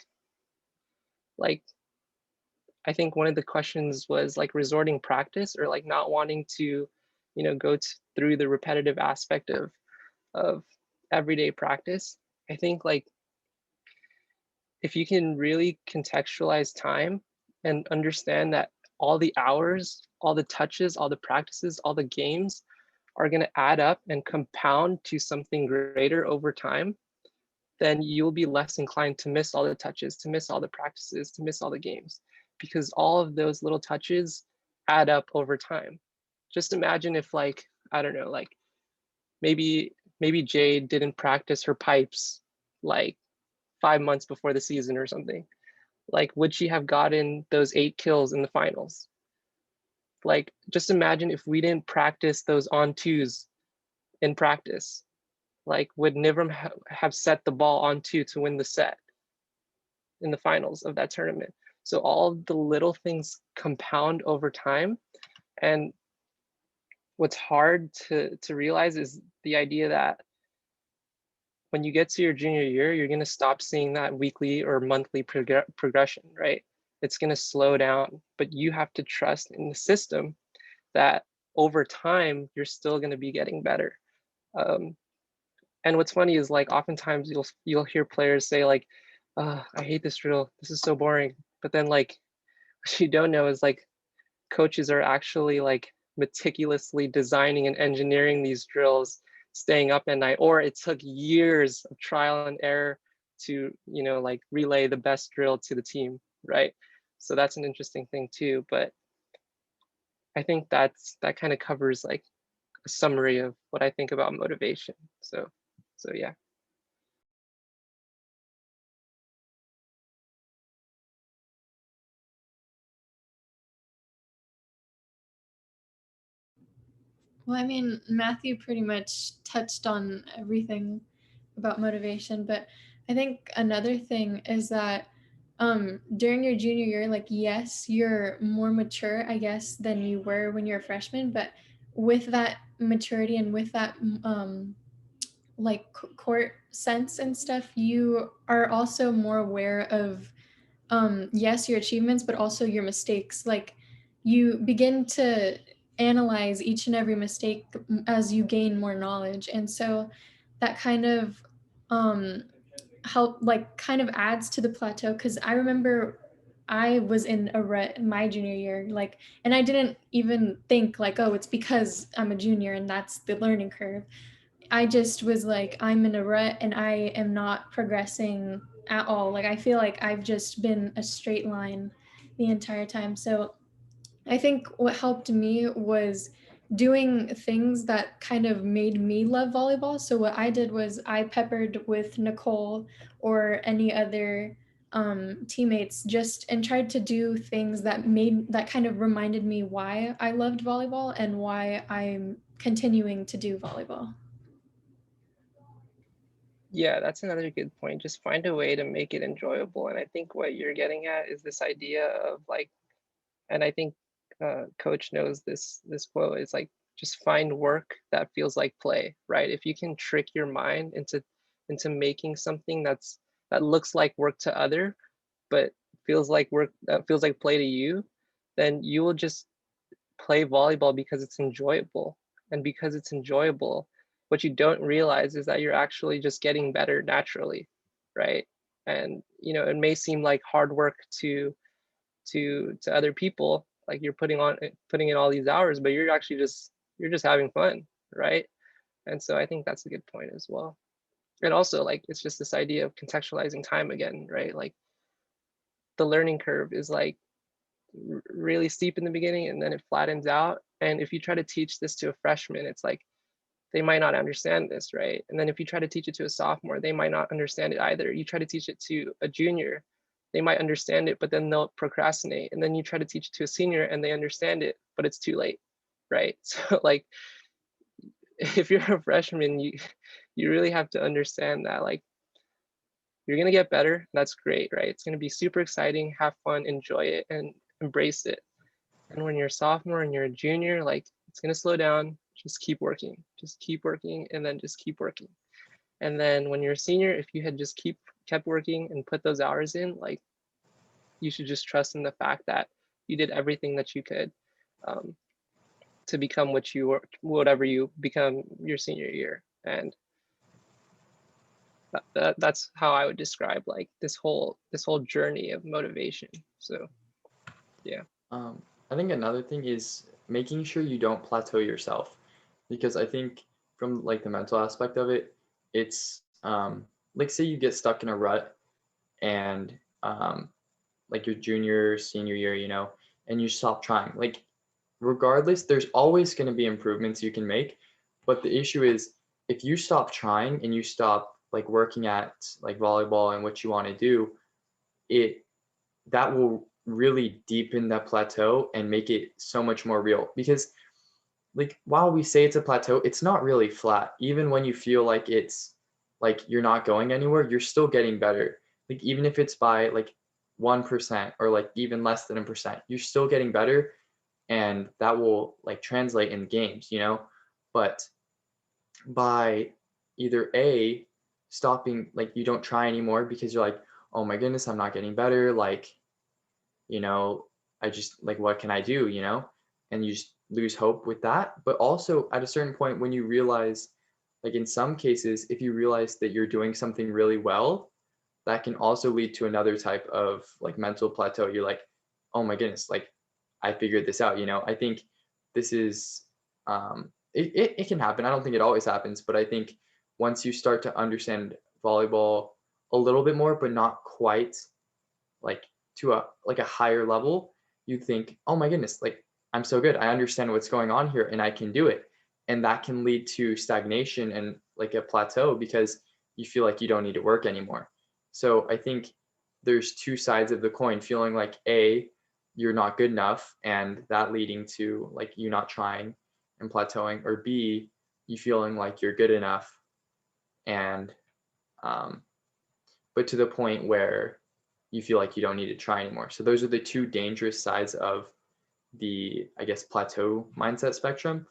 C: I think one of the questions was like resorting practice, or like not wanting to, you know, go through the repetitive aspect of everyday practice. I think like if you can really contextualize time and understand that all the hours, all the touches, all the practices, all the games are going to add up and compound to something greater over time, then you'll be less inclined to miss all the touches, to miss all the practices, to miss all the games, because all of those little touches add up over time. Just imagine if like, I don't know, like maybe Jade didn't practice her pipes like 5 months before the season or something. Like, would she have gotten those 8 kills in the finals? Like, just imagine if we didn't practice those on twos in practice. Like, would Nivram have set the ball on two to win the set in the finals of that tournament? So all the little things compound over time. And what's hard to realize is the idea that when you get to your junior year, you're going to stop seeing that weekly or monthly progression, right? It's going to slow down, but you have to trust in the system that over time, you're still going to be getting better. And what's funny is like oftentimes you'll hear players say like, I hate this drill. This is so boring. But then like what you don't know is like coaches are actually like meticulously designing and engineering these drills, staying up at night, or it took years of trial and error to, you know, like relay the best drill to the team, right? So that's an interesting thing too. But I think that kind of covers like a summary of what I think about motivation. So yeah.
D: Well, I mean, Matthew pretty much touched on everything about motivation, but I think another thing is that during your junior year, like, yes, you're more mature, I guess, than you were when you're a freshman, but with that maturity and with that like court sense and stuff, you are also more aware of yes, your achievements, but also your mistakes. Like, you begin to analyze each and every mistake as you gain more knowledge, and so that kind of help, like, kind of adds to the plateau. Because I remember I was in a rut my junior year, like, and I didn't even think like, oh, it's because I'm a junior and that's the learning curve. I just was like, I'm in a rut and I am not progressing at all. Like, I feel like I've just been a straight line the entire time. So I think what helped me was doing things that kind of made me love volleyball. So what I did was I peppered with Nicole or any other teammates, just and tried to do things that kind of reminded me why I loved volleyball and why I'm continuing to do volleyball.
C: Yeah, that's another good point. Just find a way to make it enjoyable. And I think what you're getting at is this idea of like, and I think Coach knows this quote is like, just find work that feels like play, right? If you can trick your mind into making something that looks like work to other, but feels like work, feels like play to you, then you will just play volleyball because it's enjoyable. And because it's enjoyable, what you don't realize is that you're actually just getting better naturally, right? And you know, it may seem like hard work to other people, like you're putting in all these hours, but you're actually just having fun, right? And so I think that's a good point as well. And also, like, it's just this idea of contextualizing time again, right? Like, the learning curve is like really steep in the beginning and then it flattens out, And if you try to teach this to a freshman, it's like, they might not understand this, right? And then if you try to teach it to a sophomore, they might not understand it either. You try to teach it to a junior, they might understand it, but then they'll procrastinate. And then you try to teach it to a senior and they understand it, but it's too late, right? So like, if you're a freshman, you really have to understand that, like, you're gonna get better. That's great, right? It's gonna be super exciting, have fun, enjoy it, and embrace it. And when you're a sophomore and you're a junior, like, it's gonna slow down. Just keep working, and then just keep working. And then when you're a senior, if you had just kept working and put those hours in, like, you should just trust in the fact that you did everything that you could to become what you were, whatever you become your senior year. And that's how I would describe like this whole journey of motivation. So yeah.
B: I think another thing is making sure you don't plateau yourself, because I think from like the mental aspect of it, it's like say you get stuck in a rut and like your junior, senior year, you know, and you stop trying. Like regardless, there's always going to be improvements you can make, but the issue is if you stop trying and you stop like working at like volleyball and what you want to do, that will really deepen that plateau and make it so much more real. Because like while we say it's a plateau, it's not really flat. Even when you feel like it's like you're not going anywhere, you're still getting better. Like even if it's by like 1% or like even less than a percent, you're still getting better, and that will like translate in games, you know. But by either A, stopping, like you don't try anymore because you're like, oh my goodness, I'm not getting better, like, you know, I just like, what can I do, you know? And you just lose hope with that. But also at a certain point when you realize, like in some cases, if you realize that you're doing something really well, that can also lead to another type of like mental plateau. You're like, oh my goodness, like I figured this out, you know. I think this is it can happen. I don't think it always happens, but I think once you start to understand volleyball a little bit more, but not quite like to a higher level, you think, oh my goodness, like I'm so good. I understand what's going on here and I can do it. And that can lead to stagnation and like a plateau because you feel like you don't need to work anymore. So I think there's two sides of the coin, feeling like A, you're not good enough, and that leading to like you not trying and plateauing, or B, you feeling like you're good enough and but to the point where you feel like you don't need to try anymore. So those are the two dangerous sides of the, I guess, plateau mindset spectrum.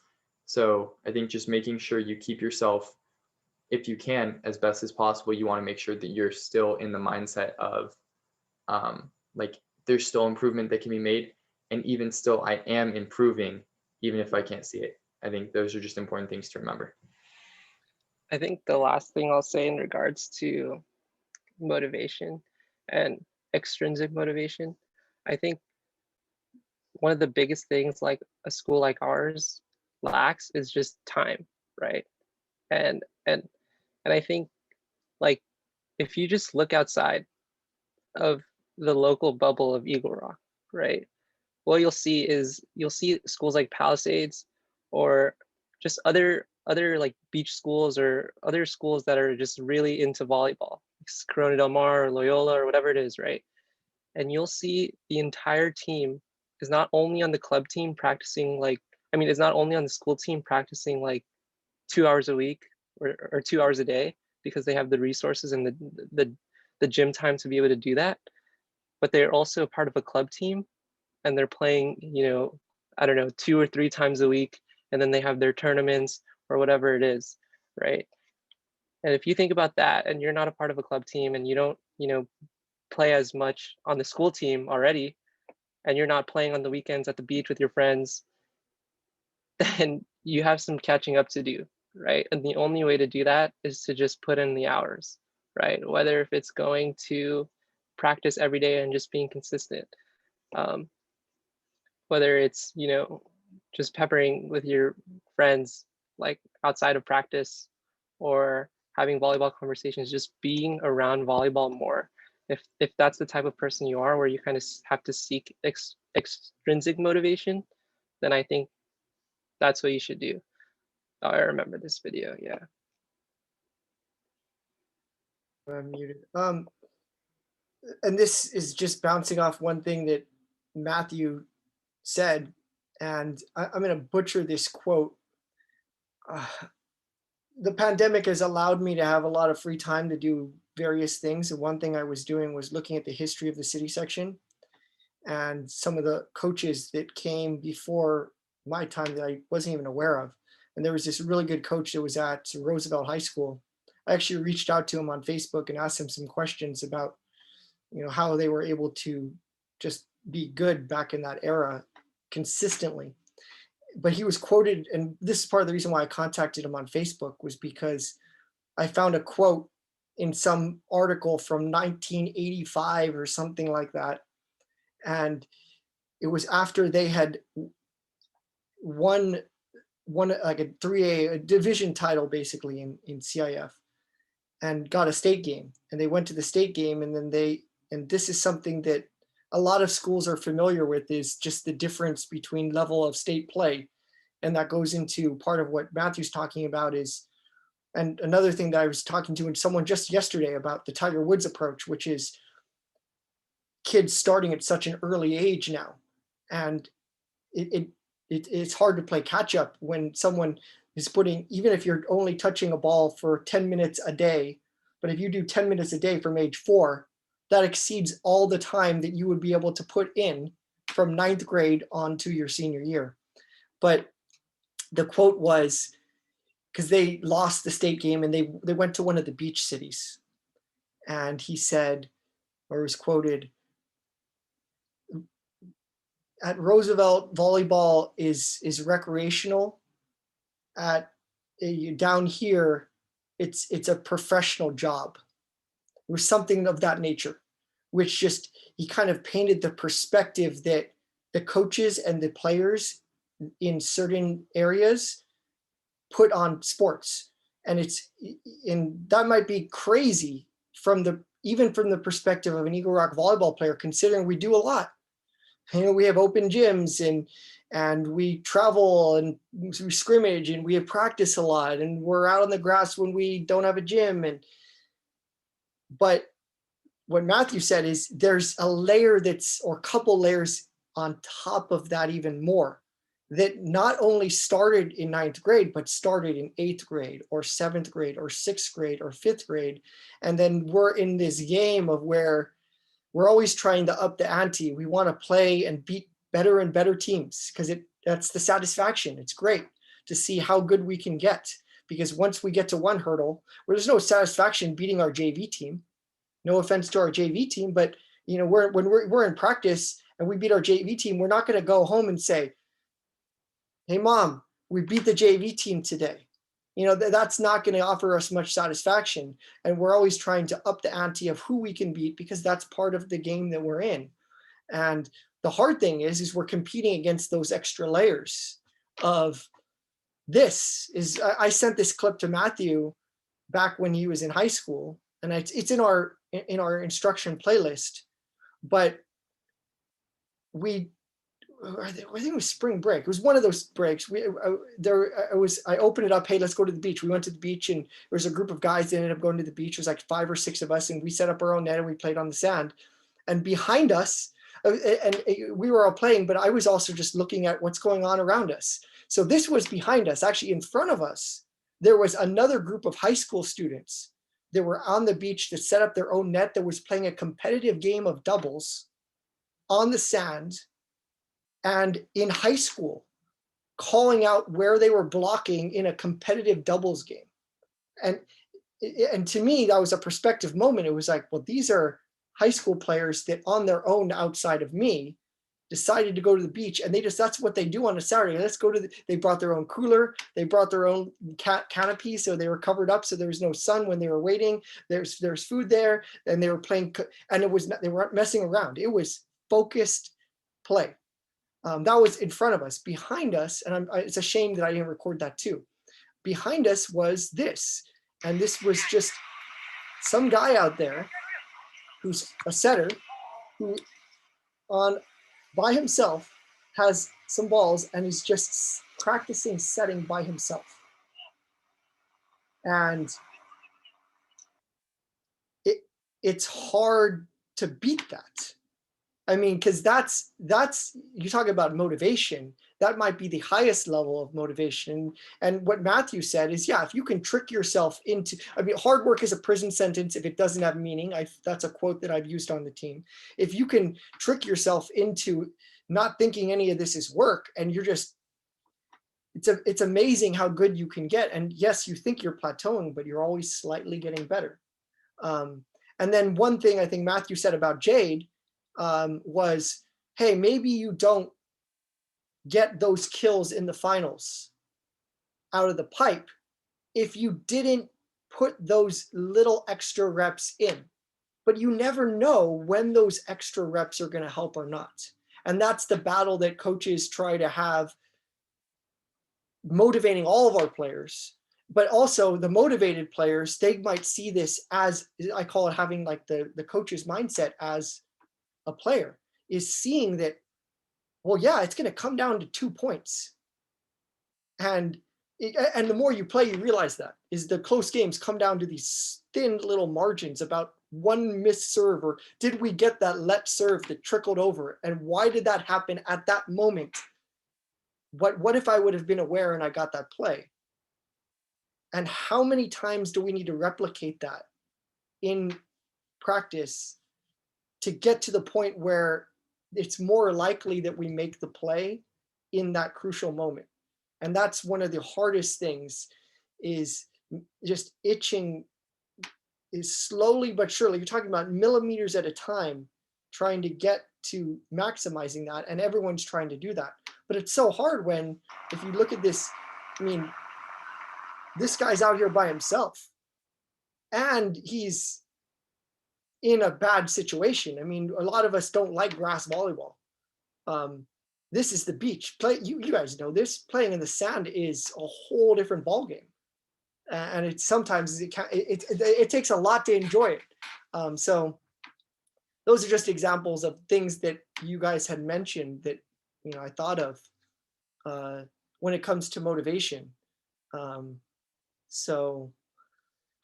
B: So I think just making sure you keep yourself, if you can, as best as possible, you want to make sure that you're still in the mindset of like there's still improvement that can be made. And even still, I am improving, even if I can't see it. I think those are just important things to remember.
C: I think the last thing I'll say in regards to motivation and extrinsic motivation, I think one of the biggest things like a school like ours lacks is just time, right? And I think like if you just look outside of the local bubble of Eagle Rock, right? What you'll see is schools like Palisades or just other like beach schools or other schools that are just really into volleyball, Corona Del Mar or Loyola or whatever it is, right? And you'll see the entire team is not only on the club team practicing like, I mean, it's not only on the school team practicing like 2 hours a week or 2 hours a day because they have the resources and the gym time to be able to do that, but they're also part of a club team and they're playing, you know, I don't know, 2 or 3 times a week, and then they have their tournaments or whatever it is, right? And if you think about that and you're not a part of a club team and you don't, you know, play as much on the school team already, and you're not playing on the weekends at the beach with your friends, then you have some catching up to do, right? And the only way to do that is to just put in the hours, right? Whether if it's going to practice every day and just being consistent, whether it's, you know, just peppering with your friends like outside of practice or having volleyball conversations, just being around volleyball more. If that's the type of person you are where you kind of have to seek extrinsic motivation, then I think that's what you should do. Oh, I remember this video. Yeah.
A: I'm muted. And this is just bouncing off one thing that Mathieu said, and I'm going to butcher this quote. The pandemic has allowed me to have a lot of free time to do various things. And one thing I was doing was looking at the history of the city section and some of the coaches that came before my time that I wasn't even aware of. And there was this really good coach that was at Roosevelt High School. I actually reached out to him on Facebook and asked him some questions about, you know, how they were able to just be good back in that era consistently. But he was quoted, and this is part of the reason why I contacted him on Facebook, was because I found a quote in some article from 1985 or something like that. And it was after they had won like a 3A, a division title basically in CIF, and got a state game. And they went to the state game, and then and this is something that a lot of schools are familiar with, is just the difference between level of state play. And that goes into part of what Matthew's talking about is, and another thing that I was talking to someone just yesterday about the Tiger Woods approach, which is kids starting at such an early age now. And it's hard to play catch up when someone is putting, even if you're only touching a ball for 10 minutes a day, but if you do 10 minutes a day from age 4, that exceeds all the time that you would be able to put in from 9th grade on to your senior year. But the quote was, because they lost the state game and they went to one of the beach cities. And he said, or was quoted, at Roosevelt, volleyball is recreational. Down here, it's a professional job. It was something of that nature, which just, he kind of painted the perspective that the coaches and the players in certain areas put on sports. And that might be crazy even from the perspective of an Eagle Rock volleyball player, considering we do a lot. You know, we have open gyms and we travel and we scrimmage and we have practice a lot and we're out on the grass when we don't have a gym. But what Mathieu said is there's a layer or a couple layers on top of that even more, that not only started in 9th grade, but started in 8th grade or 7th grade or 6th grade or 5th grade. And then we're in this game of where we're always trying to up the ante. We want to play and beat better and better teams because that's the satisfaction. It's great to see how good we can get, because once we get to one hurdle where there's no satisfaction beating our JV team, no offense to our JV team, but you know, when we're in practice and we beat our JV team, we're not going to go home and say, hey mom, we beat the JV team today. You know, that's not going to offer us much satisfaction. And we're always trying to up the ante of who we can beat, because that's part of the game that we're in. And the hard thing is we're competing against those extra layers of this. I sent this clip to Mathieu back when he was in high school, and it's in our instruction playlist, but I think it was spring break. It was one of those breaks. I opened it up. Hey, let's go to the beach. We went to the beach, and there was a group of guys that ended up going to the beach. It was like 5 or 6 of us, and we set up our own net and we played on the sand. And behind us, and we were all playing, but I was also just looking at what's going on around us. So this was behind us. Actually, in front of us, there was another group of high school students that were on the beach that set up their own net that was playing a competitive game of doubles on the sand. And in high school, calling out where they were blocking in a competitive doubles game. And to me, that was a perspective moment. It was like, well, these are high school players that on their own outside of me decided to go to the beach, and that's what they do on a Saturday. Let's go they brought their own cooler, they brought their own canopy, so they were covered up so there was no sun when they were waiting. There's food there, and they were playing, and they weren't messing around. It was focused play. That was in front of us. Behind us, and it's a shame that I didn't record that too. Behind us was this, and this was just some guy out there who's a setter who by himself has some balls and is just practicing setting by himself. And it's hard to beat that. I mean, because that's you talk about motivation. That might be the highest level of motivation. And what Mathieu said is, yeah, if you can trick yourself into, I mean, hard work is a prison sentence if it doesn't have meaning. That's a quote that I've used on the team. If you can trick yourself into not thinking any of this is work, and you're just, it's amazing how good you can get. And yes, you think you're plateauing, but you're always slightly getting better. And then one thing I think Mathieu said about Jade was, hey, maybe you don't get those kills in the finals out of the pipe if you didn't put those little extra reps in. But you never know when those extra reps are going to help or not. And that's the battle that coaches try to have, motivating all of our players. But also the motivated players, they might see this as, I call it having like the coach's mindset as a player, is seeing that, well, yeah, it's going to come down to 2 points. And the more you play, you realize that is the close games come down to these thin little margins about one missed serve, or did we get that let serve that trickled over? And why did that happen at that moment? What if I would have been aware and I got that play? And how many times do we need to replicate that in practice to get to the point where it's more likely that we make the play in that crucial moment? And that's one of the hardest things, is just itching, is slowly but surely, you're talking about millimeters at a time, trying to get to maximizing that. And everyone's trying to do that. But it's so hard when, if you look at this, I mean, this guy's out here by himself and he's in a bad situation. I mean, a lot of us don't like grass volleyball. This is the beach. You guys know this. Playing in the sand is a whole different ballgame, and it's sometimes it takes a lot to enjoy it. So those are just examples of things that you guys had mentioned that, you know, I thought of when it comes to motivation. So,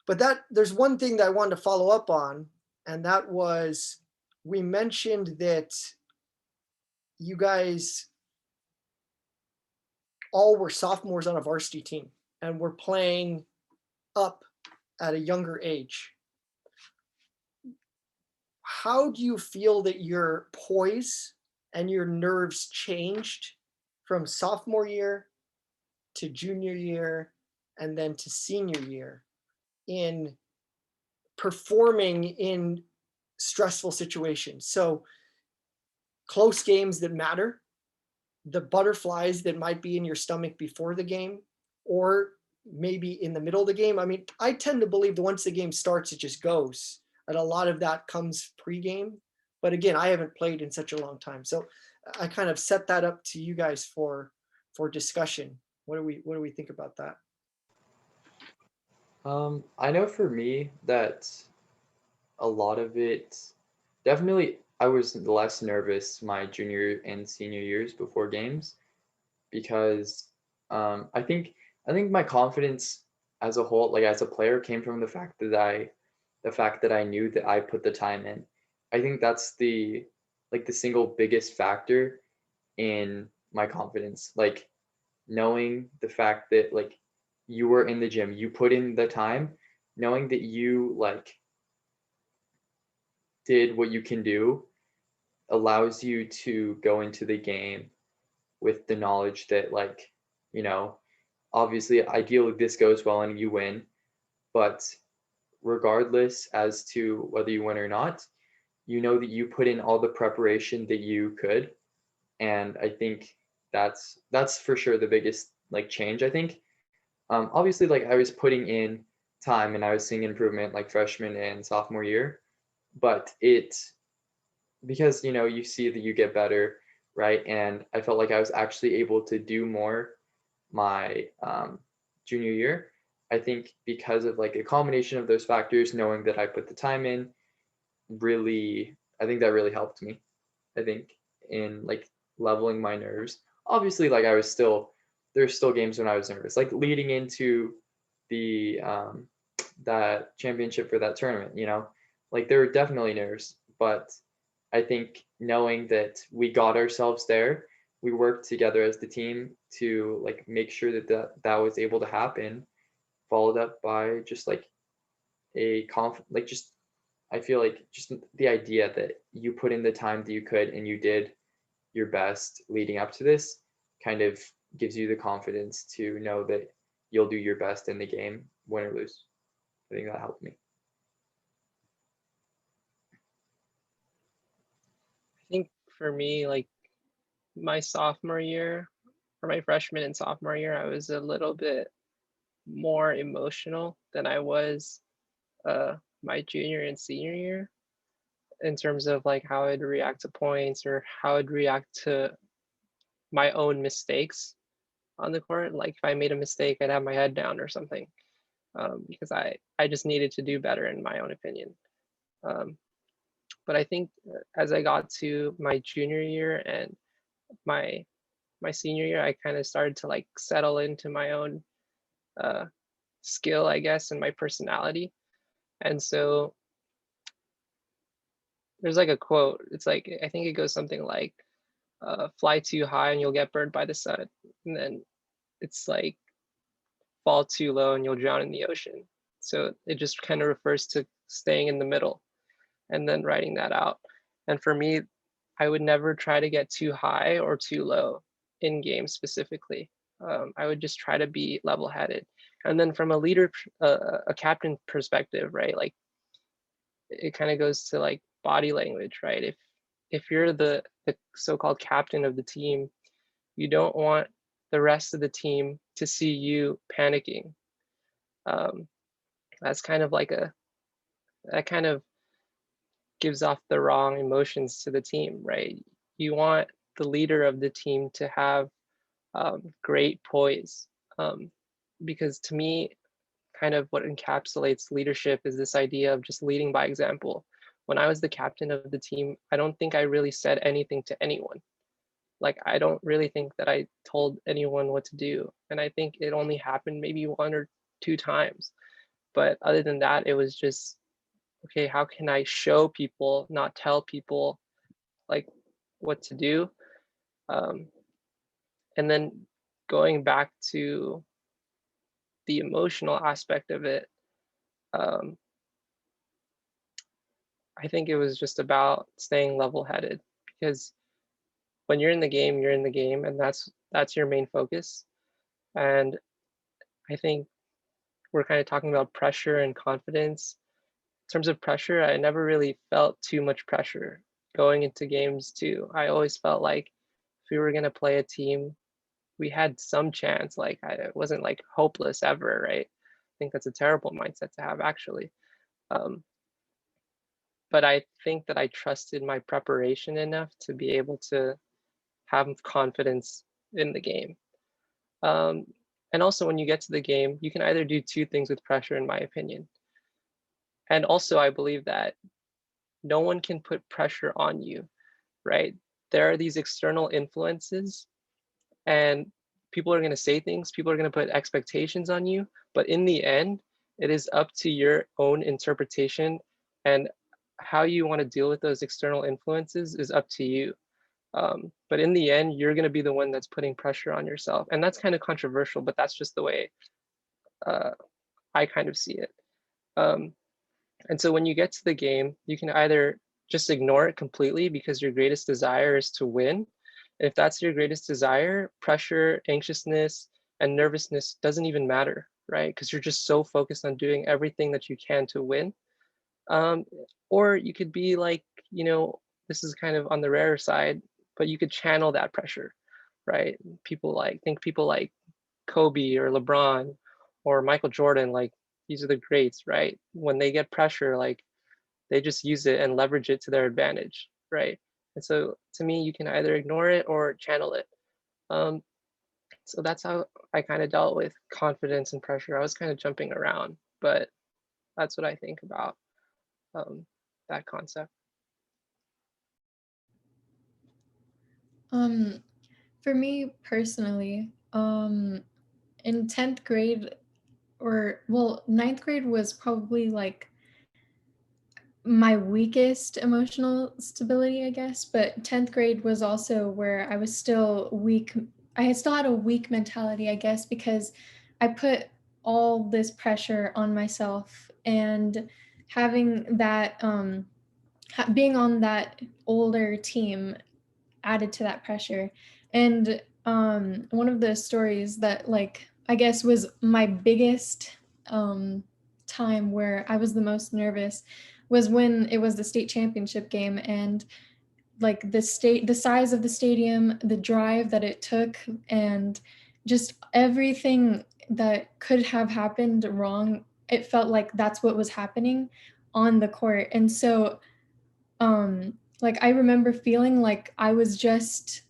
A: but there's one thing that I wanted to follow up on, and that was, we mentioned that you guys all were sophomores on a varsity team and were playing up at a younger age. How do you feel that your poise and your nerves changed from sophomore year to junior year and then to senior year in performing in stressful situations? So close games that matter, the butterflies that might be in your stomach before the game, or maybe in the middle of the game. I mean, I tend to believe that once the game starts, it just goes. And a lot of that comes pre-game. But again, I haven't played in such a long time. So I kind of set that up to you guys for discussion. What do we think about that?
B: I know for me that a lot of it, definitely I was less nervous my junior and senior years before games, because I think my confidence as a whole, like as a player, came from the fact that I knew that I put the time in. I think that's the single biggest factor in my confidence, like knowing the fact that like you were in the gym, you put in the time, knowing that you like did what you can do allows you to go into the game with the knowledge that, like, you know, obviously ideally this goes well and you win, but regardless as to whether you win or not, you know that you put in all the preparation that you could. And I think that's for sure the biggest like change. I think obviously like I was putting in time and I was seeing improvement like freshman and sophomore year, but because, you know, you see that you get better, right? And I felt like I was actually able to do more my junior year. I think because of like a combination of those factors, knowing that I put the time in, I think that really helped me. I think in like leveling my nerves. obviously, like there's still games when I was nervous, like leading into the that championship for that tournament, like there were definitely nerves, but I think knowing that we got ourselves there, we worked together as the team to like make sure that was able to happen, followed up by just like just I feel like just the idea that you put in the time that you could and you did your best leading up to this kind of gives you the confidence to know that you'll do your best in the game, win or lose. I think that helped me.
C: I think for me, like my sophomore year or my freshman and sophomore year, I was a little bit more emotional than I was my junior and senior year in terms of like how I'd react to points or how I'd react to my own mistakes on the court. Like if I made a mistake, I'd have my head down or something, because I just needed to do better in my own opinion. But I think as I got to my junior year and my senior year, I kind of started to like settle into my own skill, I guess, and my personality. And so there's like a quote. It's like, I think it goes something like, fly too high and you'll get burned by the sun. And then it's like, fall too low and you'll drown in the ocean. So it just kind of refers to staying in the middle and then writing that out. And for me, I would never try to get too high or too low in games specifically. I would just try to be level-headed. And then from a leader, a captain perspective, right? Like it kind of goes to like body language, right? If you're the so-called captain of the team, you don't want the rest of the team to see you panicking. That's kind of like that kind of gives off the wrong emotions to the team, right? You want the leader of the team to have great poise, because to me, kind of what encapsulates leadership is this idea of just leading by example. When I was the captain of the team, I don't think I really said anything to anyone. Like, I don't really think that I told anyone what to do. And I think it only happened maybe 1 or 2 times. But other than that, it was just, okay, how can I show people, not tell people like what to do? And then going back to the emotional aspect of it, I think it was just about staying level-headed, because when you're in the game, you're in the game, and that's your main focus. And I think we're kind of talking about pressure and confidence. In terms of pressure, I never really felt too much pressure going into games too. I always felt like if we were going to play a team, we had some chance. Like it wasn't like hopeless ever, right? I think that's a terrible mindset to have, actually. But I think that I trusted my preparation enough to be able to have confidence in the game. And also, when you get to the game, you can either do 2 things with pressure, in my opinion. And also, I believe that no one can put pressure on you, right? There are these external influences, and people are going to say things, people are going to put expectations on you, but in the end, it is up to your own interpretation, and how you want to deal with those external influences is up to you. But in the end, you're going to be the one that's putting pressure on yourself. And that's kind of controversial, but that's just the way I kind of see it. And so when you get to the game, you can either just ignore it completely because your greatest desire is to win. And if that's your greatest desire, pressure, anxiousness, and nervousness doesn't even matter, right? Because you're just so focused on doing everything that you can to win. Or you could be like, this is kind of on the rare side, but you could channel that pressure, right? People like Kobe or LeBron or Michael Jordan, like these are the greats, right? When they get pressure, like they just use it and leverage it to their advantage, right? And so to me, you can either ignore it or channel it. So that's how I kind of dealt with confidence and pressure. I was kind of jumping around, but that's what I think about that concept.
D: For For me personally, in 10th grade, or well, 9th grade was probably like my weakest emotional stability, I guess. But 10th grade was also where I was still weak. I still had a weak mentality, I guess, because I put all this pressure on myself, and having that, being on that older team added to that pressure. And one of the stories that, like, I guess was my biggest time where I was the most nervous was when it was the state championship game, and like the size of the stadium, the drive that it took, and just everything that could have happened wrong, it felt like that's what was happening on the court. And so like I remember feeling like I was just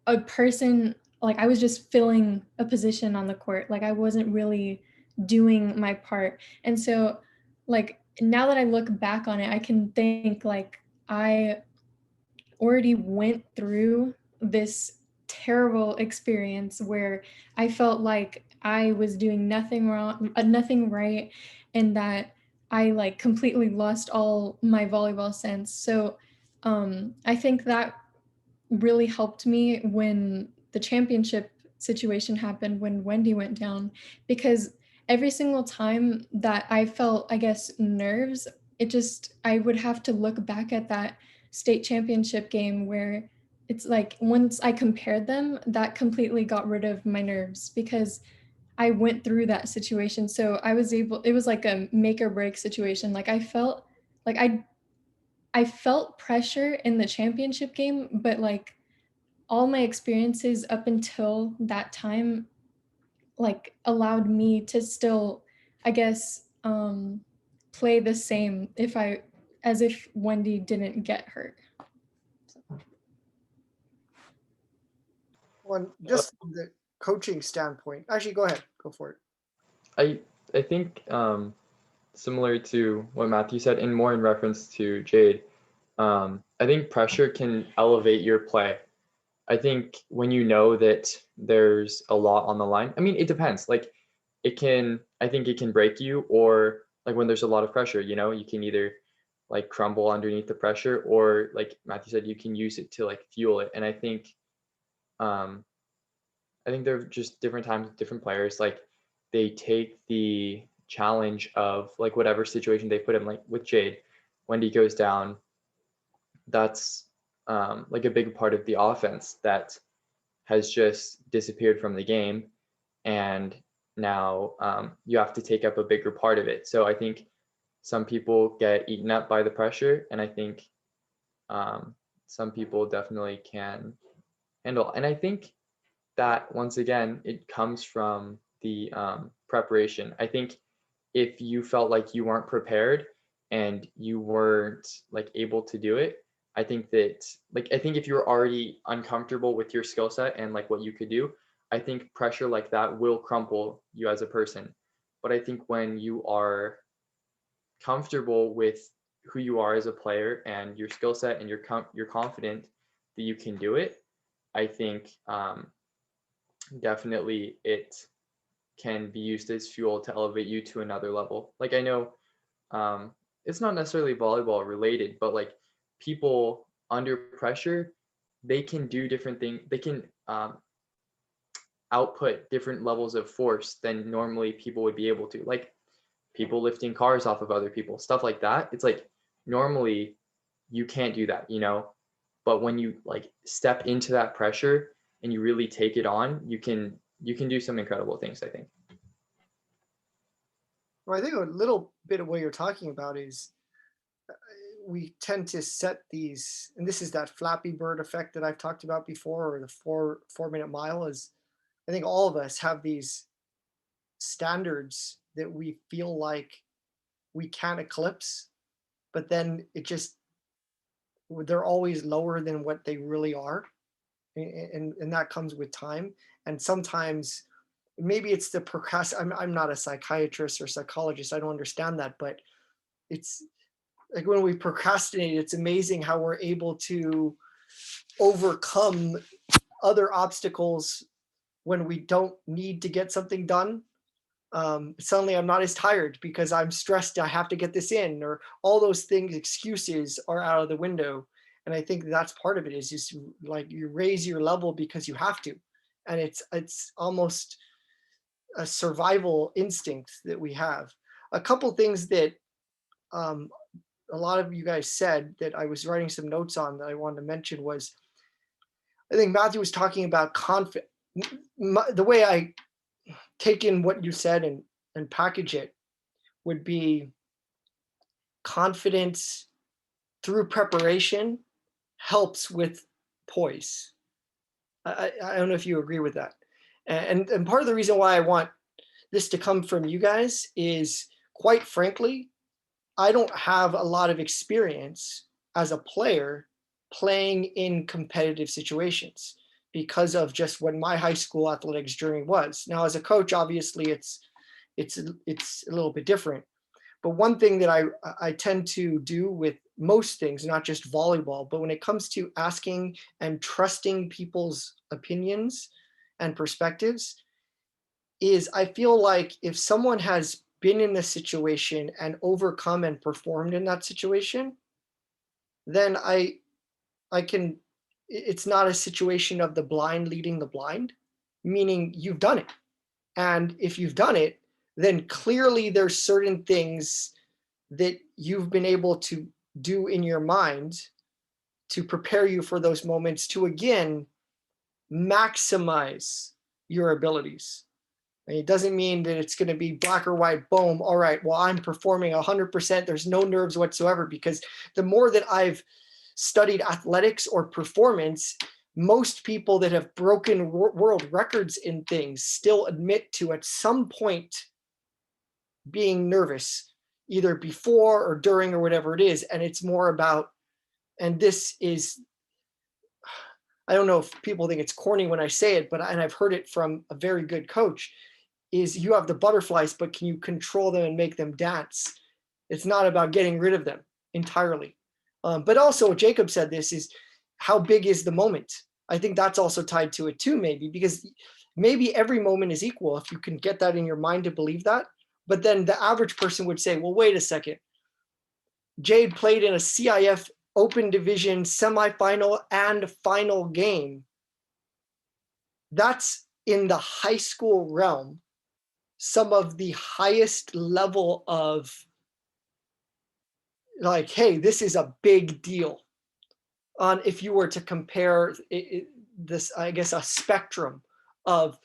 D: a person, like I was just filling a position on the court, like I wasn't really doing my part. And so like now that I look back on it, I can think like I already went through this terrible experience where I felt like I was doing nothing wrong, nothing right, and that I like completely lost all my volleyball sense. So I think that really helped me when the championship situation happened, when Wendy went down, because every single time that I felt, I guess, nerves, I would have to look back at that state championship game where it's like once I compared them, that completely got rid of my nerves because I went through that situation. So it was like a make or break situation. Like like I felt pressure in the championship game, but like all my experiences up until that time like allowed me to still, I guess, play the same as if Wendy didn't get hurt.
A: Well, just from the coaching standpoint, actually, go ahead, go for it.
B: I think similar to what Matthew said, and more in reference to Jade, I think pressure can elevate your play. I think when you know that there's a lot on the line, I mean, it depends. Like I think it can break you, or like when there's a lot of pressure, you can either like crumble underneath the pressure, or like Matthew said, you can use it to like fuel it. And um, I think there are just different times with different players. Like they take the challenge of like whatever situation they put in, like with Jade, Wendy goes down. That's like a big part of the offense that has just disappeared from the game. And now you have to take up a bigger part of it. So I think some people get eaten up by the pressure, and I think some people definitely can handle. And I think that once again, it comes from the preparation. I think if you felt like you weren't prepared and you weren't like able to do it, I think if you were already uncomfortable with your skill set and like what you could do, I think pressure like that will crumple you as a person. But I think when you are comfortable with who you are as a player and your skill set, and you're confident that you can do it, I think definitely it can be used as fuel to elevate you to another level. Like I know it's not necessarily volleyball related, but like people under pressure, they can do different things. They can output different levels of force than normally people would be able to. Like people lifting cars off of other people, stuff like that. It's like normally you can't do that, but when you like step into that pressure and you really take it on, you can do some incredible things, I think.
A: Well, I think a little bit of what you're talking about is we tend to set these, and this is that Flappy Bird effect that I've talked about before, or the 4 minute mile. Is I think all of us have these standards that we feel like we can't eclipse, but then they're always lower than what they really are, and that comes with time. And sometimes maybe it's the I'm not a psychiatrist or psychologist, I don't understand that, but it's like when we procrastinate, it's amazing how we're able to overcome other obstacles when we don't need to get something done. Suddenly I'm not as tired because I'm stressed. I have to get this in, or all those things, excuses are out of the window. And I think that's part of it, is just like you raise your level because you have to. And it's almost a survival instinct that we have. A couple things that a lot of you guys said that I was writing some notes on that I wanted to mention was, I think Mathieu was talking about confidence. The way I take in what you said and package it would be confidence through preparation helps with poise. I don't know if you agree with that. And part of the reason why I want this to come from you guys is, quite frankly, I don't have a lot of experience as a player playing in competitive situations because of just what my high school athletics journey was. Now, as a coach, obviously it's a little bit different. But one thing that I tend to do with most things, not just volleyball, but when it comes to asking and trusting people's opinions and perspectives, is I feel like if someone has been in this situation and overcome and performed in that situation, then it's not a situation of the blind leading the blind, meaning you've done it. And if you've done it, then clearly there's certain things that you've been able to do in your mind to prepare you for those moments to, again, maximize your abilities. And it doesn't mean that it's going to be black or white, boom, all right, well, I'm performing 100%, there's no nerves whatsoever, because the more that I've studied athletics or performance, most people that have broken world records in things still admit to at some point being nervous, either before or during or whatever it is. And it's more about, and this is, I don't know if people think it's corny when I say it, but and I've heard it from a very good coach, is you have the butterflies, but can you control them and make them dance? It's not about getting rid of them entirely. But also, Jacob said this, is how big is the moment? I think that's also tied to it too, maybe, because maybe every moment is equal if you can get that in your mind to believe that. But then the average person would say, well, wait a second. Jade played in a CIF Open Division semifinal and final game. That's in the high school realm, some of the highest level of, like, hey, this is a big deal. On if you were to compare this, I guess, a spectrum of,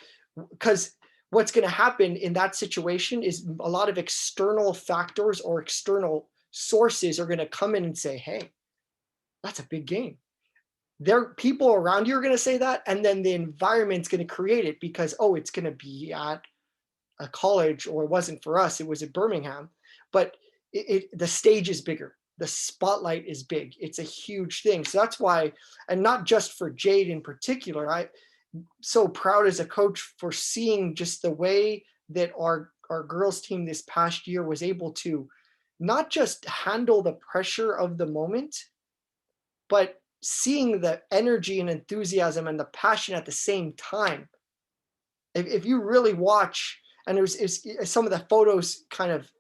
A: because what's going to happen in that situation is a lot of external factors or external sources are going to come in and say, hey, that's a big game. There are people around you are going to say that, and then the environment's going to create it because, oh, it's going to be at a college, or it wasn't for us, it was at Birmingham, but the stage is bigger. The spotlight is big. It's a huge thing. So that's why, and not just for Jade in particular, I'm so proud as a coach for seeing just the way that our girls team this past year was able to not just handle the pressure of the moment, but seeing the energy and enthusiasm and the passion at the same time. If you really watch, and it's some of the photos kind of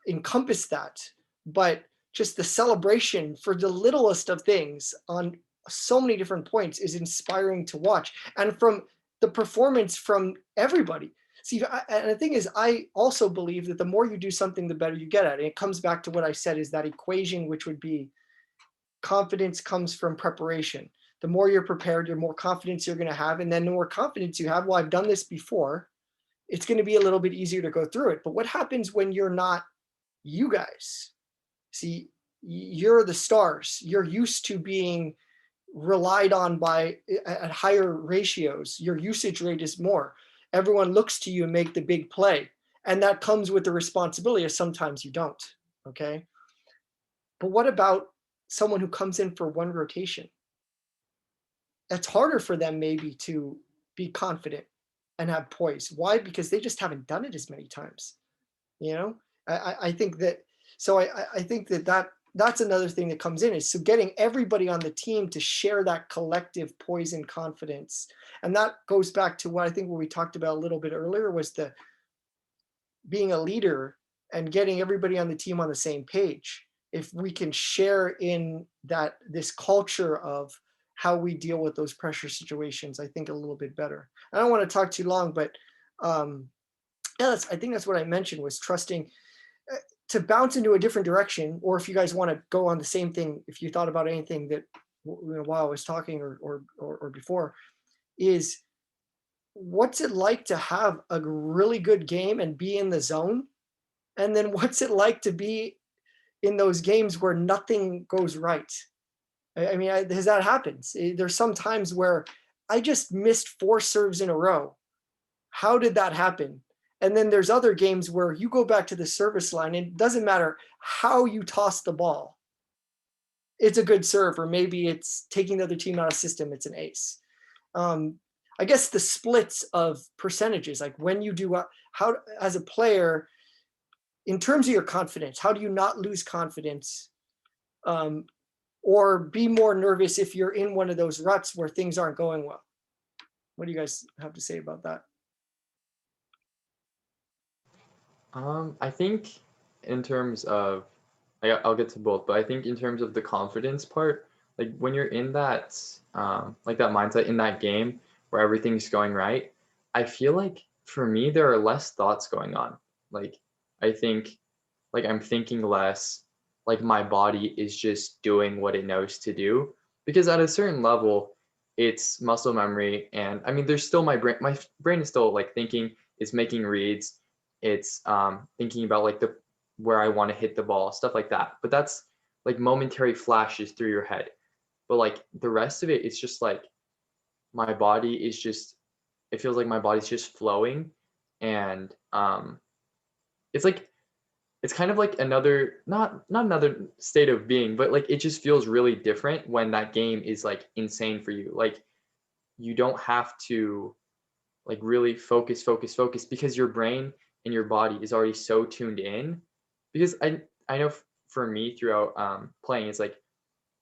A: encompass that, but just the celebration for the littlest of things on so many different points is inspiring to watch. And from the performance from everybody. See, and the thing is, I also believe that the more you do something, the better you get at it. It comes back to what I said, is that equation, which would be confidence comes from preparation. The more you're prepared, the more confidence you're going to have. And then the more confidence you have, well, I've done this before, it's going to be a little bit easier to go through it. But what happens when you're not you guys? See, you're the stars. You're used to being relied on by at higher ratios. Your usage rate is more. Everyone looks to you and make the big play. And that comes with the responsibility of sometimes you don't. Okay. But what about someone who comes in for one rotation? It's harder for them maybe to be confident and have poise. Why? Because they just haven't done it as many times. You know, I think that, so I think that that's another thing that comes in, is so getting everybody on the team to share that collective poise and confidence. And that goes back to what I think what we talked about a little bit earlier, was the being a leader and getting everybody on the team on the same page. If we can share in that, this culture of how we deal with those pressure situations, I think a little bit better. I don't want to talk too long, but yeah, I think that's what I mentioned, was trusting to bounce into a different direction. Or if you guys want to go on the same thing, if you thought about anything that, you know, while I was talking or before, is what's it like to have a really good game and be in the zone? And then what's it like to be in those games where nothing goes right? I mean, has that happened? There's some times where I just missed 4 serves in a row. How did that happen? And then there's other games where you go back to the service line and it doesn't matter how you toss the ball. It's a good serve, or maybe it's taking the other team out of system, it's an ace. I guess the splits of percentages, like when you do, how, as a player, in terms of your confidence, how do you not lose confidence, or be more nervous if you're in one of those ruts where things aren't going well? What do you guys have to say about that?
B: I think in terms of, I'll get to both, but I think in terms of the confidence part, like when you're in that, like that mindset in that game where everything's going right, I feel like for me, there are less thoughts going on. Like, I think like I'm thinking less, like my body is just doing what it knows to do, because at a certain level, it's muscle memory. And I mean, there's still my brain is still like thinking, it's making reads, it's thinking about like where I want to hit the ball, stuff like that. But that's like momentary flashes through your head. But like the rest of it, it's just like my body is just, it feels like my body's just flowing. And it's like, it's kind of like another, not another state of being, but like it just feels really different when that game is like insane for you. Like you don't have to like really focus because your brain and your body is already so tuned in. Because I know for me throughout playing, it's like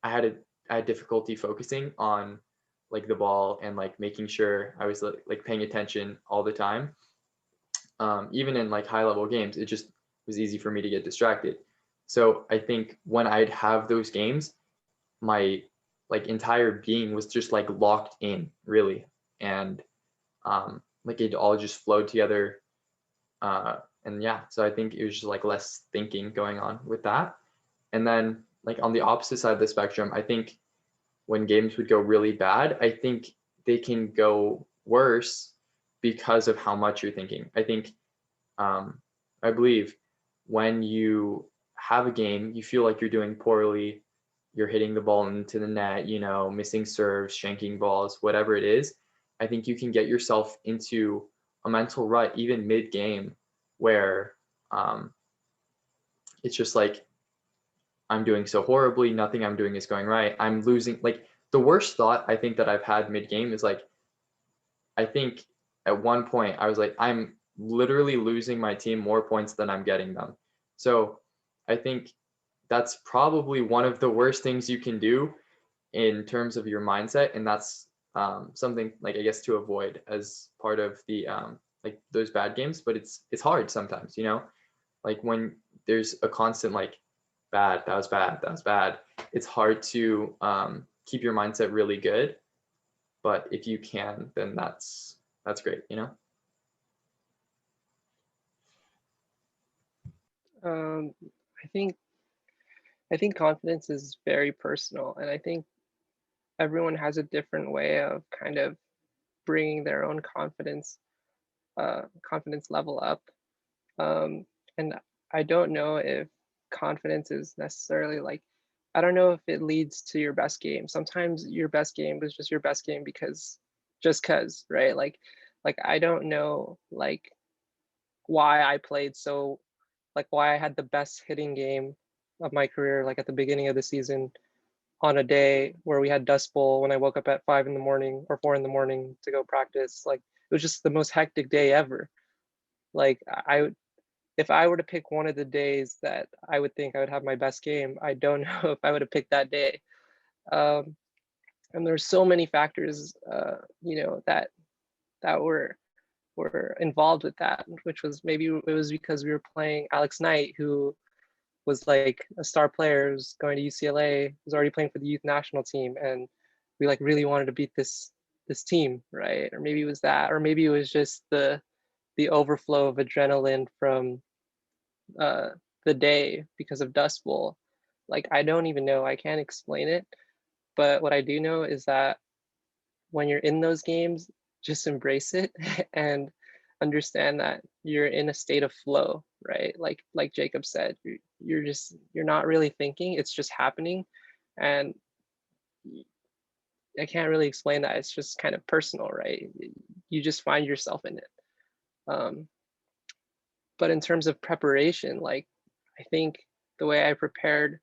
B: I had difficulty focusing on like the ball and like making sure I was like paying attention all the time. Even in like high level games, it just was easy for me to get distracted. So I think when I'd have those games, my like entire being was just like locked in really. And like it all just flowed together. And yeah, so I think it was just like less thinking going on with that. And then like on the opposite side of the spectrum, I think when games would go really bad, I think they can go worse because of how much you're thinking. I think, I believe when you have a game, you feel like you're doing poorly, you're hitting the ball into the net, you know, missing serves, shanking balls, whatever it is. I think you can get yourself into a mental rut even mid-game where it's just like, I'm doing so horribly, nothing I'm doing is going right. I'm losing. Like the worst thought I think that I've had mid-game is like, I think at one point I was like, I'm literally losing my team more points than I'm getting them. So I think that's probably one of the worst things you can do in terms of your mindset. And that's something like, I guess, to avoid as part of the like those bad games. But it's hard sometimes, you know, like when there's a constant like bad, that was bad. It's hard to keep your mindset really good. But if you can, then that's great, you know?
C: I think confidence is very personal, and I think everyone has a different way of kind of bringing their own confidence level up. And I don't know if confidence is necessarily like, I don't know if it leads to your best game. Sometimes your best game was just your best game because, right? Like I don't know like why I played so, like why I had the best hitting game of my career, like at the beginning of the season on a day where we had dust bowl when I woke up at 5 in the morning or 4 in the morning to go practice. Like it was just the most hectic day ever. Like if I were to pick one of the days that I would think I would have my best game, I don't know if I would have picked that day. And there's so many factors, that were involved with that, which was maybe it was because we were playing Alex Knight, who was like a star player, who's going to UCLA, was already playing for the youth national team, and we like really wanted to beat this team, right? Or maybe it was that, or maybe it was just the overflow of adrenaline from the day because of Dust Bowl. Like, I don't even know, I can't explain it, but what I do know is that when you're in those games, just embrace it and understand that you're in a state of flow, right? Like Jacob said, you're not really thinking, it's just happening. And I can't really explain that. It's just kind of personal, right? You just find yourself in it. But in terms of preparation, like, I think the way I prepared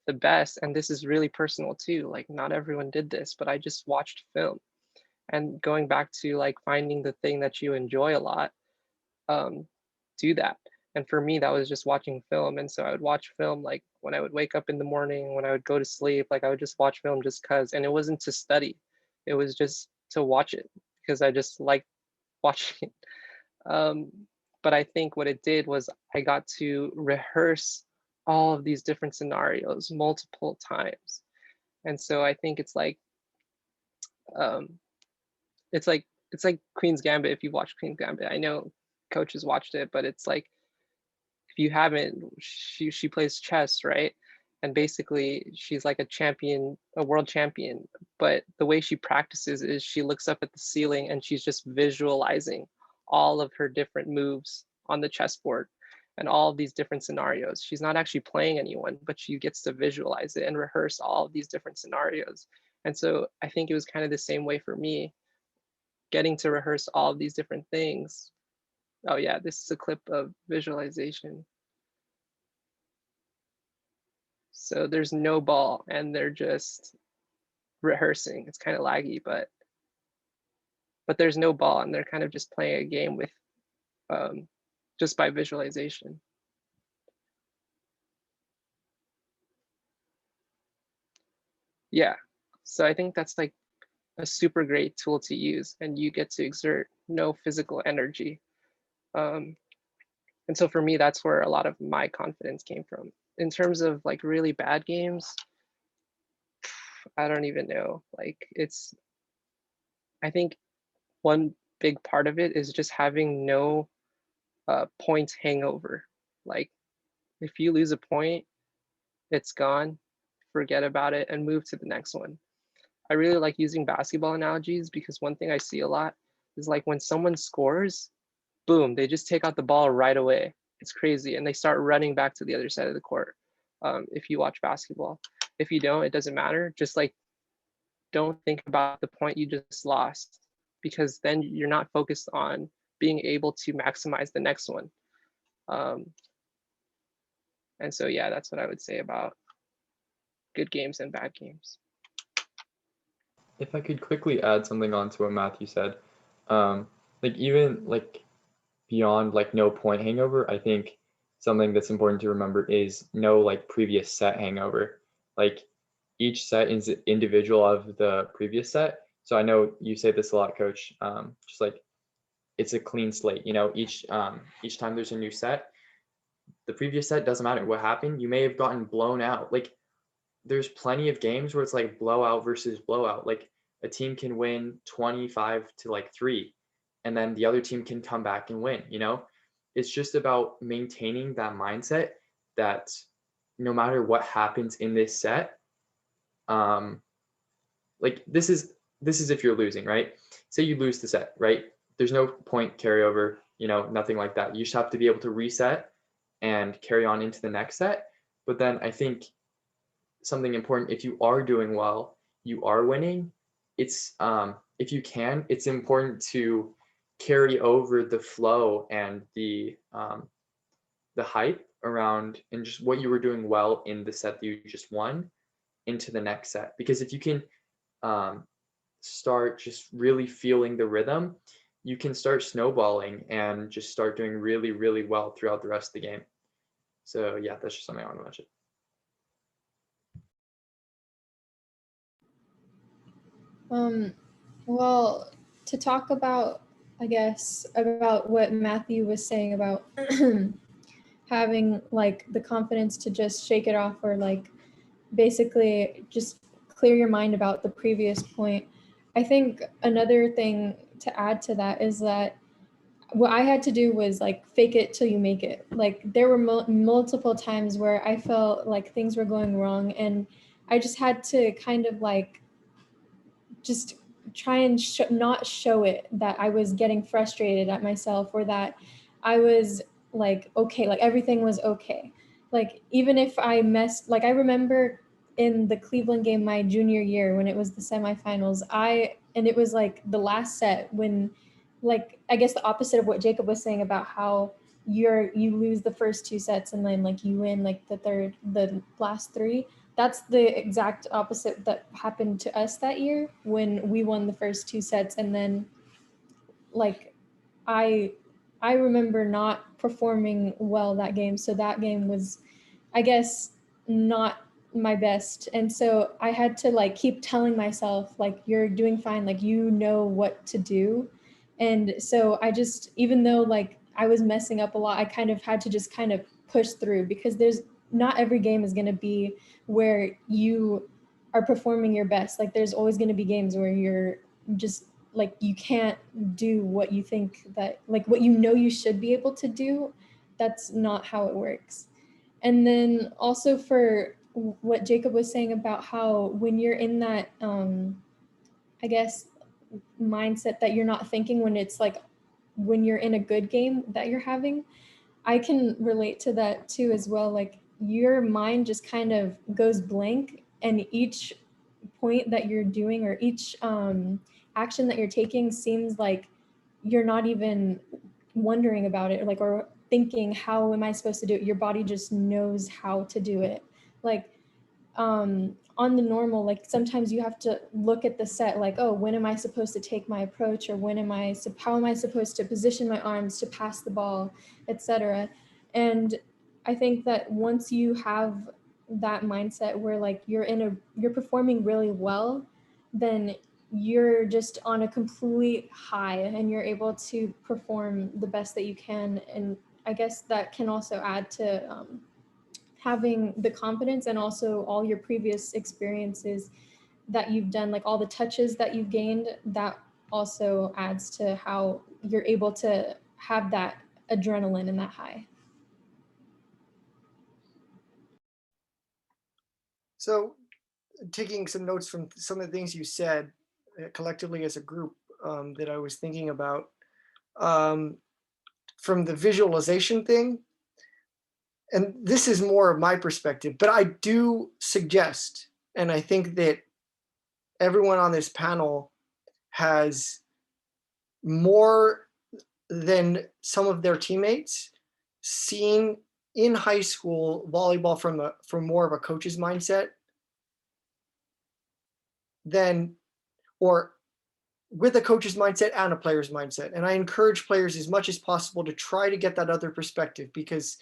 C: the best, and this is really personal too, like not everyone did this, but I just watched film. And going back to like finding the thing that you enjoy a lot, do that. And for me, that was just watching film. And so I would watch film like when I would wake up in the morning, when I would go to sleep, like I would just watch film just cause, and it wasn't to study, it was just to watch it because I just liked watching it. But I think what it did was I got to rehearse all of these different scenarios multiple times. And so I think it's like, it's like Queen's Gambit. If you watch Queen's Gambit, I know coaches watched it, but it's like, if you haven't, she plays chess, right? And basically she's like a champion, a world champion, but the way she practices is she looks up at the ceiling and she's just visualizing all of her different moves on the chessboard and all of these different scenarios. She's not actually playing anyone, but she gets to visualize it and rehearse all of these different scenarios. And so I think it was kind of the same way for me, getting to rehearse all of these different things. Oh yeah, this is a clip of visualization. So there's no ball and they're just rehearsing. It's kind of laggy, but there's no ball and they're kind of just playing a game with just by visualization. Yeah, so I think that's like a super great tool to use, and you get to exert no physical energy. And so for me, that's where a lot of my confidence came from. In terms of like really bad games, I don't even know. Like, I think one big part of it is just having no points hangover. Like, if you lose a point, it's gone, forget about it and move to the next one. I really like using basketball analogies because one thing I see a lot is like when someone scores, boom, they just take out the ball right away. It's crazy. And they start running back to the other side of the court. If you watch basketball, if you don't, it doesn't matter. Just like, don't think about the point you just lost, because then you're not focused on being able to maximize the next one. And so, yeah, that's what I would say about good games and bad games.
B: If I could quickly add something on to what Matthew said, like even like beyond like no point hangover, I think something that's important to remember is no like previous set hangover. Like, each set is individual of the previous set. So I know you say this a lot, Coach. Just like, it's a clean slate. You know, each time there's a new set, the previous set doesn't matter what happened. You may have gotten blown out. Like, there's plenty of games where it's like blowout versus blowout. Like, a team can win 25-3, and then the other team can come back and win. You know, it's just about maintaining that mindset that no matter what happens in this set, like this is if you're losing, right? Say you lose the set, right? There's no point carryover, you know, nothing like that. You just have to be able to reset and carry on into the next set. But then I think something important, if you are doing well, you are winning, it's if you can, it's important to carry over the flow and the hype around and just what you were doing well in the set that you just won into the next set. Because if you can start just really feeling the rhythm, you can start snowballing and just start doing really, really well throughout the rest of the game. So yeah, that's just something I want to mention.
D: Well, to talk about, I guess, about what Matthew was saying about having like the confidence to just shake it off, or like basically just clear your mind about the previous point. I think another thing to add to that is that what I had to do was like fake it till you make it. Like there were multiple times where I felt like things were going wrong, and I just had to kind of like just try and not show it that I was getting frustrated at myself, or that I was like, okay, like everything was okay. Like even if I messed, like I remember in the Cleveland game my junior year when it was the semifinals, and it was like the last set when, like, I guess the opposite of what Jacob was saying about how you lose the first two sets and then like you win like the last three. That's the exact opposite that happened to us that year when we won the first two sets. And then like I remember not performing well that game. So that game was, I guess, not my best. And so I had to like keep telling myself, like, you're doing fine, like you know what to do. And so I just, even though like I was messing up a lot, I kind of had to just kind of push through, because there's not every game is going to be where you are performing your best. Like there's always going to be games where you're just like you can't do what you think that, like what you know you should be able to do. That's not how it works. And then also for what Jacob was saying about how when you're in that I guess mindset that you're not thinking when it's like when you're in a good game that you're having, I can relate to that too as well. Like your mind just kind of goes blank, and each point that you're doing, or each action that you're taking, seems like you're not even wondering about it, or thinking, how am I supposed to do it? Your body just knows how to do it. Like on the normal, like sometimes you have to look at the set like, oh, when am I supposed to take my approach, or how am I supposed to position my arms to pass the ball, etc. And I think that once you have that mindset where like you're performing really well, then you're just on a complete high and you're able to perform the best that you can. And I guess that can also add to having the confidence, and also all your previous experiences that you've done, like all the touches that you've gained, that also adds to how you're able to have that adrenaline and that high.
A: So taking some notes from some of the things you said collectively as a group that I was thinking about, from the visualization thing, and this is more of my perspective, but I do suggest, and I think that everyone on this panel has more than some of their teammates seen in high school volleyball from more of a coach's mindset than, or with a coach's mindset and a player's mindset. And I encourage players as much as possible to try to get that other perspective, because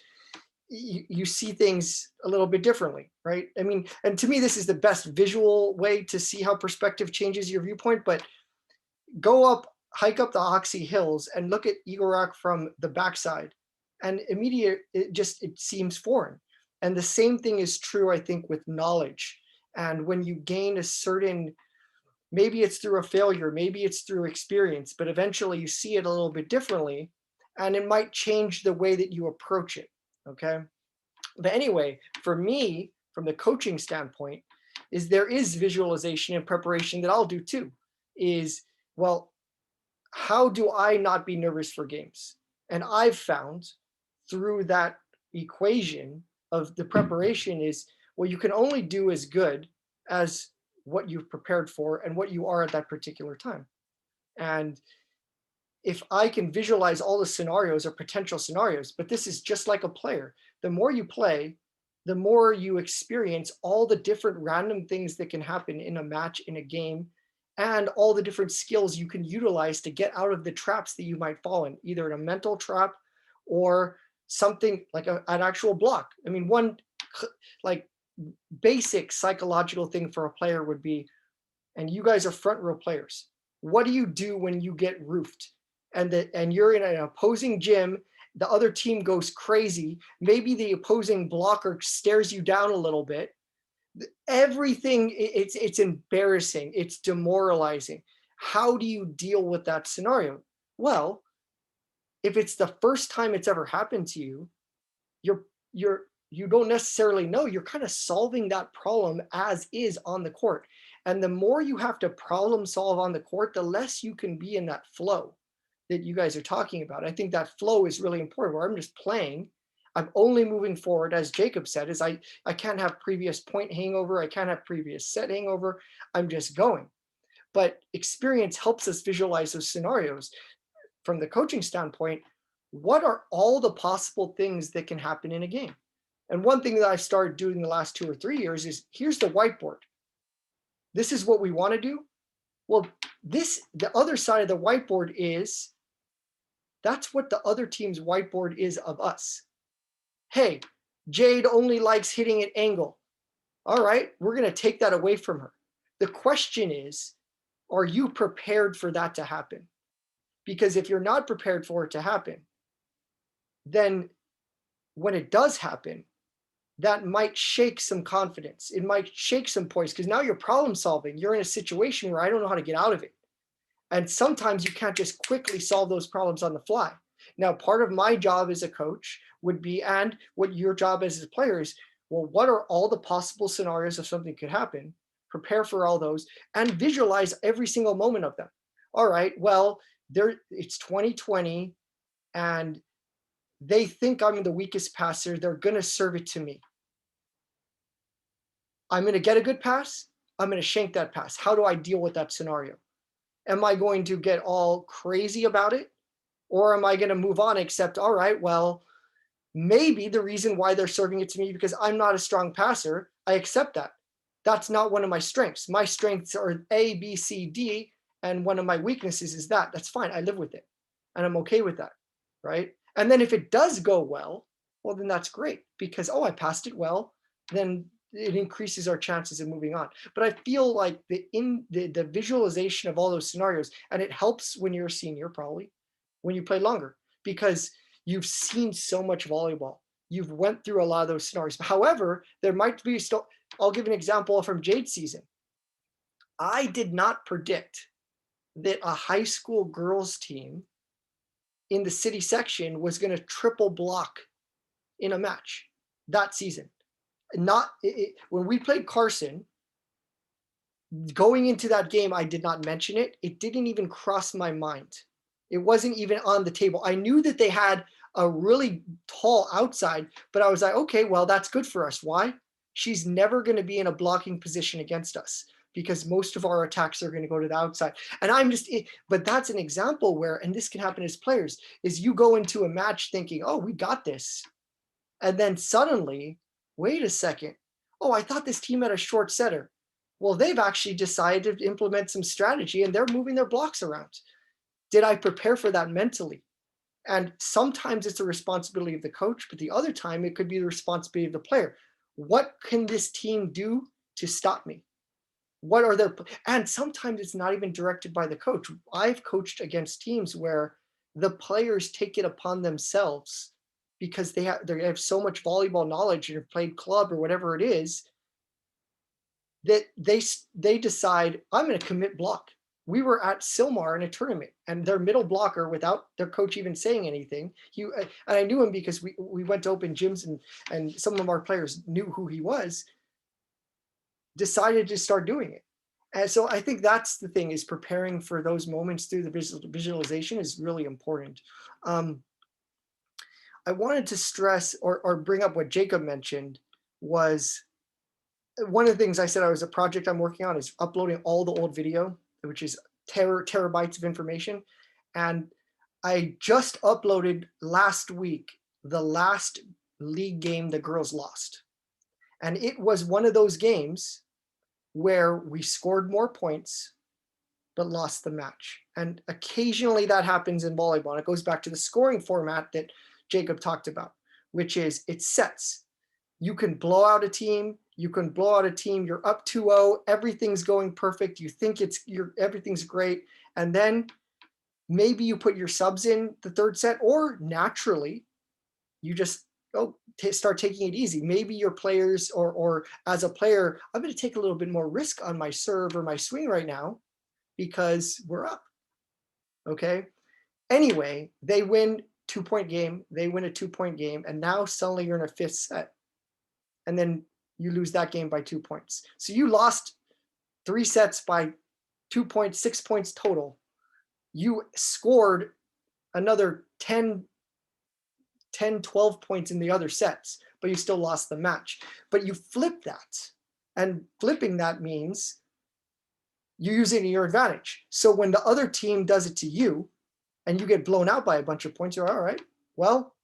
A: you see things a little bit differently, right? I mean, and to me, this is the best visual way to see how perspective changes your viewpoint. But hike up the Oxy Hills and look at Eagle Rock from the backside, and it seems foreign. And the same thing is true, I think, with knowledge. And when you gain a certain, maybe it's through a failure, maybe it's through experience, but eventually you see it a little bit differently, and it might change the way that you approach it. Okay. But anyway, for me, from the coaching standpoint, there is visualization and preparation that I'll do too. Well, how do I not be nervous for games? And I've found through that equation of the preparation is, well, you can only do as good as what you've prepared for and what you are at that particular time. And if I can visualize all the scenarios or potential scenarios, but this is just like a player, the more you play, the more you experience all the different random things that can happen in a match, in a game. and all the different skills you can utilize to get out of the traps that you might fall in, either in a mental trap or something like an actual block. I mean, one like basic psychological thing for a player would be, and you guys are front row players, what do you do when you get roofed and you're in an opposing gym, the other team goes crazy, maybe the opposing blocker stares you down a little bit, everything, it's embarrassing, it's demoralizing. How do you deal with that scenario? Well, if it's the first time it's ever happened to you, you don't necessarily know. You're kind of solving that problem as is on the court. And the more you have to problem solve on the court, the less you can be in that flow that you guys are talking about. I think that flow is really important, where I'm just playing. I'm only moving forward, as Jacob said, is I can't have previous point hangover. I can't have previous set hangover. I'm just going. But experience helps us visualize those scenarios. From the coaching standpoint, what are all the possible things that can happen in a game? And one thing that I've started doing the last 2 or 3 years is, here's the whiteboard. This is what we want to do. Well, the other side of the whiteboard is, that's what the other team's whiteboard is of us. Hey, Jade only likes hitting at angle. All right, we're going to take that away from her. The question is, are you prepared for that to happen? Because if you're not prepared for it to happen, then when it does happen, that might shake some confidence. It might shake some poise, because now you're problem solving. You're in a situation where I don't know how to get out of it. And sometimes you can't just quickly solve those problems on the fly. Now, part of my job as a coach would be, and what your job as a player is, well, what are all the possible scenarios of something could happen? Prepare for all those and visualize every single moment of them. All right, well, it's 2020 and they think I'm the weakest passer. They're going to serve it to me. I'm going to get a good pass. I'm going to shank that pass. How do I deal with that scenario? Am I going to get all crazy about it? Or am I going to move on, accept, all right, well, maybe the reason why they're serving it to me because I'm not a strong passer. I accept that. That's not one of my strengths. My strengths are A, B, C, D, and one of my weaknesses is that. That's fine. I live with it, and I'm okay with that, right? And then if it does go well, well, then that's great because, oh, I passed it well. Then it increases our chances of moving on. But I feel like the visualization of all those scenarios, and it helps when you're a senior, probably when you play longer, because you've seen so much volleyball. You've went through a lot of those scenarios. However, there might be still, I'll give an example from Jade's season. I did not predict that a high school girls team in the city section was going to triple block in a match that season. When we played Carson, going into that game, I did not mention it. It didn't even cross my mind. It wasn't even on the table. I knew that they had a really tall outside, but I was like, okay, well, that's good for us. Why? She's never going to be in a blocking position against us because most of our attacks are going to go to the outside. And but that's an example where, and this can happen as players, is you go into a match thinking, oh, we got this. And then suddenly, wait a second. Oh, I thought this team had a short setter. Well, they've actually decided to implement some strategy and they're moving their blocks around. Did I prepare for that mentally? And sometimes it's a responsibility of the coach, but the other time it could be the responsibility of the player. What can this team do to stop me? What are their, and sometimes it's not even directed by the coach. I've coached against teams where the players take it upon themselves because they have so much volleyball knowledge and have played club or whatever it is, that they decide, I'm going to commit block. We were at Silmar in a tournament and their middle blocker, without their coach even saying anything, and I knew him because we went to open gyms and some of our players knew who he was, decided to start doing it. And so I think that's the thing, is preparing for those moments through the visualization is really important. I wanted to stress or bring up what Jacob mentioned was, one of the things I said a project I'm working on is uploading all the old video, which is terabytes of information. And I just uploaded last week the last league game the girls lost. And it was one of those games where we scored more points, but lost the match. And occasionally that happens in volleyball. And it goes back to the scoring format that Jacob talked about, which is it's sets. You can blow out a team. You can blow out a team. You're up 2-0. Everything's going perfect. You think everything's great. And then maybe you put your subs in the third set, or naturally you just start taking it easy. Maybe your players or as a player, I'm going to take a little bit more risk on my serve or my swing right now because we're up. Okay. Anyway, they win 2-point game. They win a 2-point game. And now suddenly you're in a fifth set. And then you lose that game by 2 points. So you lost 3 sets by 2 points, 6 points total. You scored another 10, 12 points in the other sets, but you still lost the match. But you flip that. And flipping that means you're using your advantage. So when the other team does it to you and you get blown out by a bunch of points, you're all right, well,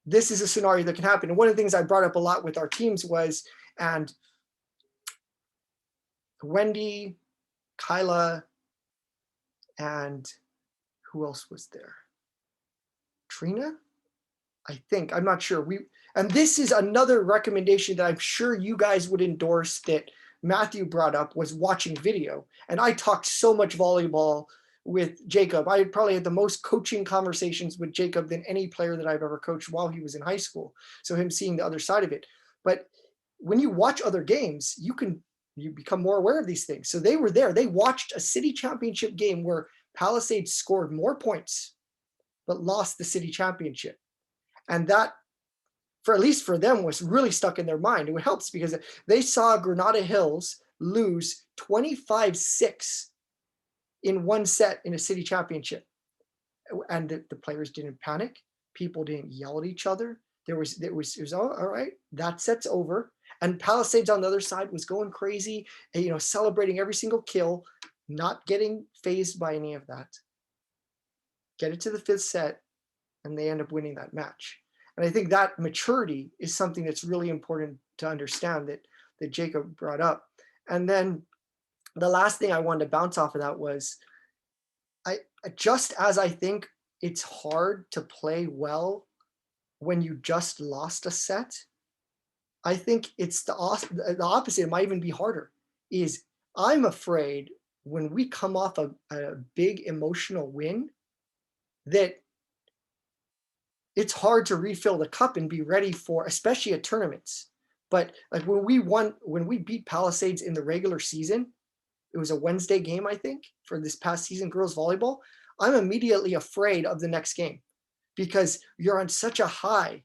A: this is a scenario that can happen. And one of the things I brought up a lot with our teams was, and Wendy, Kyla, and who else was there? Trina? I think, I'm not sure. And this is another recommendation that I'm sure you guys would endorse that Matthew brought up, was watching video. And I talked so much volleyball with Jacob. I probably had the most coaching conversations with Jacob than any player that I've ever coached while he was in high school. So him seeing the other side of it. But when you watch other games, you become more aware of these things. So they were there. They watched a city championship game where Palisades scored more points, but lost the city championship. And that, for at least for them, was really stuck in their mind. It helps because they saw Granada Hills lose 25-6 in one set in a city championship. And the players didn't panic. People didn't yell at each other. It was all right, that set's over. And Palisades on the other side was going crazy, and, celebrating every single kill, not getting fazed by any of that. Get it to the fifth set, and they end up winning that match. And I think that maturity is something that's really important to understand that Jacob brought up. And then the last thing I wanted to bounce off of that was, just as I think it's hard to play well when you just lost a set, I think it's the opposite. It might even be harder. Is I'm afraid when we come off a big emotional win, that it's hard to refill the cup and be ready for, especially at tournaments. But like when we beat Palisades in the regular season, it was a Wednesday game, I think, for this past season, girls volleyball. I'm immediately afraid of the next game because you're on such a high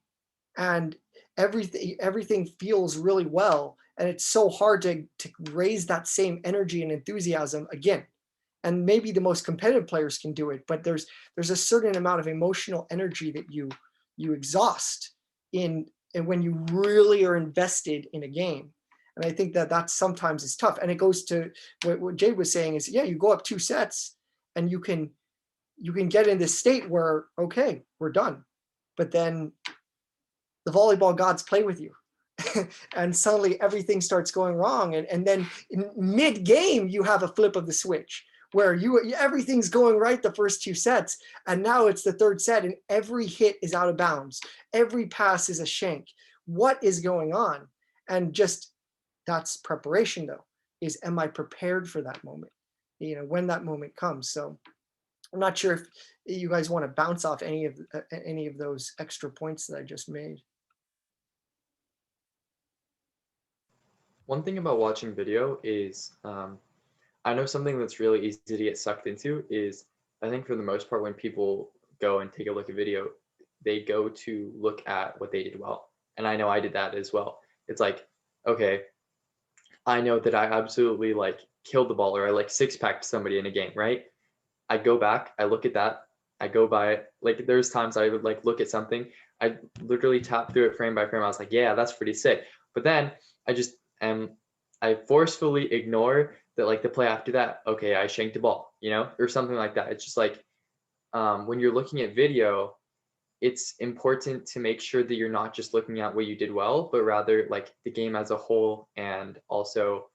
A: and everything feels really well. And it's so hard to raise that same energy and enthusiasm again. And maybe the most competitive players can do it, but there's a certain amount of emotional energy that you exhaust and when you really are invested in a game. And I think that sometimes is tough. And it goes to what Jade was saying is, yeah, you go up 2 sets and you can get in this state where, okay, we're done. But then the volleyball gods play with you. And suddenly everything starts going wrong. And then in mid-game, you have a flip of the switch where everything's going right the first 2 sets. And now it's the third set and every hit is out of bounds. Every pass is a shank. What is going on? And just that's preparation though, is am I prepared for that moment? When that moment comes. So I'm not sure if you guys want to bounce off any of those extra points that I just made.
B: One thing about watching video is, I know something that's really easy to get sucked into is, I think for the most part, when people go and take a look at video, they go to look at what they did well. And I know I did that as well. It's like, okay, I know that I absolutely killed the ball or I 6-packed somebody in a game, right? I go back, I look at that, I go by it. There's times I would look at something, I literally tap through it frame by frame. I was like, yeah, that's pretty sick. But then I forcefully ignore that, the play after that, okay, I shanked the ball, or something like that. It's just when you're looking at video, it's important to make sure that you're not just looking at what you did well, but rather the game as a whole, and also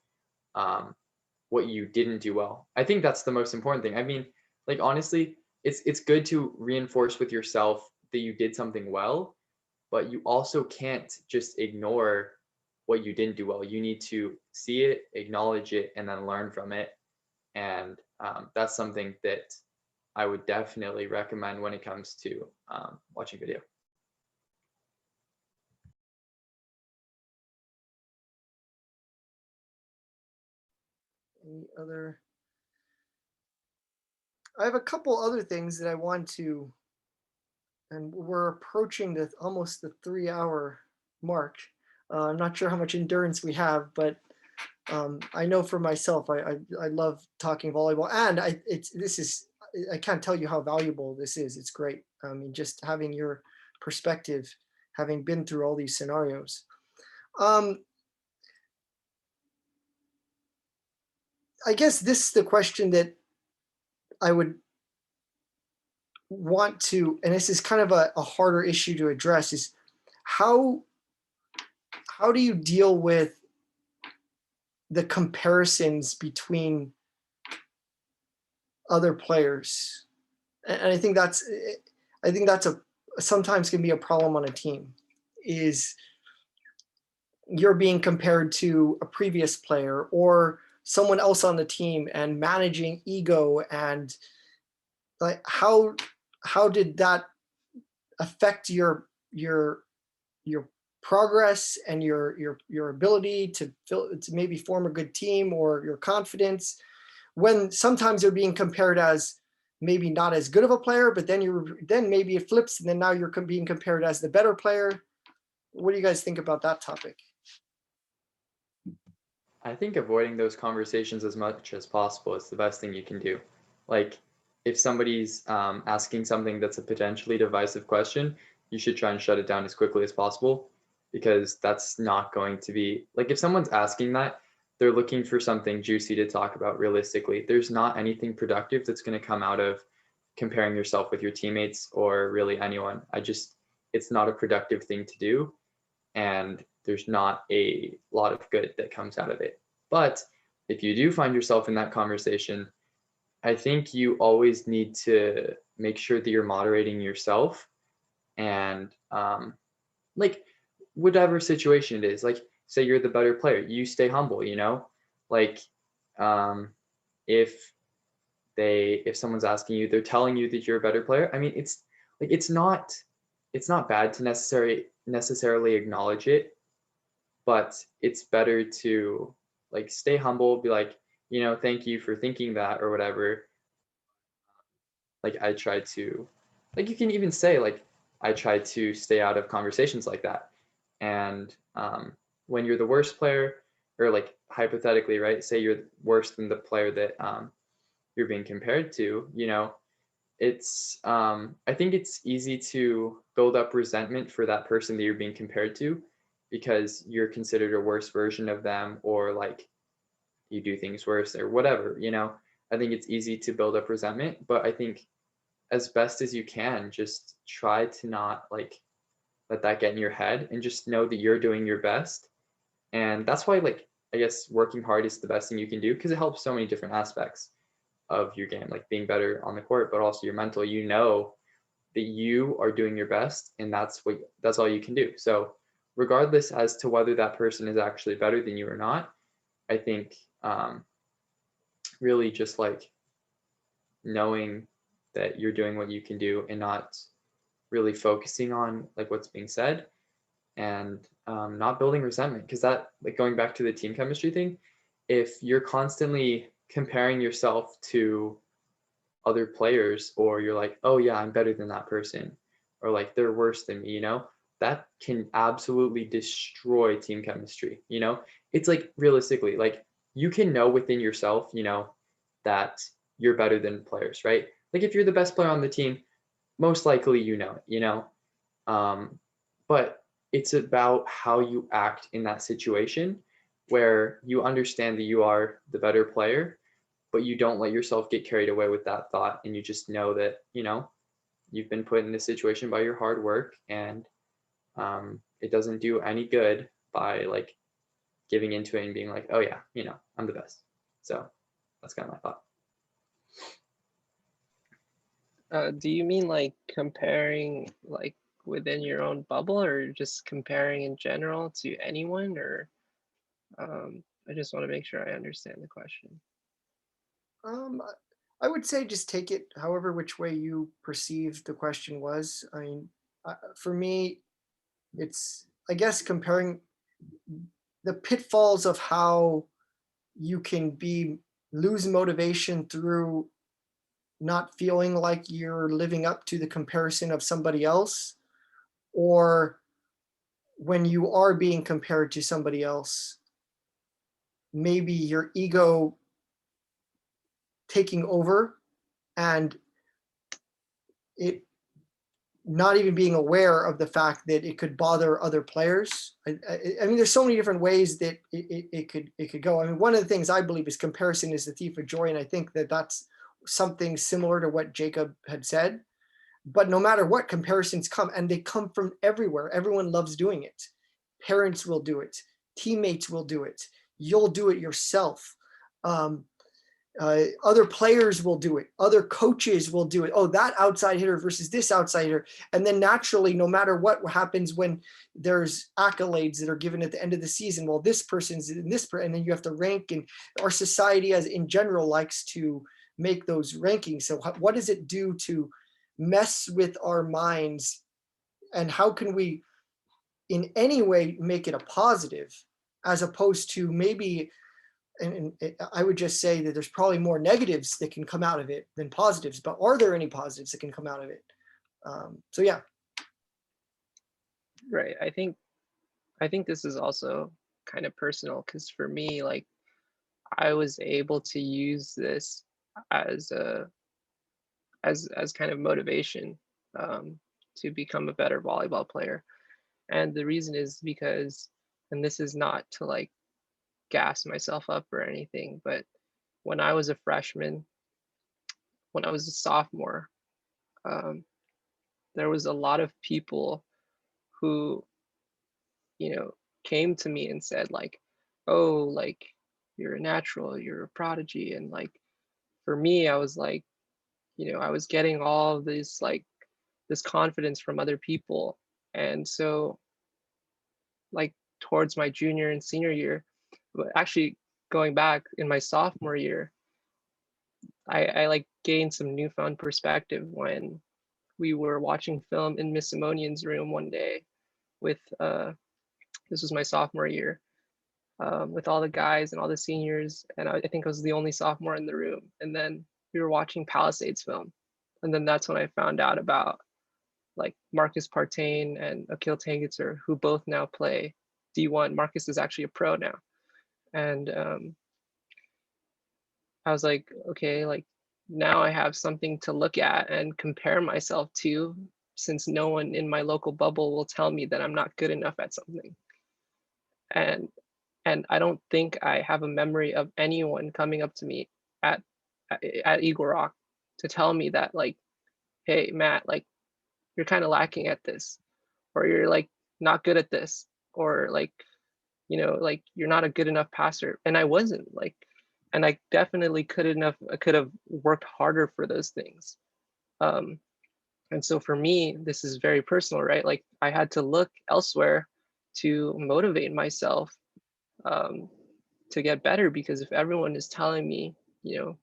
B: what you didn't do well. I think that's the most important thing. I mean, like, honestly, it's good to reinforce with yourself that you did something well, but you also can't just ignore what you didn't do well. You need to see it, acknowledge it, and then learn from it. And that's something that I would definitely recommend when it comes to watching video.
A: Any other? I have a couple other things that I want to, and we're approaching almost the 3-hour mark. I'm not sure how much endurance we have, but I know for myself, I love talking volleyball, and I can't tell you how valuable this is. It's great. I mean, just having your perspective, having been through all these scenarios. I guess this is the question that I would want to, and this is kind of a harder issue to address, is how do you deal with the comparisons between other players? And I think that's sometimes can be a problem on a team, is you're being compared to a previous player or someone else on the team, and managing ego, and like how did that affect your progress and your ability to maybe form a good team, or your confidence, when sometimes you're being compared as maybe not as good of a player, but then maybe it flips, and then now you're being compared as the better player? What do you guys think about that topic?
B: I think avoiding those conversations as much as possible is the best thing you can do. Like, if somebody's asking something that's a potentially divisive question, you should try and shut it down as quickly as possible, because that's not going to be, like, if someone's asking that, they're looking for something juicy to talk about realistically. There's not anything productive that's going to come out of comparing yourself with your teammates or really anyone. It's not a productive thing to do, and there's not a lot of good that comes out of it. But if you do find yourself in that conversation, I think you always need to make sure that you're moderating yourself, and like, whatever situation it is, like, say you're the better player, you stay humble, like, if someone's asking you, they're telling you that you're a better player. I mean, it's not bad to necessarily acknowledge it, but it's better to, like, stay humble, be like, thank you for thinking that, or whatever. Like, I try to, like, you can even say, like, I try to stay out of conversations like that. And when you're the worst player, or, like, hypothetically, right, say you're worse than the player that you're being compared to, it's I think it's easy to build up resentment for that person that you're being compared to, because you're considered a worse version of them, or, like, you do things worse or whatever. I think it's easy to build up resentment, but I think as best as you can, just try to not, like, let that get in your head, and just know that you're doing your best. And that's why, like, I guess working hard is the best thing you can do, because it helps so many different aspects of your game, like being better on the court, but also your mental. That you are doing your best, and that's all you can do. So regardless as to whether that person is actually better than you or not, I think really just, like, knowing that you're doing what you can do, and not really focusing on, like, what's being said, and not building resentment, because that, like, going back to the team chemistry thing, if you're constantly comparing yourself to other players, or you're like, oh yeah, I'm better than that person, or, like, they're worse than me, that can absolutely destroy team chemistry. It's like, realistically, like, you can know within yourself, that you're better than players, right? Like, if you're the best player on the team, most likely but it's about how you act in that situation, where you understand that you are the better player, but you don't let yourself get carried away with that thought, and you just know that you've been put in this situation by your hard work, and it doesn't do any good by, like, giving into it and being like, oh yeah, I'm the best. So That's kind of my thought.
C: Do you mean like comparing like within your own bubble, or just comparing in general to anyone, or I just want to make sure I understand the question.
A: I would say just take it however which way you perceive the question was. I mean, for me, it's, I guess, comparing the pitfalls of how you can lose motivation through not feeling like you're living up to the comparison of somebody else, or when you are being compared to somebody else, maybe your ego taking over and it not even being aware of the fact that it could bother other players. I mean, there's so many different ways that it could go. I mean, one of the things I believe is comparison is the thief of joy, and I think that that's something similar to what Jacob had said. But no matter what, comparisons come, and they come from everywhere. Everyone loves doing it. Parents will do it. Teammates will do it. You'll do it yourself. Other players will do it. Other coaches will do it. Oh, that outside hitter versus this outside hitter. And then naturally, no matter what happens when there's accolades that are given at the end of the season, well, this person's in this, and then you have to rank. And our society, as in general, likes to make those rankings. So what does it do to mess with our minds? And how can we, in any way, make it a positive, as opposed to maybe, and I would just say that there's probably more negatives that can come out of it than positives, but are there any positives that can come out of it? So yeah.
C: Right. I think this is also kind of personal, because for me, like, I was able to use this as kind of motivation to become a better volleyball player. And the reason is because, and this is not to like gas myself up or anything, but when I was a freshman, when I was a sophomore, there was a lot of people who, you know, came to me and said like, oh, like, you're a natural, you're a prodigy. And like, for me, I was like, you know, I was getting all of this, like, this confidence from other people. And so like towards my junior and senior year, but actually going back in my sophomore year, I like gained some newfound perspective when we were watching film in Miss Simonian's room one day with, this was my sophomore year, with all the guys and all the seniors. And I think I was the only sophomore in the room. And then we were watching Palisades film. And then that's when I found out about like Marcus Partain and Akil Tangitzer, who both now play D1. Marcus is actually a pro now. And I was like, okay, like now I have something to look at and compare myself to, since no one in my local bubble will tell me that I'm not good enough at something. And I don't think I have a memory of anyone coming up to me at Eagle Rock to tell me that like, hey, Matt, like, you're kind of lacking at this, or you're like not good at this, or like, you know, like you're not a good enough passer. And I wasn't, like, and I definitely could have worked harder for those things. And so for me, this is very personal, right? Like, I had to look elsewhere to motivate myself to get better, because if everyone is telling me, you know,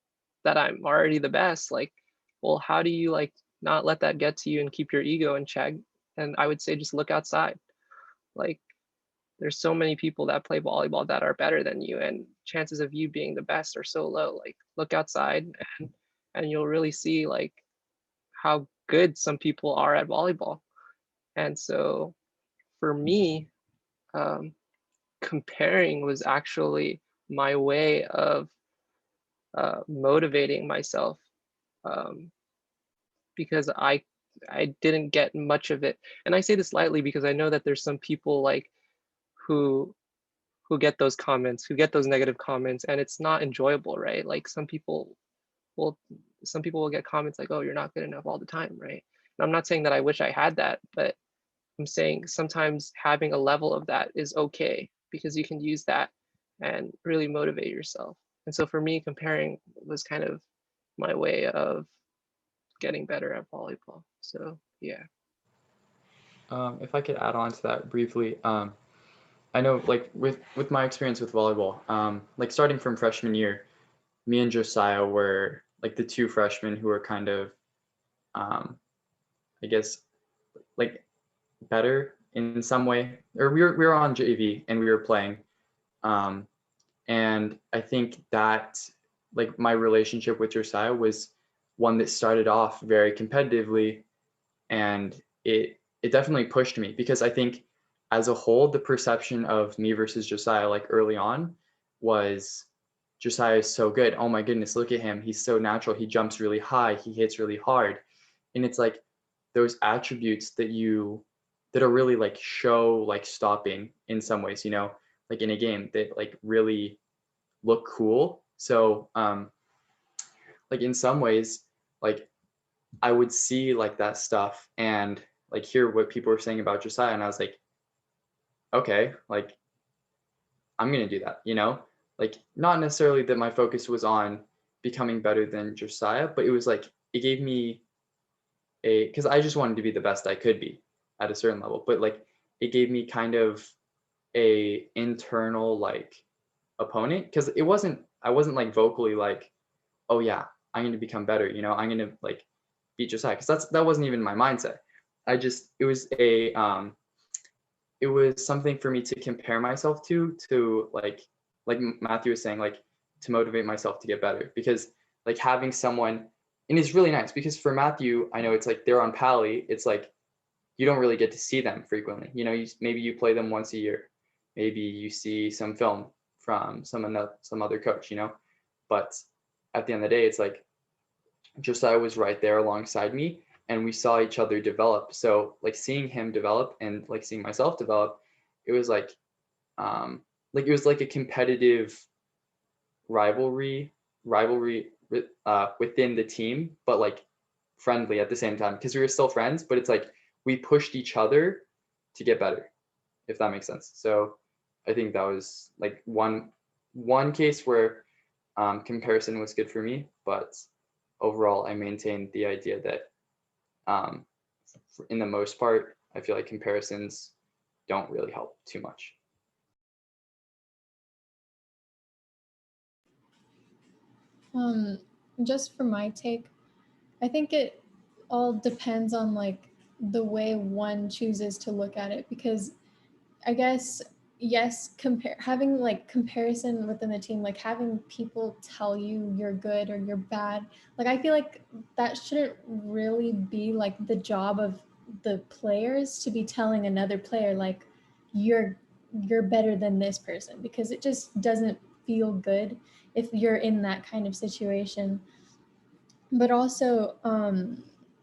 C: that I'm already the best, like, well, how do you like not let that get to you and keep your ego in check? And I would say just look outside. Like, there's so many people that play volleyball that are better than you, and chances of you being the best are so low. Like, look outside and you'll really see like how good some people are at volleyball. And so for me, comparing was actually my way of motivating myself, because I didn't get much of it. And I say this lightly because I know that there's some people like who get those comments, who get those negative comments, and it's not enjoyable, right? Like, some people will get comments like, oh, you're not good enough all the time, right? And I'm not saying that I wish I had that, but I'm saying sometimes having a level of that is okay, because you can use that and really motivate yourself. And so for me, comparing was kind of my way of getting better at volleyball. So yeah.
B: If I could add on to that briefly, I know like with my experience with volleyball, like starting from freshman year, me and Josiah were like the two freshmen who were kind of, I guess, like better in some way, or we were on JV and we were playing, and I think that like my relationship with Josiah was one that started off very competitively, and it definitely pushed me because I think as a whole the perception of me versus Josiah like early on was Josiah is so good. Oh my goodness, look at him. He's so natural. He jumps really high. He hits really hard. And it's like those attributes that are really like show like stopping in some ways, you know, like in a game that like really look cool. So like in some ways, like I would see like that stuff and like hear what people were saying about Josiah, and I was like, okay, like I'm gonna do that, you know? Like not necessarily that my focus was on becoming better than Josiah, but it was like it gave me because I just wanted to be the best I could be at a certain level, but like it gave me kind of a internal like opponent because I wasn't like vocally like, oh yeah, I'm gonna become better, you know, I'm gonna like beat Josiah because that wasn't even my mindset. It was something for me to compare myself to like Matthew was saying, like to motivate myself to get better because like having someone, and it's really nice because for Matthew, I know it's like they're on Pally, it's like you don't really get to see them frequently, you know, maybe you play them once a year, maybe you see some film from some other coach, you know, but at the end of the day, it's like Josiah was right there alongside me and we saw each other develop. So like seeing him develop and like seeing myself develop, it was like it was like a competitive rivalry within the team, but like friendly at the same time because we were still friends, but it's like we pushed each other to get better, if that makes sense. So I think that was like one case where comparison was good for me, but overall I maintained the idea that in the most part, I feel like comparisons don't really help too much.
D: Just for my take, I think it all depends on like the way one chooses to look at it, because I guess yes, having like comparison within the team, like having people tell you you're good or you're bad, like I feel like that shouldn't really be like the job of the players to be telling another player like you're better than this person, because it just doesn't feel good if you're in that kind of situation. But also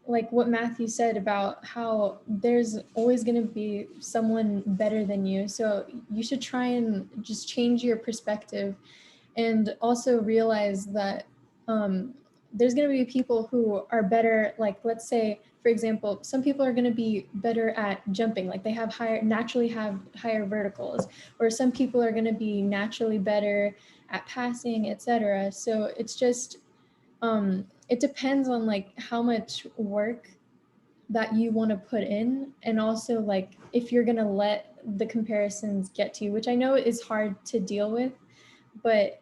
D: like what Matthew said about how there's always going to be someone better than you, so you should try and just change your perspective and also realize that there's going to be people who are better, like let's say for example some people are going to be better at jumping, like they naturally have higher verticals, or some people are going to be naturally better at passing, etc. So it's just it depends on like how much work that you want to put in, and also like if you're going to let the comparisons get to you, which I know is hard to deal with, but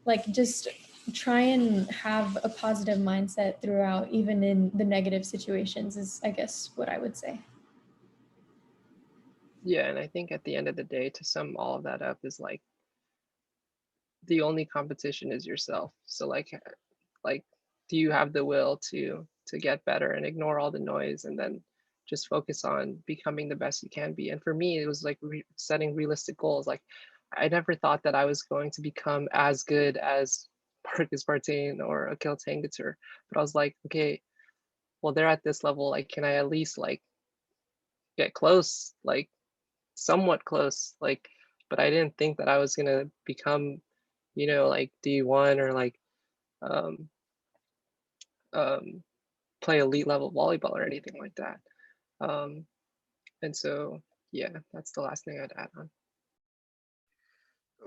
D: like just try and have a positive mindset throughout, even in the negative situations, is I guess what I would say.
C: Yeah, and I think at the end of the day, to sum all of that up, is like the only competition is yourself. So like do you have the will to get better and ignore all the noise and then just focus on becoming the best you can be? And for me, it was like setting realistic goals. Like I never thought that I was going to become as good as Marcus Martin or Akil Tangatur, but I was like, okay, well, they're at this level, like can I at least like get close, like somewhat close, like, but I didn't think that I was gonna become, you know, like D1 or like um, um, play elite level volleyball or anything like that. And so, yeah, that's the last thing I'd add on.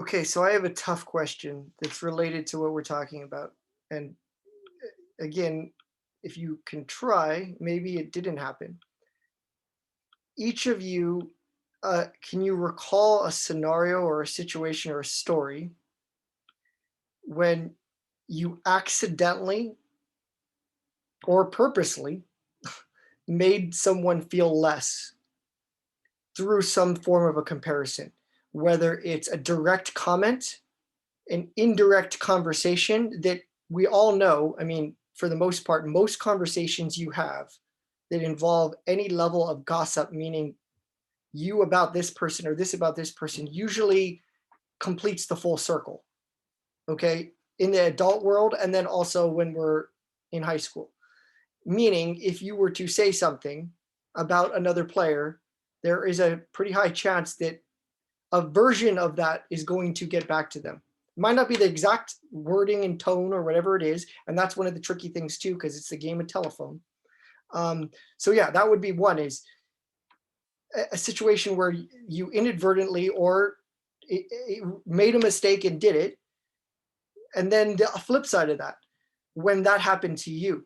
A: Okay, so I have a tough question that's related to what we're talking about. And again, if you can try, maybe it didn't happen. Each of you, can you recall a scenario or a situation or a story when you accidentally or purposely made someone feel less through some form of a comparison, whether it's a direct comment, an indirect conversation that we all know? I mean, for the most part, most conversations you have that involve any level of gossip, meaning you about this person or this about this person, usually completes the full circle. Okay. In the adult world, and then also when we're in high school. Meaning, if you were to say something about another player, there is a pretty high chance that a version of that is going to get back to them. It might not be the exact wording and tone or whatever it is. And that's one of the tricky things too, because it's the game of telephone. So yeah, that would be one, is a situation where you inadvertently or it made a mistake and did it. And then the flip side of that, when that happened to you.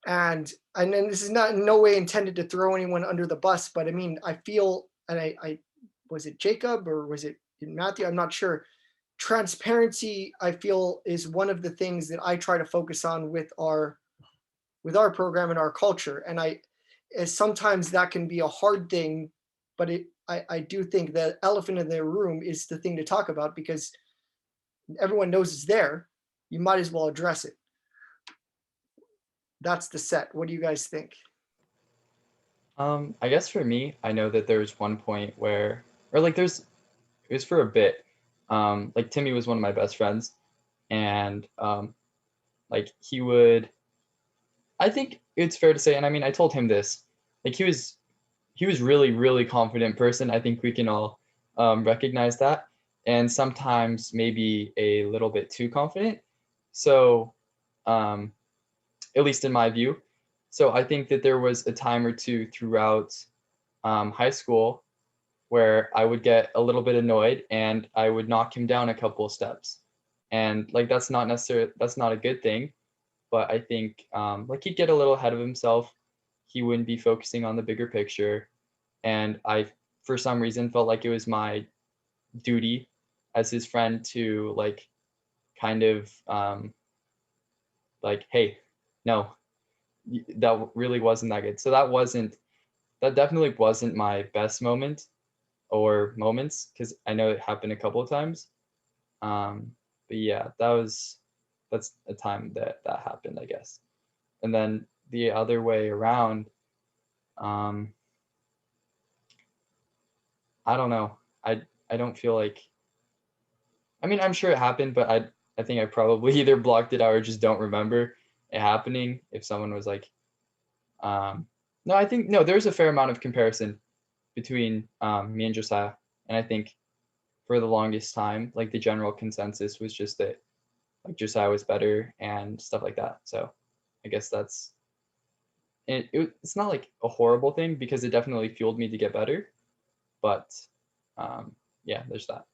A: And then this is not in no way intended to throw anyone under the bus, but I mean, I feel, and I was it Jacob or was it Matthew? I'm not sure. Transparency, I feel, is one of the things that I try to focus on with our program and our culture. And sometimes that can be a hard thing, but I do think the elephant in the room is the thing to talk about, because everyone knows it's there. You might as well address it. That's the set. What do you guys think?
B: I guess for me, I know that there was one point where, or like it was for a bit. Like Timmy was one of my best friends, and like he would, I think it's fair to say, and I mean, I told him this, like he was really, really confident person. I think we can all recognize that. And sometimes maybe a little bit too confident. So at least in my view. So I think that there was a time or two throughout high school where I would get a little bit annoyed and I would knock him down a couple of steps. And like that's not a good thing. But I think like he'd get a little ahead of himself. He wouldn't be focusing on the bigger picture. And I, for some reason, felt like it was my duty as his friend to like kind of like, hey, no, that really wasn't that good. So that definitely wasn't my best moment or moments, because I know it happened a couple of times. But yeah, that's a time that happened, I guess. And then the other way around, I don't know. I don't feel like, I mean, I'm sure it happened, but I think I probably either blocked it out or just don't remember it happening. If someone was like, no, I think, no, there's a fair amount of comparison between me and Josiah. And I think for the longest time, like the general consensus was just that like Josiah was better and stuff like that. So I guess it's not like a horrible thing, because it definitely fueled me to get better. But yeah, there's that.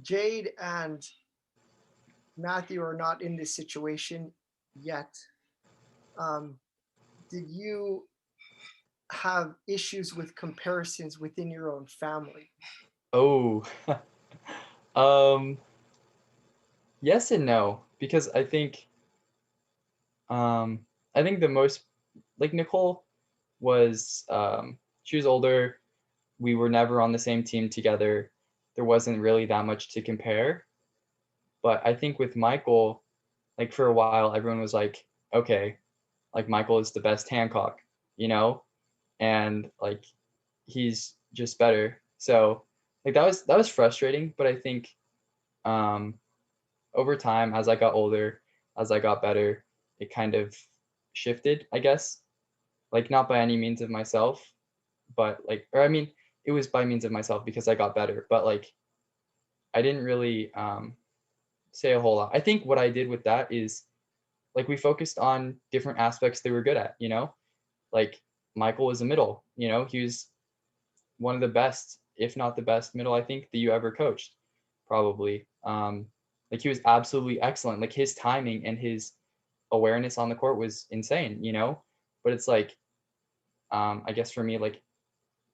A: Jade and Matthew are not in this situation yet. Did you have issues with comparisons within your own family?
B: Oh, yes and no, because I think the most, like Nicole was, she was older. We were never on the same team together. There wasn't really that much to compare. But I think with Michael, like for a while, everyone was like, okay, like Michael is the best Hancock, you know, and like he's just better. So like that was frustrating. But I think over time, as I got older, as I got better, it kind of shifted, I guess. Like not by any means of myself, but like, or I mean, it was by means of myself because I got better. But like, I didn't really say a whole lot. I think what I did with that is like we focused on different aspects they were good at, you know, like Michael was a middle, you know, he was one of the best, if not the best middle, I think, that you ever coached, probably. Like he was absolutely excellent. Like his timing and his awareness on the court was insane, you know, but it's like, I guess for me, like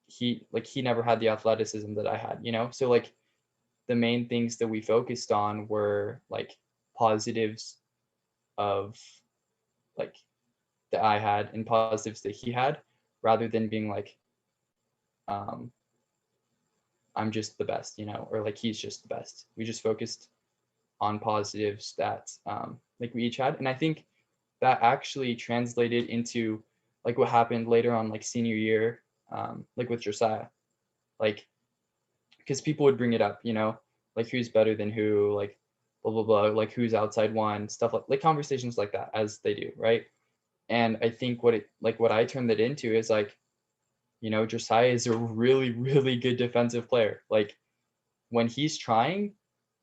B: he never had the athleticism that I had, you know? So like the main things that we focused on were like positives of like that I had and positives that he had, rather than being like, I'm just the best, you know, or like he's just the best. We just focused on positives that like we each had. And I think that actually translated into like what happened later on, like senior year, like with Josiah, like, because people would bring it up, you know, like who's better than who, like blah, blah, blah, like who's outside one, stuff like conversations like that, as they do, right? And I think what I turned that into is like, you know, Josiah is a really, really good defensive player. Like when he's trying,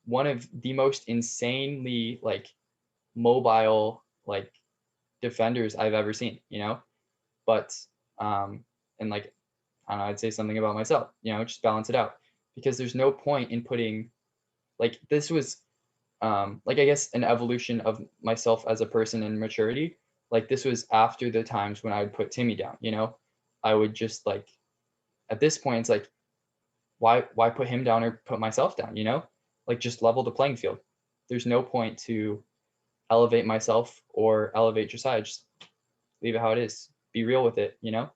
B: one of the most insanely like mobile like defenders I've ever seen, you know? But and like, I don't know, I'd say something about myself, you know, just balance it out, because there's no point in putting, like, this was like I guess an evolution of myself as a person and maturity. Like this was after the times when I would put Timmy down, you know? I would just like, at this point it's like, why put him down or put myself down, you know? Like just level the playing field. There's no point to elevate myself or elevate Josiah. Just leave it how it is. Be real with it, you know?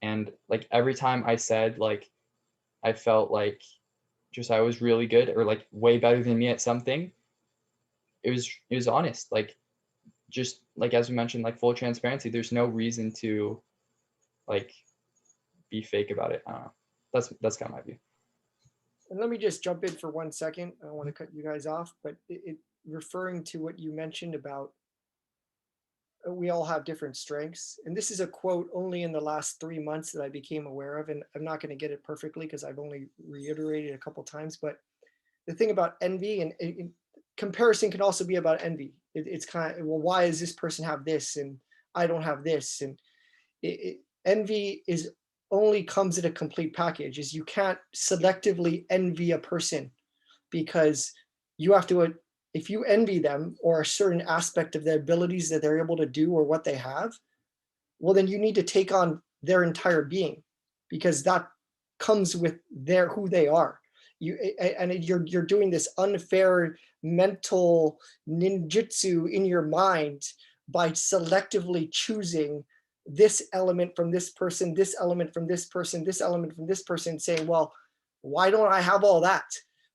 B: And like every time I said like I felt like Josiah was really good or like way better than me at something, it was honest. Like just like as we mentioned, like full transparency. There's no reason to like be fake about it. I don't know. That's kind of my view.
A: And let me just jump in for 1 second. I don't want to cut you guys off, but referring to what you mentioned about we all have different strengths. And this is a quote only in the last 3 months that I became aware of. And I'm not going to get it perfectly because I've only reiterated it a couple of times. But the thing about envy and comparison can also be about envy. It's kind of, well, why does this person have this and I don't have this? And envy is only comes in a complete package. Is you can't selectively envy a person, because you have to, if you envy them or a certain aspect of their abilities that they're able to do or what they have, well, then you need to take on their entire being, because that comes with their who they are. You're doing this unfair mental ninjutsu in your mind by selectively choosing this element from this person, this element from this person, this element from this person, saying, well, why don't I have all that?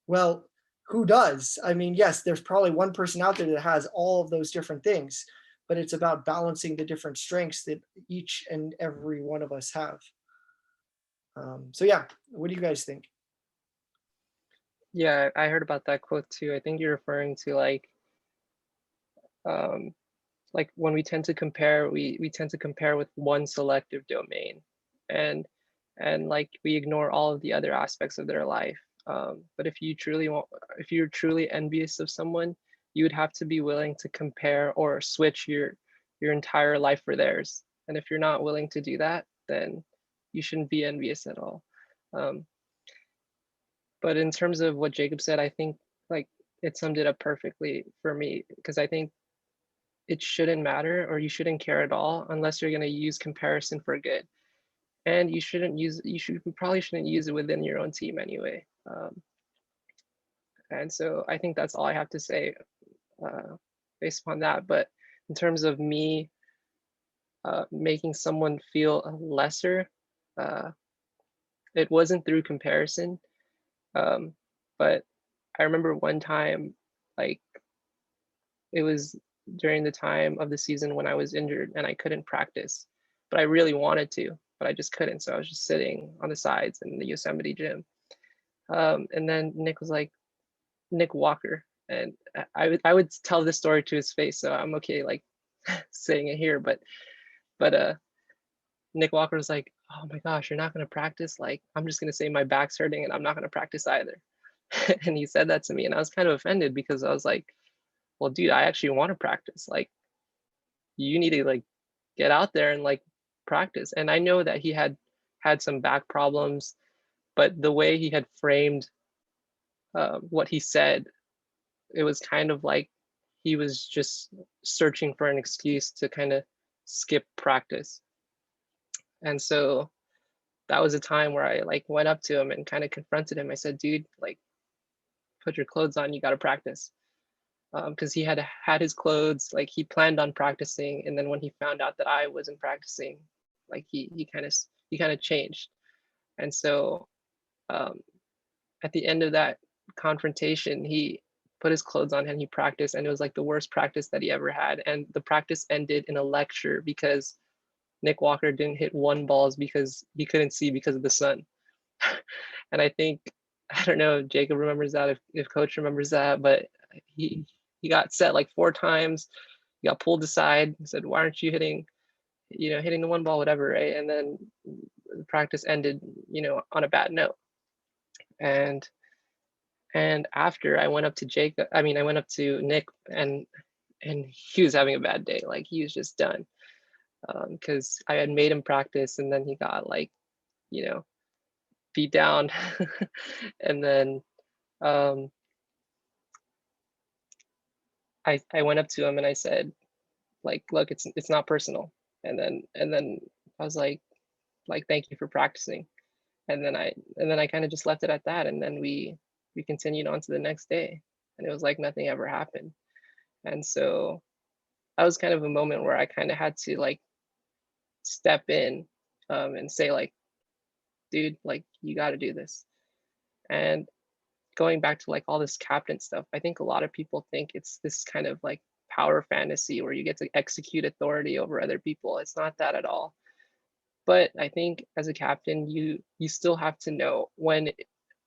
A: Well, who does? I mean, yes, there's probably one person out there that has all of those different things, but it's about balancing the different strengths that each and every one of us have. So yeah, what do you guys think?
C: Yeah, I heard about that quote too. I think you're referring to like when we tend to compare, we tend to compare with one selective domain, and like we ignore all of the other aspects of their life. But if you're truly envious of someone, you would have to be willing to compare or switch your entire life for theirs. And if you're not willing to do that, then you shouldn't be envious at all. But in terms of what Jacob said, I think like it summed it up perfectly for me, because I think it shouldn't matter, or you shouldn't care at all unless you're going to use comparison for good. And you probably shouldn't use it within your own team anyway. And so I think that's all I have to say based upon that. But in terms of me making someone feel lesser, it wasn't through comparison. But I remember one time, like it was during the time of the season when I was injured and I couldn't practice, but I really wanted to, but I just couldn't. So I was just sitting on the sides in the Yosemite gym. And then Nick was like, Nick Walker. And I would tell this story to his face, so I'm okay like saying it here, but Nick Walker was like, oh my gosh, you're not going to practice? Like, I'm just going to say my back's hurting and I'm not going to practice either. And he said that to me and I was kind of offended, because I was like, well, dude, I actually want to practice. Like, you need to like get out there and like practice. And I know that he had some back problems, but the way he had framed what he said, it was kind of like he was just searching for an excuse to kind of skip practice. And so that was a time where I like went up to him and kind of confronted him. I said, dude, like, put your clothes on, you got to practice. Because he had his clothes, like he planned on practicing, and then when he found out that I wasn't practicing, like he kind of changed. And so at the end of that confrontation, he put his clothes on and he practiced, and it was like the worst practice that he ever had. And the practice ended in a lecture because Nick Walker didn't hit one balls because he couldn't see because of the sun. And I think, I don't know if Jacob remembers that, if Coach remembers that, but he got set like 4 times. He got pulled aside and said, why aren't you hitting the one ball, whatever, right? And then the practice ended, on a bad note. And after I went up to Nick, and he was having a bad day. Like he was just done. Because I had made him practice, and then he got like, beat down. And then I went up to him and I said, like, look, it's not personal. And then I was like, thank you for practicing. And then I kind of just left it at that. And then we continued on to the next day, and it was like nothing ever happened. And so that was kind of a moment where I kind of had to like step in and say like, dude, like you got to do this. And going back to like all this captain stuff, I think a lot of people think it's this kind of like power fantasy where you get to execute authority over other people. It's not that at all. But I think as a captain, you still have to know when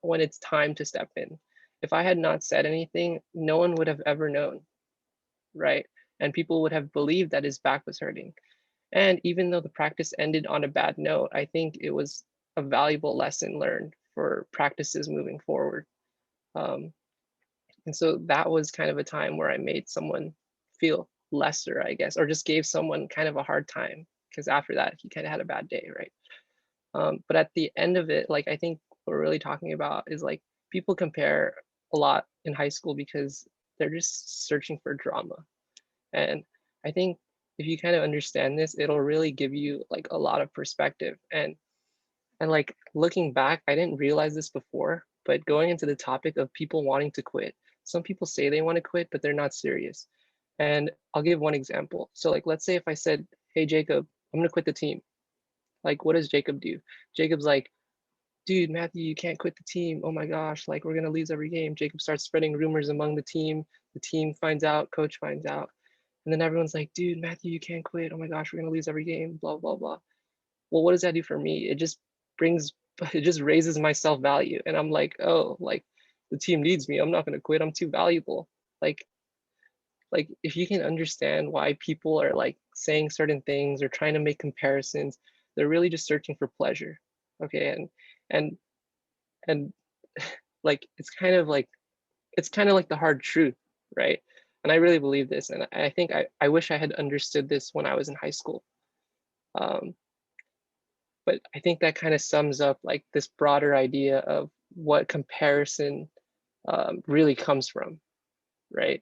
C: it's time to step in. If I had not said anything, no one would have ever known, right? And people would have believed that his back was hurting. And even though the practice ended on a bad note, I think it was a valuable lesson learned for practices moving forward. And so that was kind of a time where I made someone feel lesser, I guess, or just gave someone kind of a hard time, because after that, he kind of had a bad day, right? But at the end of it, like, I think what we're really talking about is like people compare a lot in high school because they're just searching for drama. And I think if you kind of understand this, it'll really give you like a lot of perspective. And like looking back, I didn't realize this before, but going into the topic of people wanting to quit, some people say they want to quit, but they're not serious. And I'll give one example. So like, let's say if I said, hey, Jacob, I'm going to quit the team. Like, what does Jacob do? Jacob's like, dude, Matthew, you can't quit the team. Oh my gosh, like we're going to lose every game. Jacob starts spreading rumors among the team. The team finds out, coach finds out. And then everyone's like, dude, Matthew, you can't quit. Oh my gosh, we're going to lose every game, blah, blah, blah. Well, what does that do for me? It just raises my self-value. And I'm like, oh, like the team needs me. I'm not going to quit. I'm too valuable. Like if you can understand why people are like saying certain things or trying to make comparisons, they're really just searching for pleasure. Okay. And like, it's kind of like the hard truth, right? And I really believe this. And I think I wish I had understood this when I was in high school. But I think that kind of sums up like this broader idea of what comparison really comes from, right?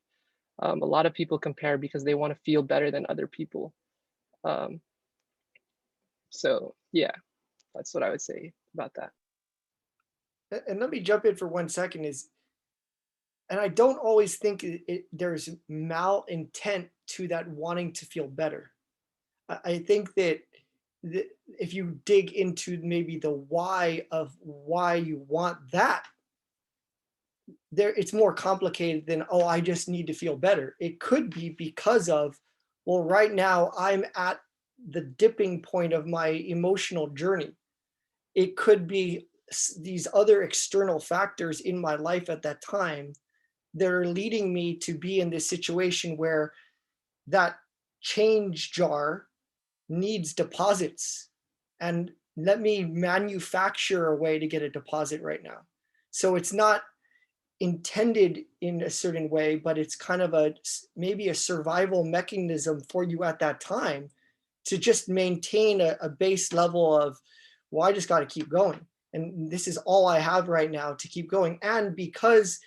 C: A lot of people compare because they want to feel better than other people. So yeah, that's what I would say about that.
A: And let me jump in for 1 second and I don't always think there's malintent to that wanting to feel better. I think that if you dig into maybe the why of why you want that, it's more complicated than, oh, I just need to feel better. It could be because of, well, right now I'm at the dipping point of my emotional journey. It could be these other external factors in my life at that time that are leading me to be in this situation where that change jar needs deposits, and let me manufacture a way to get a deposit right now. So it's not intended in a certain way, but it's kind of maybe a survival mechanism for you at that time to just maintain a base level of, well, I just got to keep going. And this is all I have right now to keep going. And because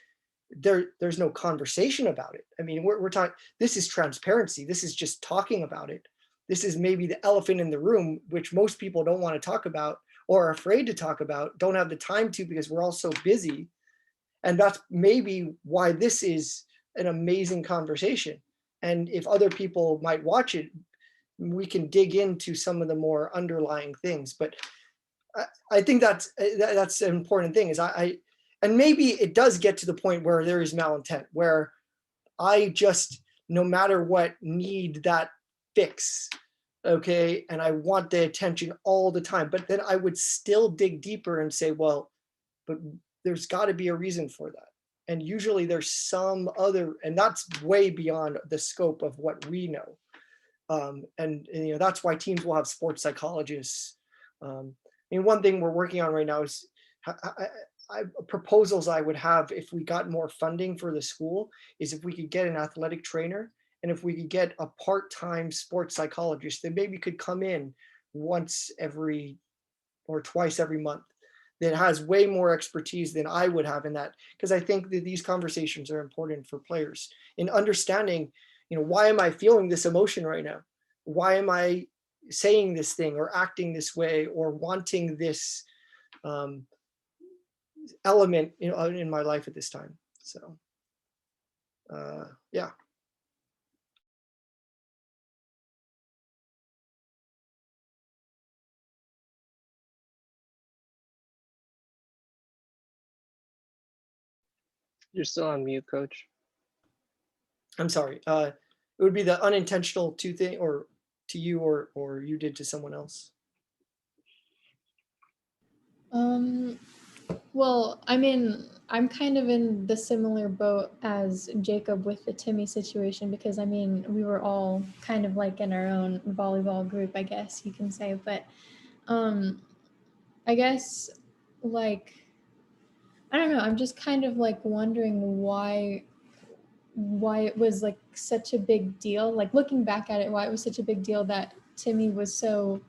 A: there's no conversation about it. I mean, we're talking, this is transparency. This is just talking about it. This is maybe the elephant in the room, which most people don't want to talk about or are afraid to talk about, don't have the time to, because we're all so busy. And that's maybe why this is an amazing conversation. And if other people might watch it, we can dig into some of the more underlying things. But I think that's an important thing is and maybe it does get to the point where there is malintent, where I just, no matter what, need that fix. Okay. And I want the attention all the time, but then I would still dig deeper and say, well, but there's got to be a reason for that. And usually there's some other, and that's way beyond the scope of what we know. And you know, that's why teams will have sports psychologists. And one thing we're working on right now is proposals I would have if we got more funding for the school is if we could get an athletic trainer and if we could get a part-time sports psychologist that maybe could come in once every or twice every month that has way more expertise than I would have in that. Because I think that these conversations are important for players in understanding, you know, why am I feeling this emotion right now? Why am I saying this thing or acting this way or wanting this element in my life at this time? So, yeah.
C: You're still on mute, Coach.
A: I'm sorry. It would be the unintentional thing, or to you, or you did to someone else.
D: Well, I mean, I'm kind of in the similar boat as Jacob with the Timmy situation, because I mean, we were all kind of like in our own volleyball group, I guess you can say. But I guess, like, I don't know, I'm just kind of like wondering why it was like such a big deal, like looking back at it, why it was such a big deal that Timmy was so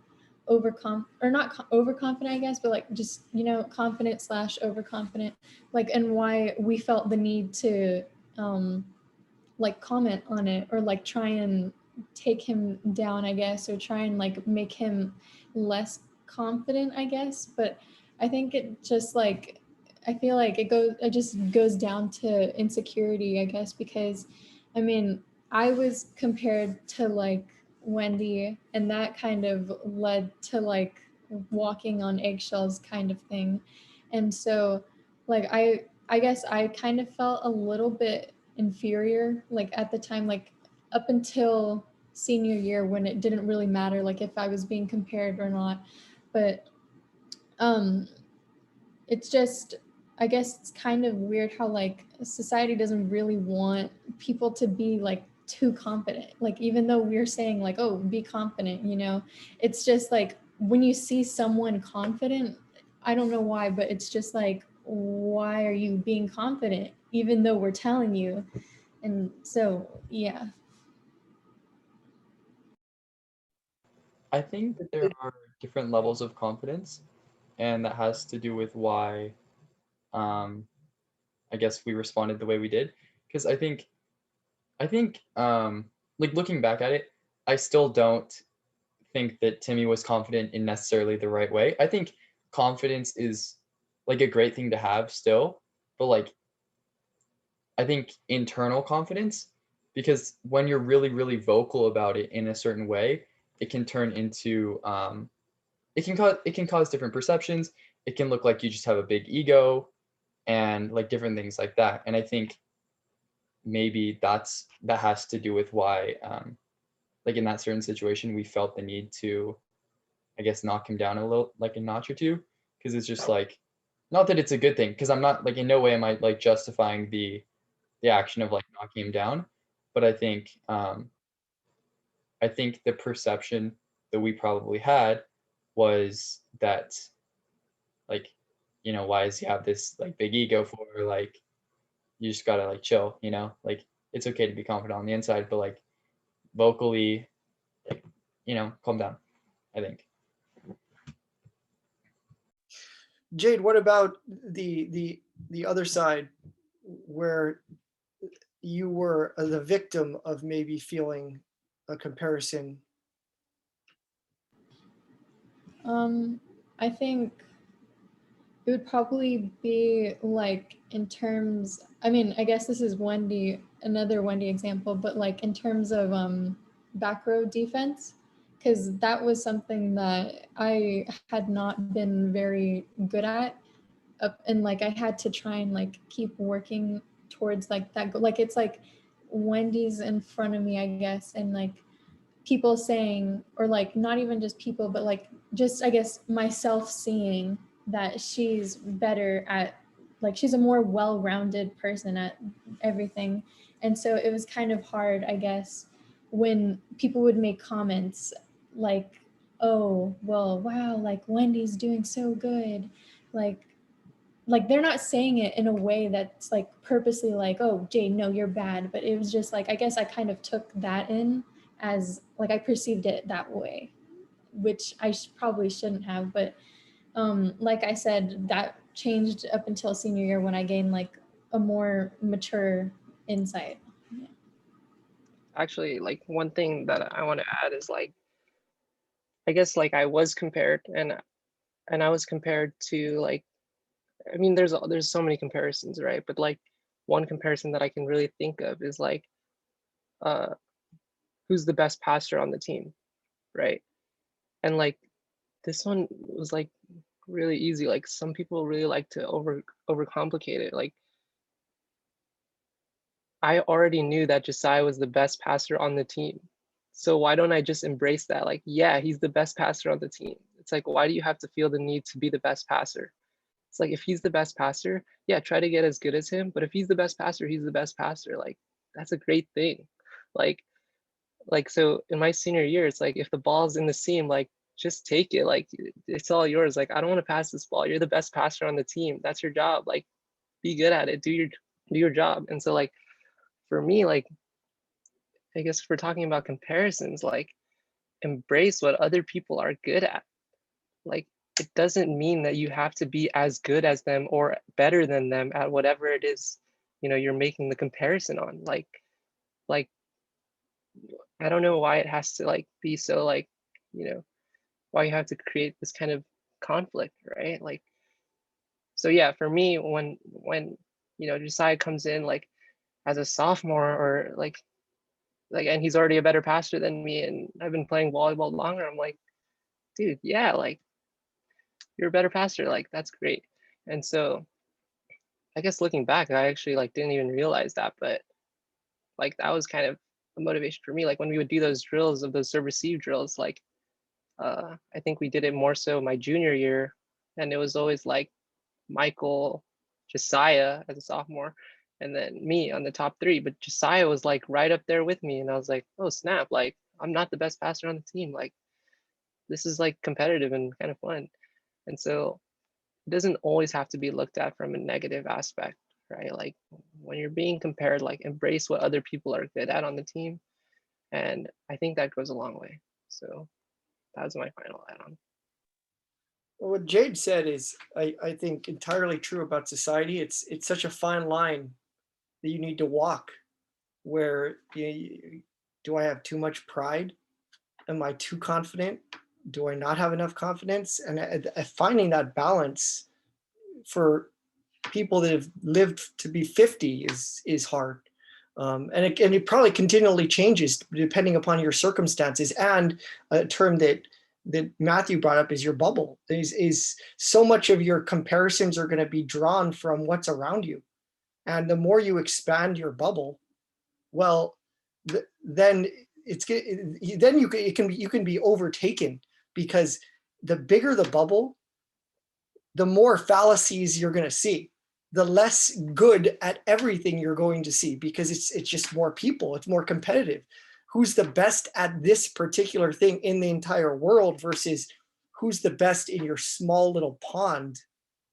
D: not overconfident, I guess, but like just, you know, confident / overconfident, like, and why we felt the need to like comment on it or like try and take him down, I guess, or try and like make him less confident, I guess. But I think it just like, I feel like it just goes down to insecurity, I guess, because I mean, I was compared to like Wendy, and that kind of led to like walking on eggshells kind of thing. And so like I guess I kind of felt a little bit inferior like at the time, like up until senior year, when it didn't really matter like if I was being compared or not. But it's just, I guess it's kind of weird how like society doesn't really want people to be like too confident. Like, even though we're saying like, oh, be confident, you know, it's just like when you see someone confident, I don't know why, but it's just like, why are you being confident even though we're telling you? And so, yeah.
B: I think there are different levels of confidence, and that has to do with why I guess we responded the way we did. Because I think like looking back at it, I still don't think that Timmy was confident in necessarily the right way. I think confidence is like a great thing to have still, but like I think internal confidence, because when you're really, really vocal about it in a certain way, it can turn into it can cause different perceptions. It can look like you just have a big ego and like different things like that. And I think maybe that has to do with why like in that certain situation we felt the need to, I guess, knock him down a little, like a notch or two, because it's just like, not that it's a good thing, because I'm not like, in no way am I like justifying the action of like knocking him down, but I think the perception that we probably had was that, like, you know, why does he have this like big ego for? Like, you just gotta like chill, you know, like it's okay to be confident on the inside, but like vocally, like calm down, I think.
A: Jade, what about the other side where you were the victim of maybe feeling a comparison?
D: I think it would probably be like in terms, I mean, I guess this is another Wendy example, but like in terms of back row defense, because that was something that I had not been very good at. And like I had to try and like keep working towards like that. Like it's like Wendy's in front of me, I guess, and like people saying, or like not even just people, but like just I guess myself seeing that she's better at, like she's a more well-rounded person at everything. And so it was kind of hard, I guess, when people would make comments like, oh well, wow, like Wendy's doing so good, like they're not saying it in a way that's like purposely like, oh Jade, no, you're bad, but it was just like, I guess I kind of took that in as like I perceived it that way, which I probably shouldn't have. But like I said, that changed up until senior year when I gained like a more mature insight. Yeah.
C: Actually, like one thing that I want to add is like, I guess like I was compared, and I was compared to like, I mean, there's so many comparisons, right? But like one comparison that I can really think of is like, who's the best passer on the team, right? And like this one was like really easy. Like some people really like to overcomplicate it. Like I already knew that Josiah was the best passer on the team. So why don't I just embrace that? Like, yeah, he's the best passer on the team. It's like, why do you have to feel the need to be the best passer? It's like, if he's the best passer, yeah, try to get as good as him. But if he's the best passer, he's the best passer. Like, that's a great thing. Like so in my senior year, it's like, if the ball's in the seam, like just take it. Like it's all yours. Like, I don't want to pass this ball. You're the best passer on the team. That's your job. Like, be good at it. Do your job. And so like for me, like I guess if we're talking about comparisons, like embrace what other people are good at. Like it doesn't mean that you have to be as good as them or better than them at whatever it is, you're making the comparison on. Like I don't know why it has to like be so like, why you have to create this kind of conflict, right? Like, so yeah, for me, when Josiah comes in like as a sophomore, or like and he's already a better passer than me, and I've been playing volleyball longer, I'm like, dude, yeah, like you're a better passer, like that's great. And so I guess looking back, I actually like didn't even realize that, but like that was kind of a motivation for me. Like when we would do those drills, of those serve receive drills, like I think we did it more so my junior year, and it was always like Michael, Josiah as a sophomore, and then me on the top three. But Josiah was like right up there with me, and I was like, oh snap, like I'm not the best passer on the team. Like this is like competitive and kind of fun. And so it doesn't always have to be looked at from a negative aspect, right? Like when you're being compared, like embrace what other people are good at on the team. And I think that goes a long way. So that's my final add-on.
A: What Jade said is, I think, entirely true about society. It's such a fine line that you need to walk, where do I have too much pride? Am I too confident? Do I not have enough confidence? And finding that balance for people that have lived to be 50 is hard. And it probably continually changes depending upon your circumstances. And a term that Mathieu brought up is your bubble. Is so much of your comparisons are going to be drawn from what's around you. And the more you expand your bubble, well, then you can be overtaken, because the bigger the bubble, the more fallacies you're going to see, the less good at everything you're going to see, because it's just more people, it's more competitive. Who's the best at this particular thing in the entire world versus who's the best in your small little pond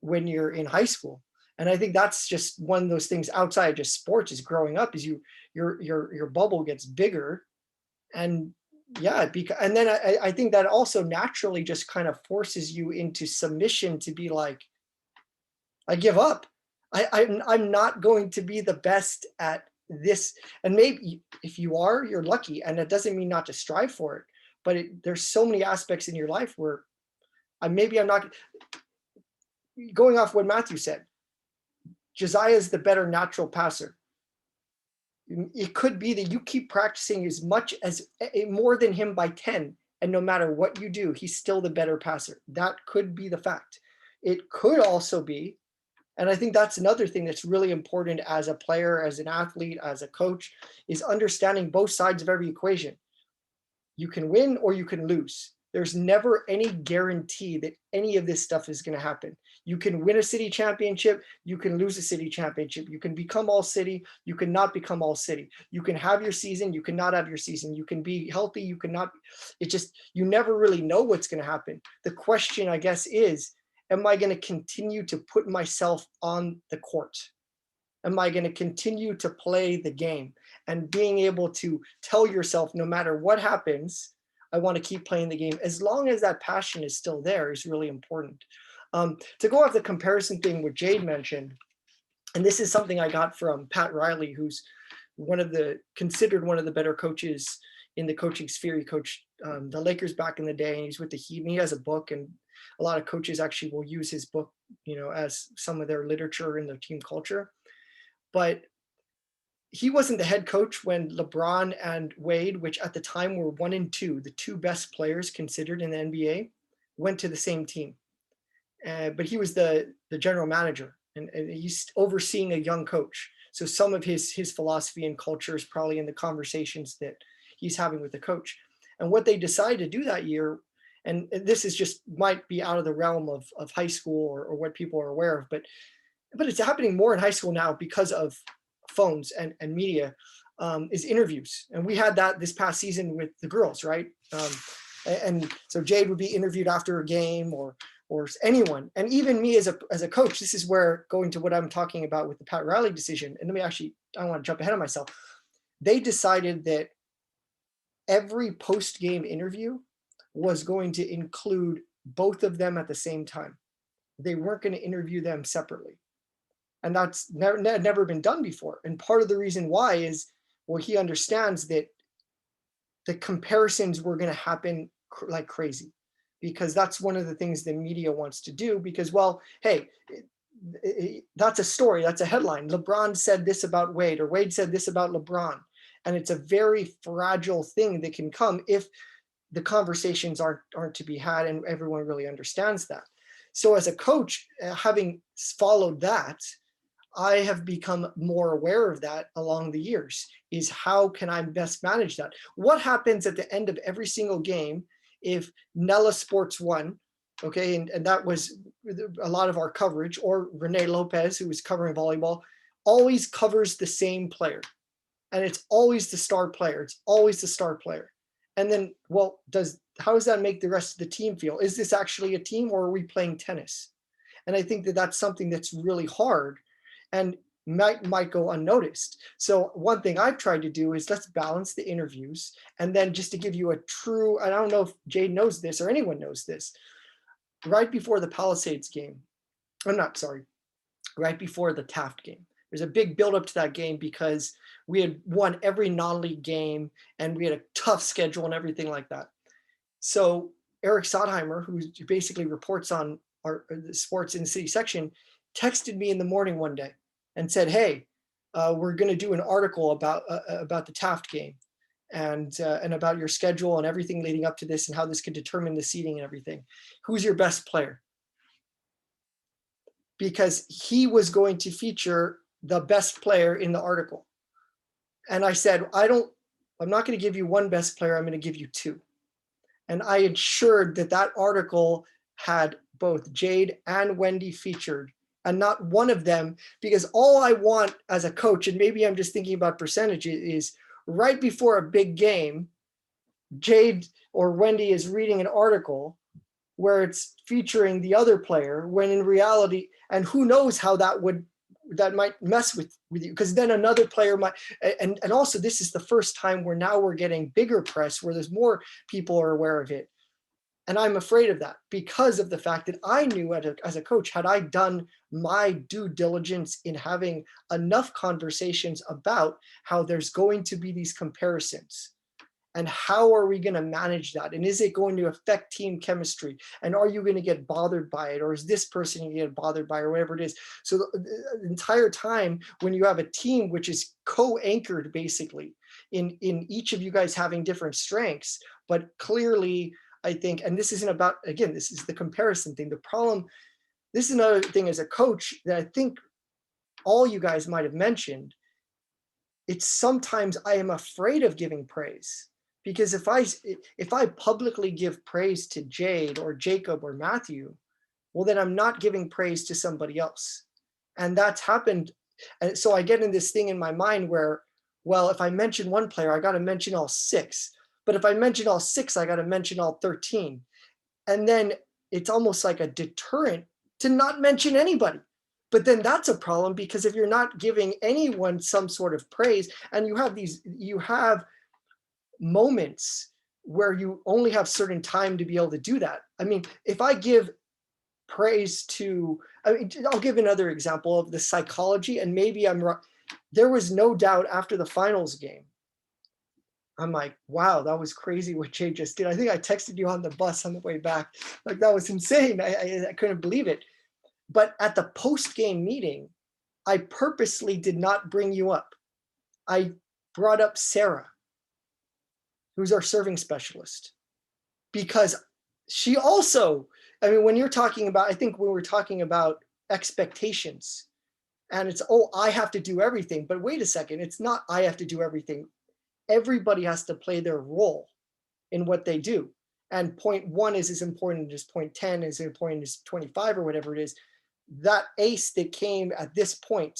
A: when you're in high school. And I think that's just one of those things outside of just sports, is growing up, is your bubble gets bigger, and Yeah, because, and then I think that also naturally just kind of forces you into submission to be like, I give up. I'm not going to be the best at this. And maybe if you are, you're lucky. And it doesn't mean not to strive for it. But there's so many aspects in your life where maybe I'm not going off what Mathieu said. Josiah is the better natural passer. It could be that you keep practicing as much as more than him by 10. And no matter what you do, he's still the better passer. That could be the fact. It could also be, and I think that's another thing that's really important as a player, as an athlete, as a coach, is understanding both sides of every equation. You can win or you can lose. There's never any guarantee that any of this stuff is going to happen. You can win a city championship. You can lose a city championship. You can become all city. You cannot become all city. You can have your season. You cannot have your season. You can be healthy. You cannot. It just, you never really know what's going to happen. The question, I guess, is, am I going to continue to put myself on the court? Am I going to continue to play the game? And being able to tell yourself, no matter what happens, I want to keep playing the game. As long as that passion is still there is really important. To go off the comparison thing what Jade mentioned, and this is something I got from Pat Riley, who's considered one of the better coaches in the coaching sphere. He coached the Lakers back in the day, and he's with the Heat, and he has a book, and a lot of coaches actually will use his book, as some of their literature in their team culture. But he wasn't the head coach when LeBron and Wade, which at the time were 1 and 2, the two best players considered in the NBA, went to the same team. But he was the general manager, and he's overseeing a young coach. So some of his philosophy and culture is probably in the conversations that he's having with the coach. And what they decided to do that year, and this is just might be out of the realm of high school or what people are aware of, but it's happening more in high school now because of phones and media, is interviews. And we had that this past season with the girls, right? And so Jade would be interviewed after a game or anyone. And even me as a coach, this is where going to what I'm talking about with the Pat Riley decision. And I don't want to jump ahead of myself. They decided that every post-game interview was going to include both of them at the same time. They weren't going to interview them separately. And that's never been done before. And part of the reason why is, well, he understands that the comparisons were going to happen like crazy, because that's one of the things the media wants to do. Because, well, hey, that's a story, that's a headline. LeBron said this about Wade, or Wade said this about LeBron. And it's a very fragile thing that can come if the conversations aren't to be had and everyone really understands that. So as a coach, having followed that, I have become more aware of that along the years, is how can I best manage that? What happens at the end of every single game if Nella Sports won, okay, and that was a lot of our coverage, or Renee Lopez, who was covering volleyball, always covers the same player. And it's always the star player. It's always the star player. And then, well, how does that make the rest of the team feel? Is this actually a team, or are we playing tennis? And I think that that's something that's really hard and might go unnoticed. So one thing I've tried to do is let's balance the interviews. And then just to give you a true, I don't know if Jade knows this or anyone knows this, right before the Palisades game, right before the Taft game, there's a big buildup to that game because we had won every non-league game and we had a tough schedule and everything like that. So Eric Sotheimer, who basically reports on the sports in the city section, texted me in the morning one day and said, hey, we're going to do an article about the Taft game and about your schedule and everything leading up to this and how this could determine the seeding and everything. Who's your best player? Because he was going to feature the best player in the article. And I said, I'm not going to give you one best player. I'm going to give you two. And I ensured that article had both Jade and Wendy featured, and not one of them, because all I want as a coach, and maybe I'm just thinking about percentages, is right before a big game, Jade or Wendy is reading an article where it's featuring the other player, when in reality, and who knows how that would that might mess with you, because then another player might, and also this is the first time where now we're getting bigger press where there's more people are aware of it. And I'm afraid of that because of the fact that I knew as a coach, had I done my due diligence in having enough conversations about how there's going to be these comparisons, and how are we going to manage that? And is it going to affect team chemistry? And are you going to get bothered by it? Or is this person going to get bothered by it, or whatever it is? So the entire time when you have a team which is co-anchored basically in each of you guys having different strengths, but clearly I think, and this isn't about, again, this is the comparison thing. The problem, this is another thing as a coach that I think all you guys might have mentioned. It's sometimes I am afraid of giving praise, because if I publicly give praise to Jade or Jacob or Matthew, well, then I'm not giving praise to somebody else. And that's happened. And so I get in this thing in my mind where, well, if I mention one player, I got to mention all 6. But if I mention all 6, I got to mention all 13. And then it's almost like a deterrent to not mention anybody. But then that's a problem, because if you're not giving anyone some sort of praise, and you have moments where you only have certain time to be able to do that. I mean, if I give praise to, I'll give another example of the psychology, and maybe I'm wrong. There was no doubt after the finals game, I'm like, wow, that was crazy what Jade just did. I think I texted you on the bus on the way back. Like, that was insane. I couldn't believe it. But at the post-game meeting, I purposely did not bring you up. I brought up Sarah, who's our serving specialist, because she also, I mean, when you're talking about, I think when we're talking about expectations, and it's, oh, I have to do everything. But wait a second, it's not I have to do everything. Everybody has to play their role in what they do. And point 1 is as important as point 10, is as important as 25, or whatever it is. That ace that came at this point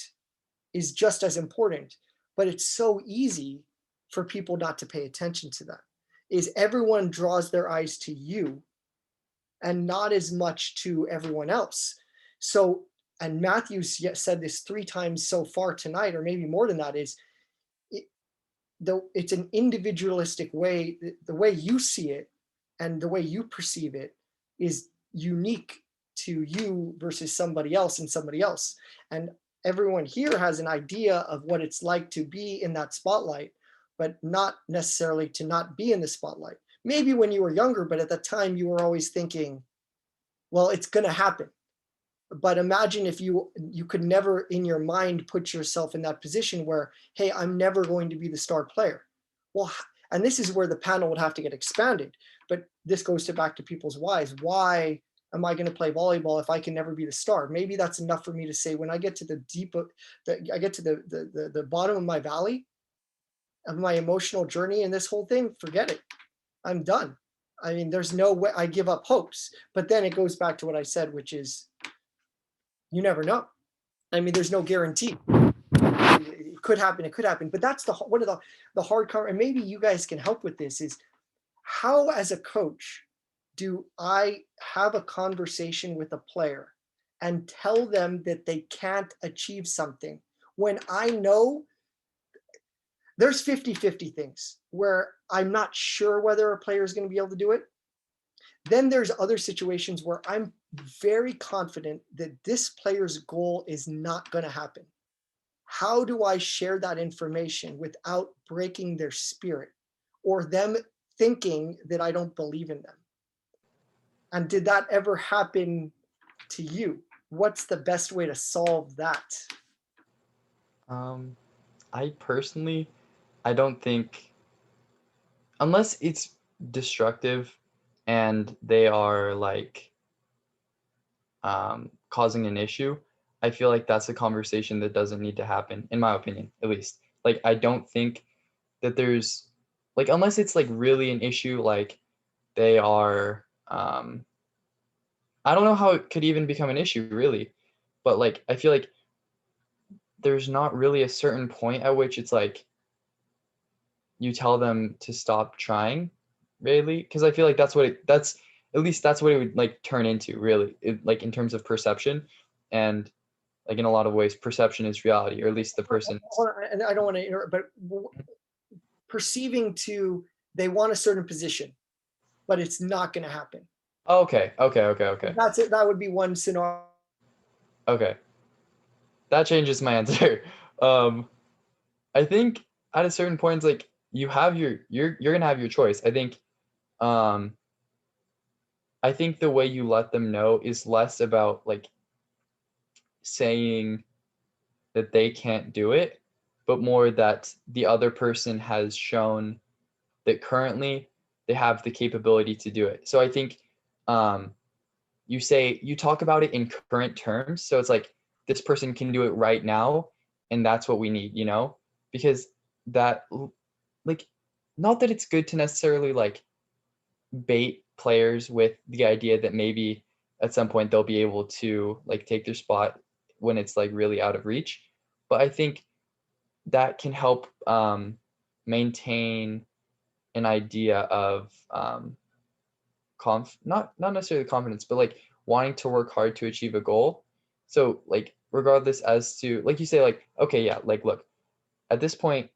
A: is just as important. But it's so easy for people not to pay attention to that. Is everyone draws their eyes to you and not as much to everyone else. So, and Matthew's said this 3 times so far tonight, or maybe more than that, is it's an individualistic way. The way you see it and the way you perceive it is unique to you versus somebody else and somebody else. And everyone here has an idea of what it's like to be in that spotlight, but not necessarily to not be in the spotlight. Maybe when you were younger, but at the time you were always thinking, well, it's going to happen. But imagine if you could never in your mind put yourself in that position where, hey, I'm never going to be the star player. Well, and this is where the panel would have to get expanded. But this goes back to people's whys. Why am I going to play volleyball if I can never be the star? Maybe that's enough for me to say, when I get to I get to the bottom of my valley of my emotional journey and this whole thing, forget it. I'm done. I mean, there's no way. I give up hopes. But then it goes back to what I said, which is, you never know. I mean, there's no guarantee. It could happen. It could happen. But that's one of the hard cover. And maybe you guys can help with this, is how, as a coach, do I have a conversation with a player and tell them that they can't achieve something when I know there's 50-50 things where I'm not sure whether a player is going to be able to do it. Then there's other situations where I'm very confident that this player's goal is not going to happen. How do I share that information without breaking their spirit or them thinking that I don't believe in them? And did that ever happen to you? What's the best way to solve that?
B: I personally, I don't think, unless it's destructive and they are like causing an issue, I feel like that's a conversation that doesn't need to happen, in my opinion, at least. Like, I don't think that there's, like, unless it's like really an issue, like they are, I don't know how it could even become an issue, really. But like, I feel like there's not really a certain point at which it's like you tell them to stop trying, really, because I feel like that's at least that's what it would like turn into, really, like in terms of perception. And like in a lot of ways, perception is reality, or at least the person.
A: Hold on, and I don't want to interrupt, but perceiving they want a certain position, but it's not going to happen.
B: Okay.
A: That's it. That would be one scenario.
B: Okay. That changes my answer. I think at a certain point, it's like you have you're gonna have your choice. I think the way you let them know is less about like saying that they can't do it, but more that the other person has shown that currently they have the capability to do it. So I think you talk about it in current terms. So it's like this person can do it right now, and that's what we need, because that, like, not that it's good to necessarily like bait players with the idea that maybe at some point they'll be able to like take their spot when it's like really out of reach. But I think that can help maintain an idea of not necessarily confidence, but like wanting to work hard to achieve a goal. So like regardless as to, like you say, like, okay, yeah, like look, at this point,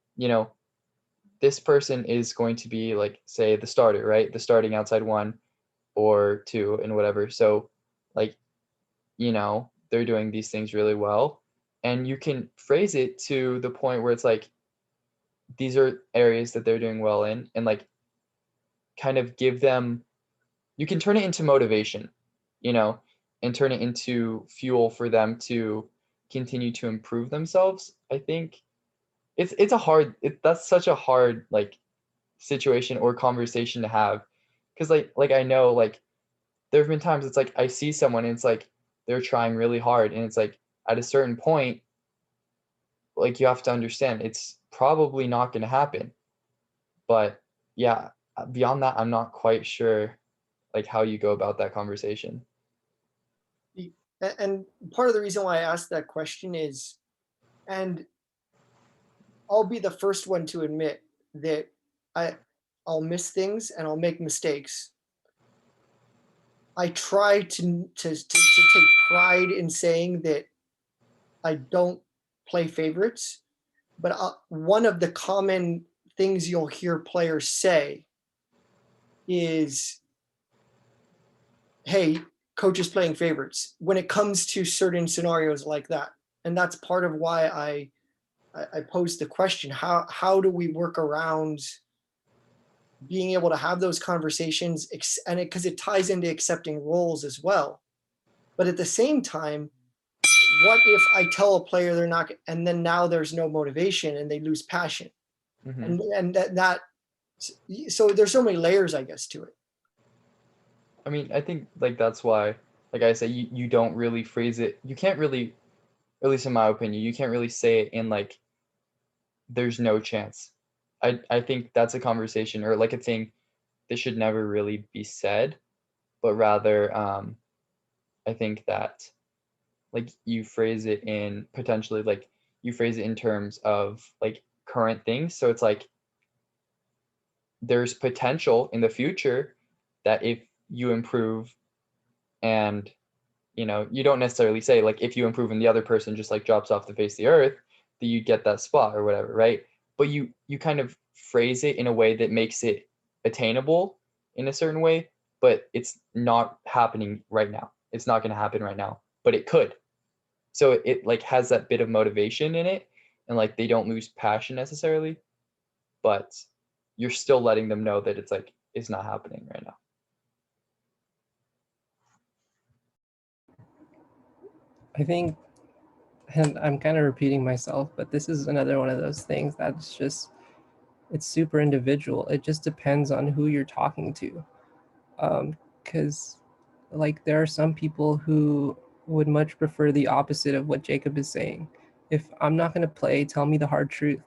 B: this person is going to be like, say, the starter, right? The starting outside one or two and whatever. So like, they're doing these things really well. And you can phrase it to the point where it's like, these are areas that they're doing well in, and like kind of give them, you can turn it into motivation, and turn it into fuel for them to continue to improve themselves. I think that's such a hard like situation or conversation to have, because like I know like there have been times it's like I see someone and it's like they're trying really hard, and it's like at a certain point, like you have to understand it's probably not going to happen. But yeah, beyond that, I'm not quite sure like how you go about that conversation.
A: And part of the reason why I asked that question is, and I'll be the first one to admit that I'll miss things and I'll make mistakes. I try to take pride in saying that I don't play favorites, but one of the common things you'll hear players say is, hey, coach is playing favorites when it comes to certain scenarios like that. And that's part of why I posed the question, how do we work around being able to have those conversations, and because it ties into accepting roles as well. But at the same time, what if I tell a player they're not, and then now there's no motivation and they lose passion?
B: Mm-hmm.
A: And that so there's so many layers, I guess, to it.
B: I mean, I think like that's why, like I say, you don't really phrase it. You can't really, at least in my opinion, you can't really say it in like there's no chance. I think that's a conversation or like a thing that should never really be said, but rather I think that like you phrase it in potentially like you phrase it in terms of like current things. So it's like there's potential in the future that if you improve, and you don't necessarily say like if you improve and the other person just like drops off the face of the earth, that you get that spot or whatever, right? But you kind of phrase it in a way that makes it attainable in a certain way, but it's not happening right now. It's not going to happen right now, but it could. So it like has that bit of motivation in it, and like they don't lose passion necessarily, but you're still letting them know that it's not happening right now.
C: I think, and I'm kind of repeating myself, but this is another one of those things that's just, it's super individual. It just depends on who you're talking to. Because like there are some people who would much prefer the opposite of what Jacob is saying. If I'm not going to play, tell me the hard truth.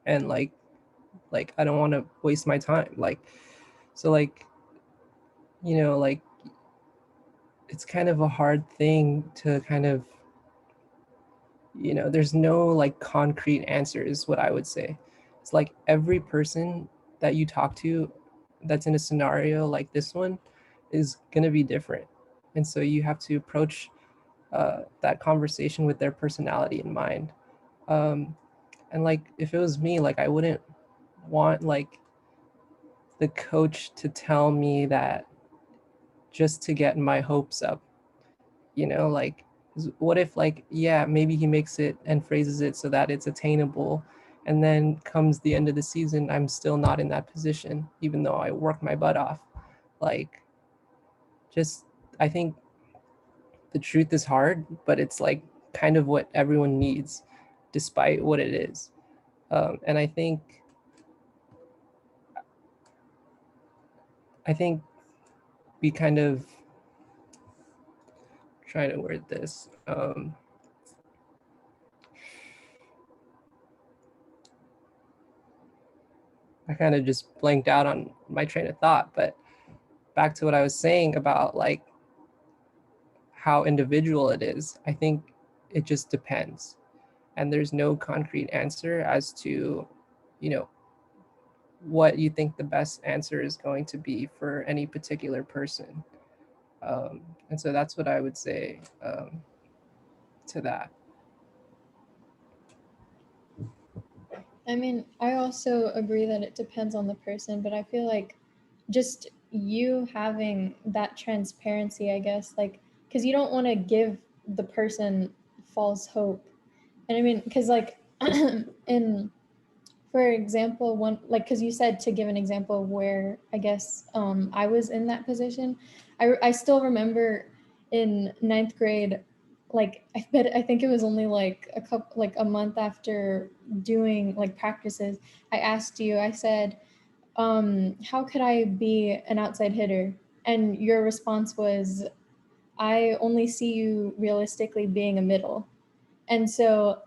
C: And like I don't want to waste my time. Like, so like, like it's kind of a hard thing to kind of, there's no like concrete answer is what I would say. It's like every person that you talk to that's in a scenario like this one is going to be different. And so you have to approach that conversation with their personality in mind. And like, if it was me, like I wouldn't want like the coach to tell me that just to get my hopes up, you know, like what if like, yeah, maybe he makes it and phrases it so that it's attainable, and then comes the end of the season, I'm still not in that position, even though I worked my butt off. Like, just, I think the truth is hard, but it's like kind of what everyone needs, despite what it is. And I think we kind of try to word this. I kind of just blanked out on my train of thought, but back to what I was saying about like how individual it is, I think it just depends. And there's no concrete answer as to, you know, what you think the best answer is going to be for any particular person. And so that's what I would say to that.
D: I mean, I also agree that it depends on the person, but I feel like just you having that transparency, I guess, like, because you don't want to give the person false hope. And I mean, because like, in, for example, one, like, because you said to give an example of where I guess I was in that position. I still remember in ninth grade, like I think it was only like a month after doing like practices, I asked you, I said, how could I be an outside hitter? And your response was, I only see you realistically being a middle. And so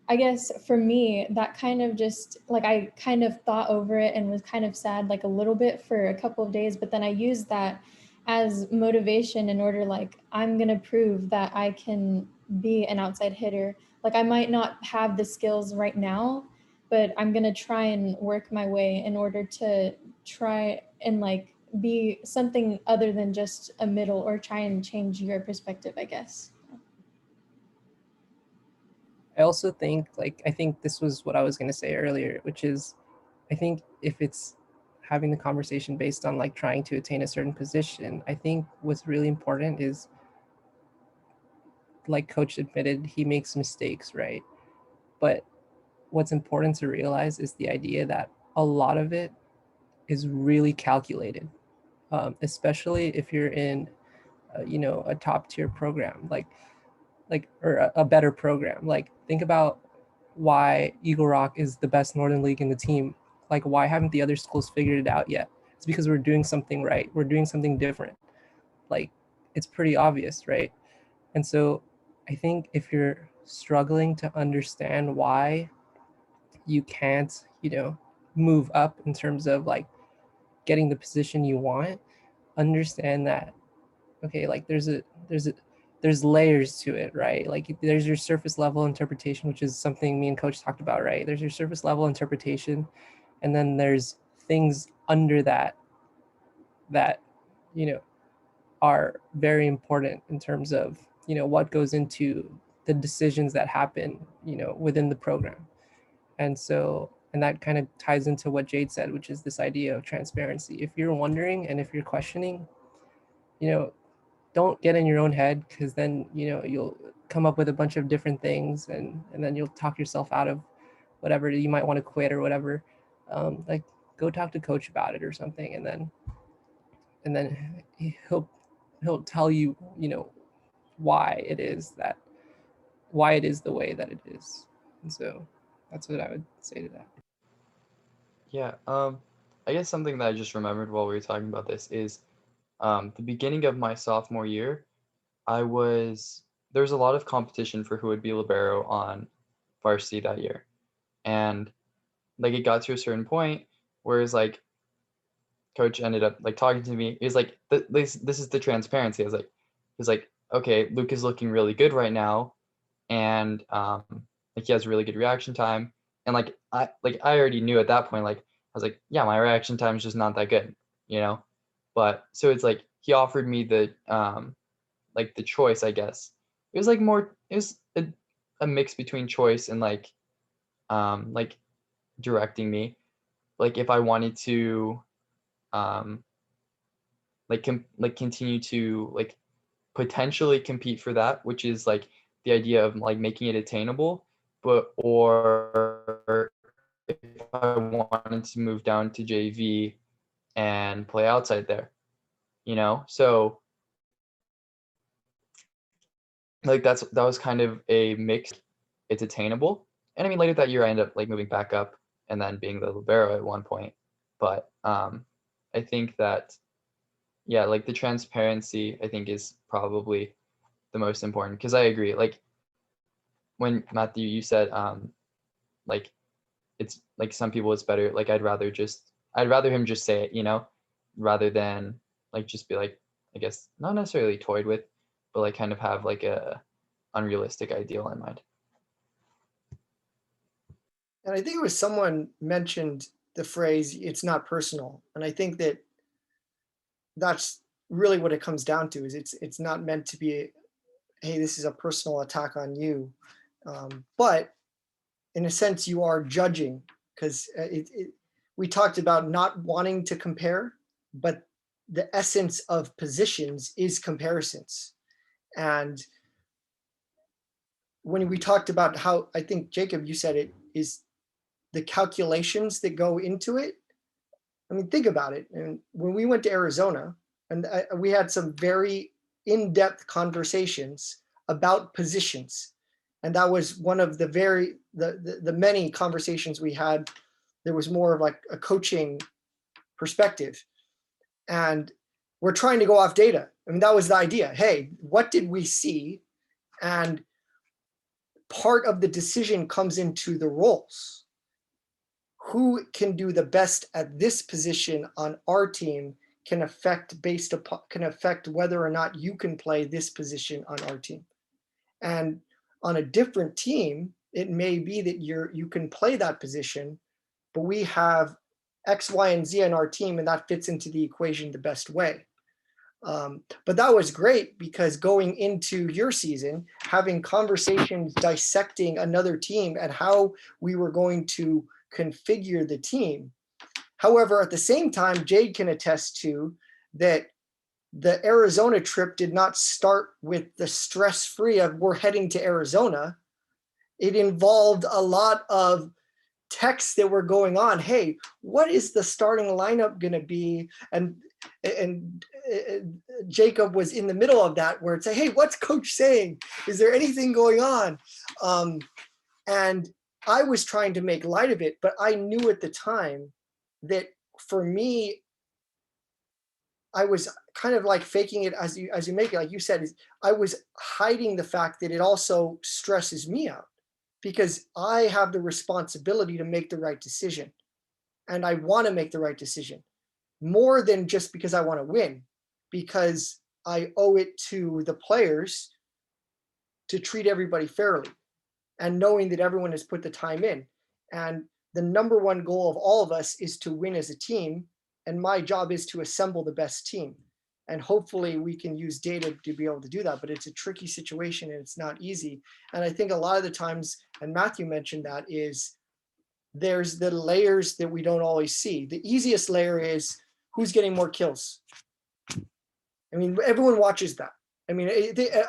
D: I guess for me, that kind of just like I kind of thought over it and was kind of sad like a little bit for a couple of days, but then I used that as motivation in order, like, I'm going to prove that I can be an outside hitter. Like, I might not have the skills right now, but I'm going to try and work my way in order to try and like be something other than just a middle, or try and change your perspective, I guess.
C: I also think, like, I think this was what I was going to say earlier, which is, I think if it's having the conversation based on like trying to attain a certain position, I think what's really important is, like Coach admitted, he makes mistakes, right? But what's important to realize is the idea that a lot of it is really calculated, especially if you're in, you know, a top tier program, like or a better program. Like, think about why Eagle Rock is the best Northern League in the team. Like, why haven't the other schools figured it out yet? It's because we're doing something right. We're doing something different. Like, it's pretty obvious, right? And so I think if you're struggling to understand why you can't, you know, move up in terms of like getting the position you want, understand that, okay, like there's layers to it, right? Like, there's your surface level interpretation, which is something me and Coach talked about, right? There's your surface level interpretation, and then there's things under that you know are very important in terms of, you know, what goes into the decisions that happen, you know, within the program. And so, and that kind of ties into what Jade said, which is this idea of transparency. If you're wondering and if you're questioning, you know, don't get in your own head, because then, you know, you'll come up with a bunch of different things, and then you'll talk yourself out of whatever you might want to quit or whatever. Like, go talk to Coach about it or something, and then he'll tell you, you know, why it is the way that it is. And so that's what I would say to that.
B: Yeah, I guess something that I just remembered while we were talking about this is the beginning of my sophomore year, there was a lot of competition for who would be libero on varsity that year. And like, it got to a certain point where it's like, Coach ended up like talking to me. He was like, this is the transparency. I was like, he's like, okay, Luke is looking really good right now, and like, he has really good reaction time. And like I already knew at that point, like, I was like, yeah, my reaction time is just not that good, you know. But so it's like he offered me the like the choice, I guess, it was like more, it was a mix between choice and like directing me. Like if I wanted to continue to like potentially compete for that, which is like the idea of like making it attainable, but or if I wanted to move down to JV and play outside there, you know? So like that was kind of a mix. It's attainable. And I mean, later that year I ended up like moving back up and then being the libero at one point. But I think that, yeah, like the transparency I think is probably the most important, because I agree. Like when Matthew, you said like it's like some people it's better, like I'd rather him just say it, you know, rather than like just be like, I guess not necessarily toyed with, but like kind of have like a unrealistic ideal in mind.
A: And I think it was someone mentioned the phrase, it's not personal. And I think that that's really what it comes down to, is it's not meant to be, hey, this is a personal attack on you. But in a sense, you are judging, because we talked about not wanting to compare, but the essence of positions is comparisons. And when we talked about how, I think, Jacob, you said it, is the calculations that go into it. I mean, think about it. And when we went to Arizona, and we had some very in-depth conversations about positions. And that was one of the many conversations we had. There was more of like a coaching perspective. And we're trying to go off data. I mean, that was the idea. Hey, what did we see? And part of the decision comes into the roles. Who can do the best at this position on our team can affect whether or not you can play this position on our team. And on a different team, it may be that you can play that position, but we have X, Y, and Z on our team, and that fits into the equation the best way. But that was great, because going into your season, having conversations dissecting another team and how we were going to configure the team. However, at the same time, Jade can attest to that the Arizona trip did not start with the stress-free of we're heading to Arizona. It involved a lot of texts that were going on. Hey, what is the starting lineup going to be? And Jacob was in the middle of that, where it's like, hey, what's coach saying? Is there anything going on? And I was trying to make light of it, but I knew at the time that for me, I was kind of like faking it as you make it, like you said, I was hiding the fact that it also stresses me out, because I have the responsibility to make the right decision. And I want to make the right decision, more than just because I want to win, because I owe it to the players to treat everybody fairly, and knowing that everyone has put the time in. And the number one goal of all of us is to win as a team. And my job is to assemble the best team. And hopefully we can use data to be able to do that, but it's a tricky situation and it's not easy. And I think a lot of the times, and Matthew mentioned that, is there's the layers that we don't always see. The easiest layer is who's getting more kills. I mean, everyone watches that. I mean,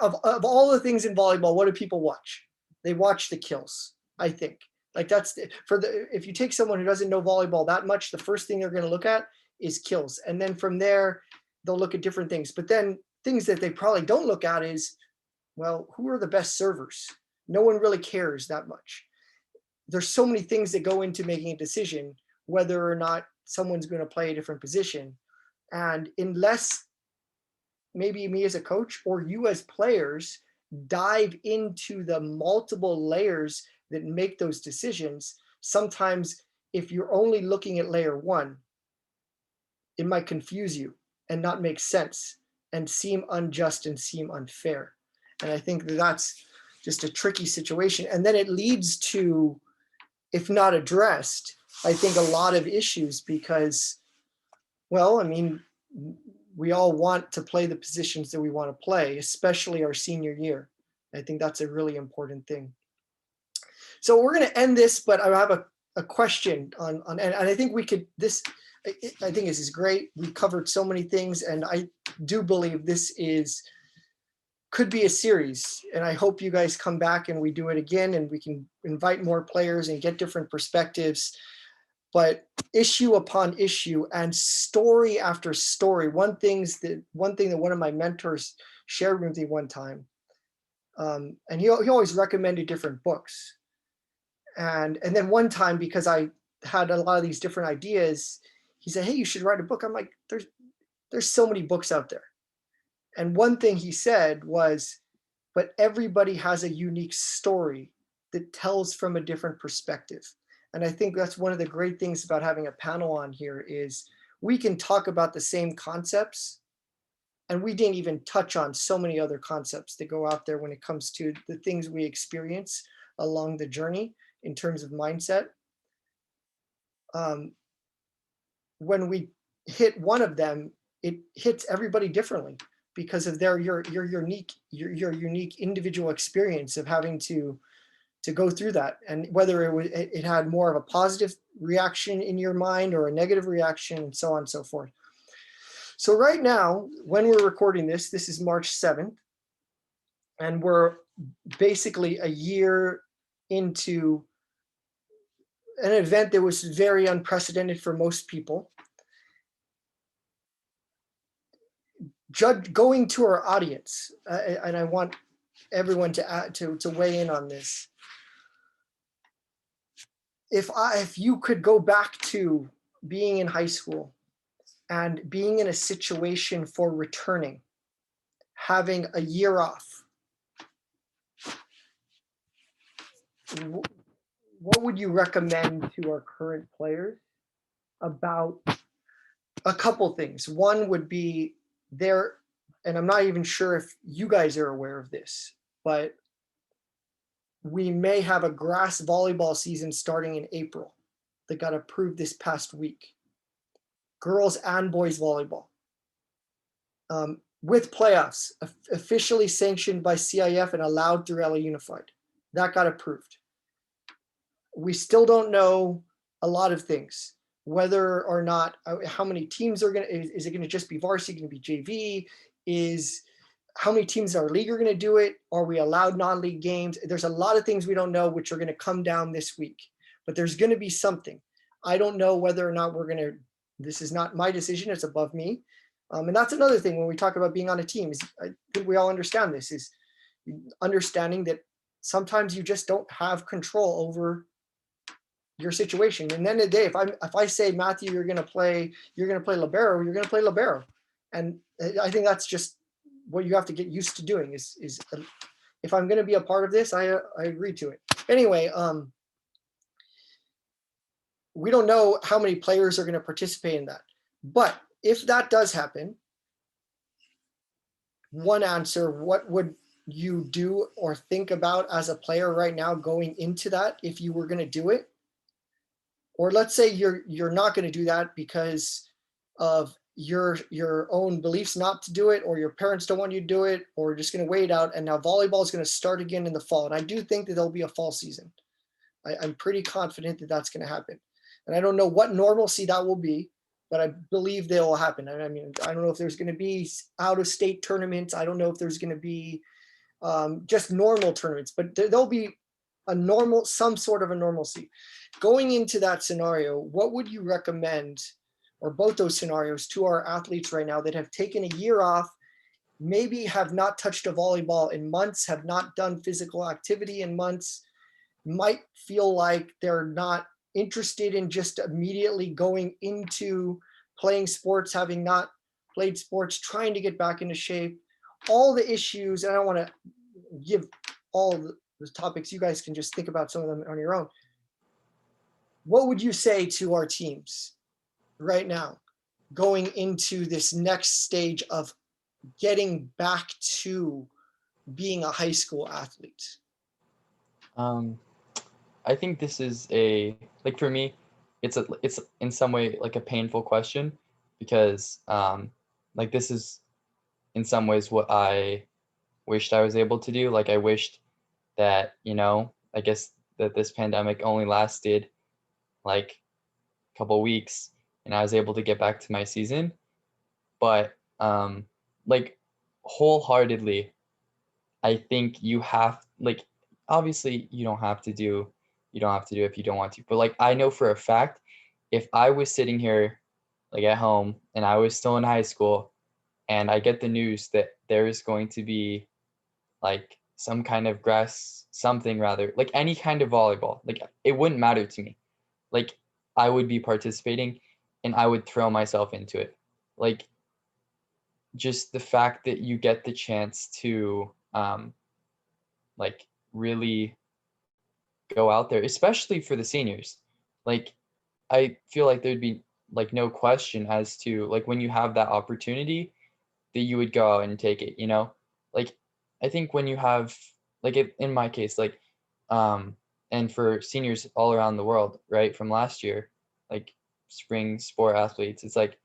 A: of all the things in volleyball, what do people watch? They watch the kills, I think. Like that's if you take someone who doesn't know volleyball that much, the first thing they're going to look at is kills. And then from there, they'll look at different things. But then things that they probably don't look at is, well, who are the best servers? No one really cares that much. There's so many things that go into making a decision, whether or not someone's going to play a different position. And unless maybe me as a coach or you as players dive into the multiple layers that make those decisions, sometimes if you're only looking at layer one, it might confuse you and not make sense and seem unjust and seem unfair. And I think that that's just a tricky situation. And then it leads to, if not addressed, I think a lot of issues, because, well, I mean, we all want to play the positions that we want to play, especially our senior year. I think that's a really important thing. So we're going to end this, but I have a question on and I think we could, I think this is great. We covered so many things, and I do believe this could be a series, and I hope you guys come back and we do it again, and we can invite more players and get different perspectives. But issue upon issue and story after story. One thing that one of my mentors shared with me one time, and he always recommended different books. And then one time, because I had a lot of these different ideas, he said, "Hey, you should write a book." I'm like, there's so many books out there. And one thing he said was, but everybody has a unique story that tells from a different perspective. And I think that's one of the great things about having a panel on here is we can talk about the same concepts, and we didn't even touch on so many other concepts that go out there when it comes to the things we experience along the journey in terms of mindset. When we hit one of them, it hits everybody differently because of your unique individual experience of having to go through that, and whether it had more of a positive reaction in your mind or a negative reaction, and so on and so forth. So right now, when we're recording this is March 7th, and we're basically a year into an event that was very unprecedented for most people. Going to our audience, and I want everyone to weigh in on this. If you could go back to being in high school and being in a situation for returning, having a year off, what would you recommend to our current players about a couple things? One would be there, and I'm not even sure if you guys are aware of this, but we may have a grass volleyball season starting in April that got approved this past week. Girls and boys volleyball. With playoffs, officially sanctioned by CIF and allowed through LA Unified. That got approved. We still don't know a lot of things, whether or not, how many teams are going to, is it going to just be varsity, going to be JV? How many teams in our league are going to do it? Are we allowed non-league games? There's a lot of things we don't know, which are going to come down this week, but there's going to be something. I don't know whether or not this is not my decision, it's above me. And that's another thing when we talk about being on a team, is I think we all understand this, is understanding that sometimes you just don't have control over your situation. And then the day, if I say, Matthew, you're going to play libero, you're going to play libero. And I think that's just what you have to get used to doing is if I'm going to be a part of this, I agree to it. Anyway, we don't know how many players are going to participate in that. But if that does happen, one answer, what would you do or think about as a player right now going into that if you were going to do it? Or let's say you're not going to do that because of your own beliefs not to do it, or your parents don't want you to do it, or just going to wait out, and now volleyball is going to start again in the fall. And I do think that there'll be a fall season. I'm pretty confident that that's going to happen. And I don't know what normalcy that will be, but I believe they will happen. I mean, I don't know if there's going to be out-of-state tournaments. I don't know if there's going to be just normal tournaments, but there'll be some sort of a normalcy. Going into that scenario, what would you recommend, or both those scenarios, to our athletes right now that have taken a year off, maybe have not touched a volleyball in months, have not done physical activity in months, might feel like they're not interested in just immediately going into playing sports, having not played sports, trying to get back into shape, all the issues. And I don't want to give all the topics. You guys can just think about some of them on your own. What would you say to our teams right now going into this next stage of getting back to being a high school athlete?
B: I think this is like for me, it's in some way like a painful question, because like this is in some ways what I wished I was able to do. Like I wished that, I guess that this pandemic only lasted like a couple weeks and I was able to get back to my season. But like wholeheartedly, I think you have, like, obviously you don't have to do it if you don't want to. But like I know for a fact, if I was sitting here like at home and I was still in high school and I get the news that there is going to be like some kind of something rather, like any kind of volleyball, like it wouldn't matter to me. Like I would be participating and I would throw myself into it. Like just the fact that you get the chance to like really go out there, especially for the seniors. Like I feel like there'd be like no question as to like when you have that opportunity that you would go out and take it, Like I think when you have like in my case, like and for seniors all around the world, right, from last year, like spring sport athletes, it's like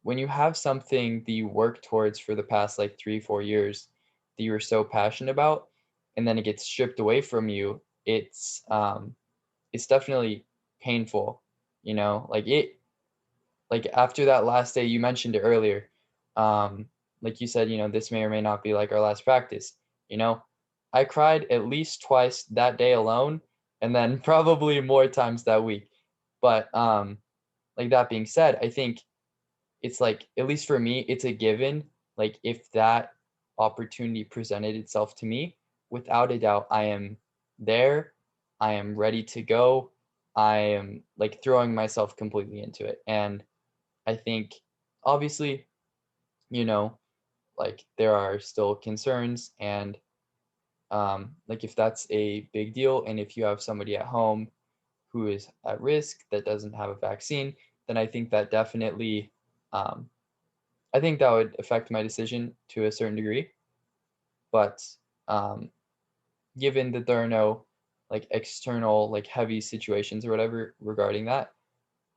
B: when you have something that you work towards for the past like 3-4 years that you were so passionate about, and then it gets stripped away from you, it's definitely painful, like like after that last day, you mentioned it earlier, like you said, this may or may not be like our last practice, I cried at least twice that day alone, and then probably more times that week. But like that being said, I think it's like, at least for me, it's a given. Like if that opportunity presented itself to me, without a doubt, I am there. I am ready to go. I am like throwing myself completely into it. And I think obviously, like there are still concerns, and like if that's a big deal and if you have somebody at home who is at risk that doesn't have a vaccine, then I think that definitely um, I think that would affect my decision to a certain degree. But um, given that there are no like external like heavy situations or whatever regarding that,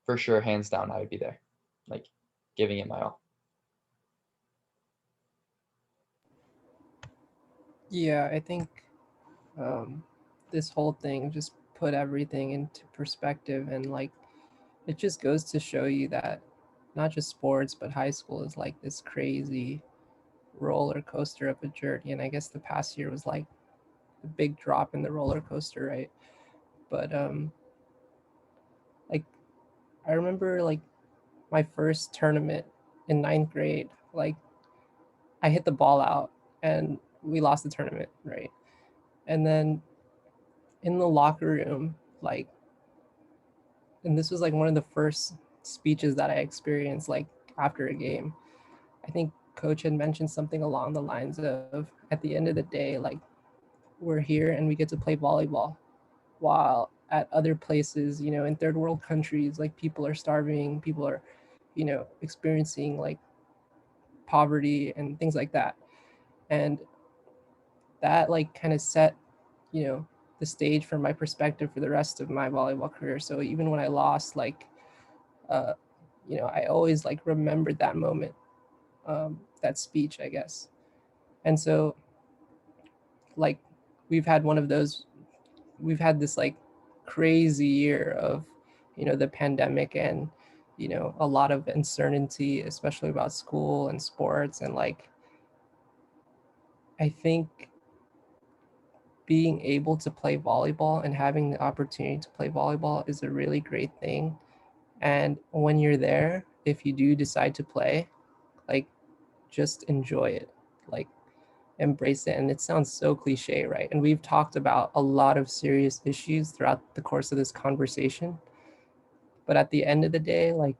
B: for sure, hands down, I would be there, like giving it my all.
C: Yeah, I think this whole thing just put everything into perspective, and like it just goes to show you that not just sports but high school is like this crazy roller coaster of a journey. And I guess the past year was like a big drop in the roller coaster, right? But like I remember like my first tournament in ninth grade, like I hit the ball out and we lost the tournament, right? And then in the locker room, like, and this was like one of the first speeches that I experienced like after a game. I think coach had mentioned something along the lines of, at the end of the day, like we're here and we get to play volleyball, while at other places, in third world countries, like people are starving, people are, experiencing like poverty and things like that. And that like kind of set, the stage for my perspective for the rest of my volleyball career. So even when I lost, like, uh, I always like remembered that moment, that speech, I guess. And so like we've had one of those, we've had this like crazy year of, the pandemic, and, a lot of uncertainty, especially about school and sports. And like, I think being able to play volleyball and having the opportunity to play volleyball is a really great thing. And when you're there, if you do decide to play, like just enjoy it, like embrace it. And it sounds so cliche, right? And we've talked about a lot of serious issues throughout the course of this conversation. But at the end of the day, like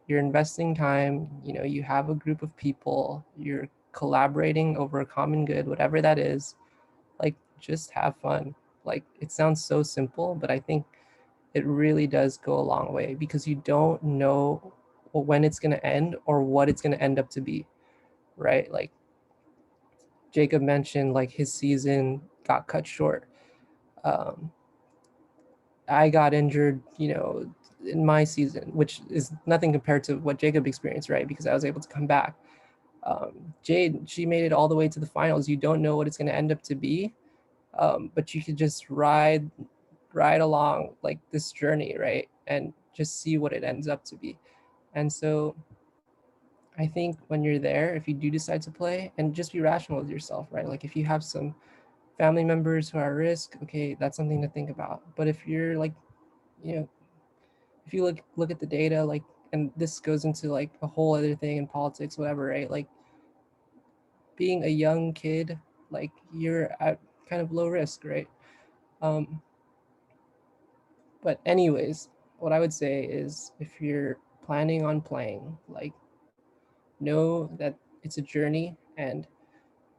C: you're investing time, you have a group of people, you're collaborating over a common good, whatever that is, like just have fun. Like it sounds so simple, but I think it really does go a long way, because you don't know when it's going to end or what it's going to end up to be, right? Like Jacob mentioned, like his season got cut short. um, I got injured, in my season, which is nothing compared to what Jacob experienced, right? Because I was able to come back. Jade, she made it all the way to the finals. You don't know what it's going to end up to be, but you could just ride along like this journey, right? And just see what it ends up to be. And so I think when you're there, if you do decide to play, and just be rational with yourself, right? Like if you have some family members who are at risk, okay, that's something to think about. But if you're like, you know, if you look at the data, like, and this goes into like a whole other thing in politics, whatever, right? Like being a young kid, like you're at kind of low risk, right? But anyways, what I would say is if you're planning on playing, like know that it's a journey and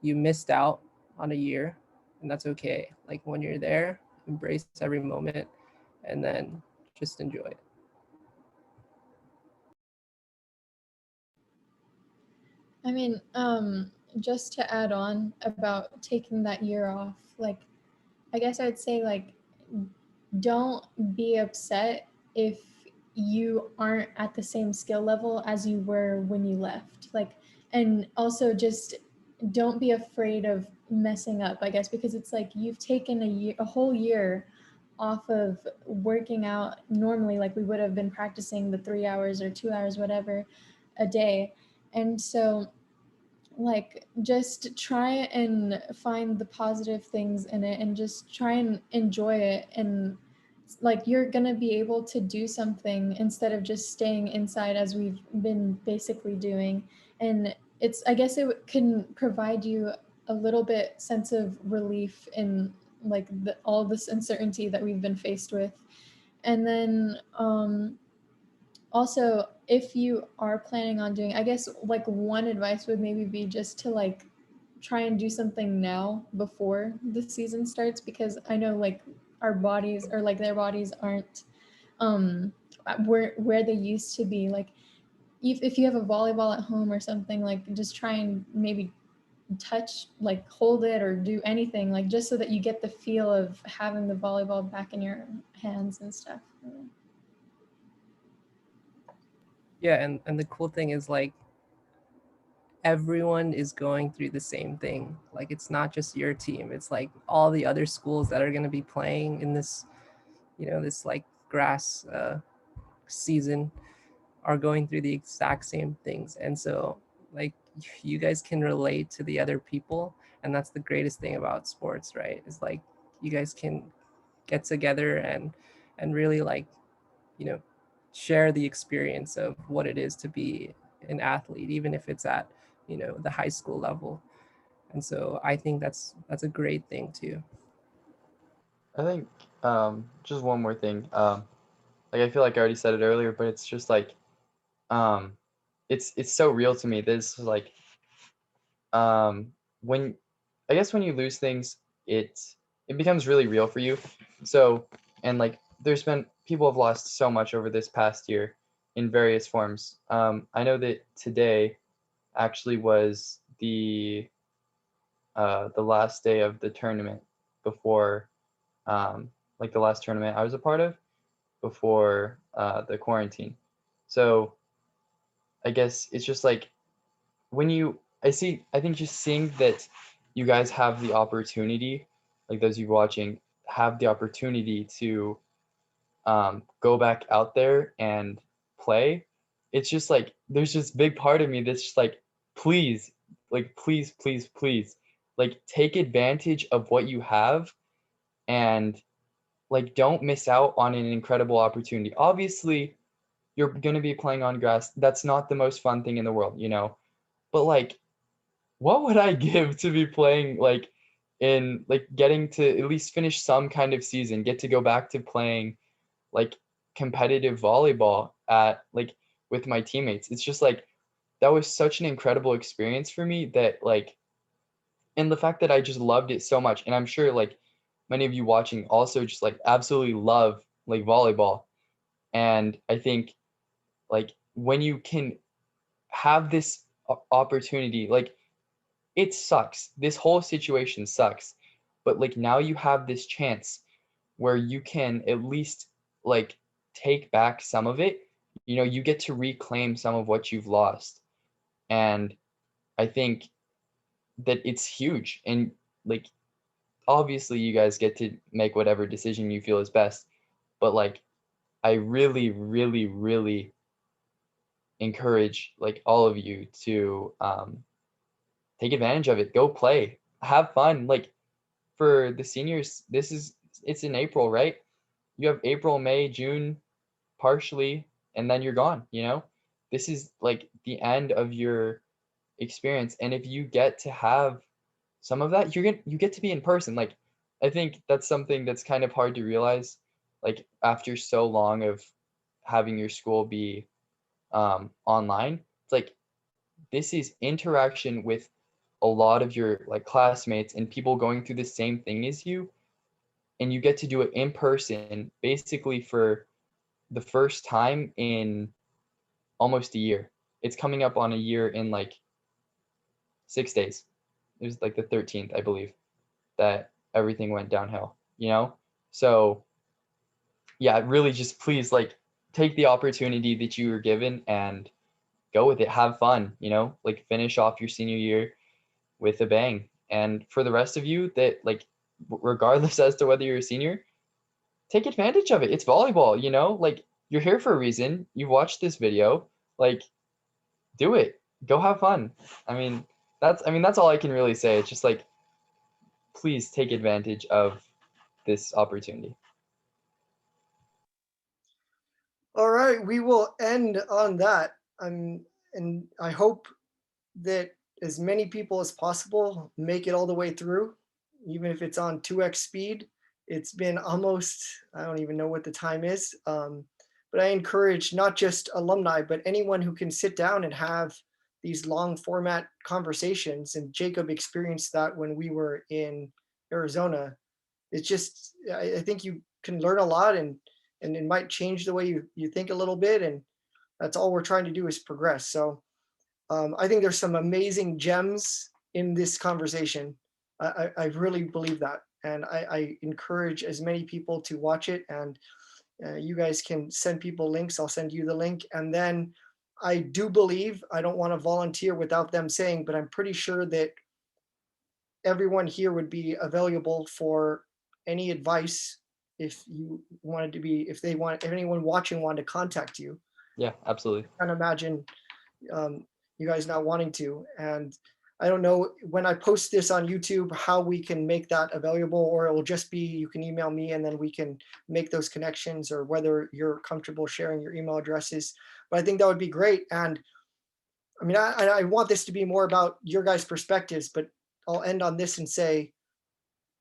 C: you missed out on a year, and that's okay. Like when you're there, embrace every moment and then just enjoy it.
D: I mean, just to add on about taking that year off, like, I guess I would say, like, don't be upset if you aren't at the same skill level as you were when you left. Like, and also just don't be afraid of messing up, I guess, because it's like you've taken a whole year off of working out normally, like we would have been practicing the 3 hours or 2 hours, whatever, a day. And so like just try and find the positive things in it and just try and enjoy it, and like you're gonna be able to do something instead of just staying inside as we've been basically doing. And it's, I guess it can provide you a little bit sense of relief in like all this uncertainty that we've been faced with. And then also, if you are planning on doing, I guess like one advice would maybe be just to like try and do something now before the season starts, because I know like our bodies, or like their bodies, aren't where they used to be. Like if you have a volleyball at home or something, like just try and maybe touch, like hold it or do anything, like just so that you get the feel of having the volleyball back in your hands and stuff.
C: Yeah, and the cool thing is like everyone is going through the same thing. Like it's not just your team, it's like all the other schools that are going to be playing in this, this like grass season are going through the exact same things. And so like you guys can relate to the other people, and that's the greatest thing about sports, right? Is like you guys can get together and really like, share the experience of what it is to be an athlete, even if it's at, the high school level. And so I think that's a great thing too.
B: I think just one more thing. Like I feel like I already said it earlier, but it's just like it's so real to me. This is like when I guess when you lose things, it becomes really real for you. So, and like there's been people have lost so much over this past year in various forms. I know that today actually was the last day of the tournament before like the last tournament I was a part of before the quarantine. So I guess it's just like when I think just seeing that you guys have the opportunity, like those of you watching have the opportunity to go back out there and play. It's just like there's this big part of me that's just like, please, like please, please, please, like take advantage of what you have and like don't miss out on an incredible opportunity. Obviously, you're going to be playing on grass. That's not the most fun thing in the world, but like what would I give to be playing like in like getting to at least finish some kind of season, get to go back to playing like competitive volleyball at like with my teammates. It's just like that was such an incredible experience for me that like, and the fact that I just loved it so much, and I'm sure like many of you watching also just like absolutely love like volleyball. And I think like when you can have this opportunity, like it sucks. This whole situation sucks. But like now you have this chance where you can at least like take back some of it. You get to reclaim some of what you've lost. And I think that it's huge. And like, obviously you guys get to make whatever decision you feel is best, but like, I really, really, really encourage like all of you to take advantage of it. Go play, have fun. Like for the seniors, it's in April, right? You have April, May, June, partially, and then you're gone. This is like the end of your experience, and if you get to have some of that, you get to be in person. Like I think that's something that's kind of hard to realize, like after so long of having your school be online. It's like this is interaction with a lot of your like classmates and people going through the same thing as you, and you get to do it in person basically for the first time in almost a year. It's coming up on a year in like 6 days. It was like the 13th, I believe, that everything went downhill. So yeah, really just please like take the opportunity that you were given and go with it. Have fun, like finish off your senior year with a bang. And for the rest of you that like, regardless as to whether you're a senior, take advantage of it. It's volleyball, like you're here for a reason. You've watched this video, like do it, go have fun. That's all I can really say. It's just like, please take advantage of this opportunity.
A: All right, we will end on that. And I hope that as many people as possible make it all the way through, even if it's on 2x speed. It's been almost, I don't even know what the time is, but I encourage not just alumni, but anyone who can sit down and have these long format conversations. And Jacob experienced that when we were in Arizona. It's just, I think you can learn a lot, and it might change the way you think a little bit. And that's all we're trying to do is progress. So I think there's some amazing gems in this conversation. I really believe that. And I encourage as many people to watch it. And you guys can send people links. I'll send you the link. And then I do believe, I don't want to volunteer without them saying, but I'm pretty sure that everyone here would be available for any advice if you wanted to be, if anyone watching wanted to contact you.
B: Yeah, absolutely.
A: I can't imagine you guys not wanting to. And I don't know when I post this on YouTube how we can make that available, or it will just be you can email me and then we can make those connections, or whether you're comfortable sharing your email addresses. But I think that would be great. And I mean, I want this to be more about your guys' perspectives, but I'll end on this and say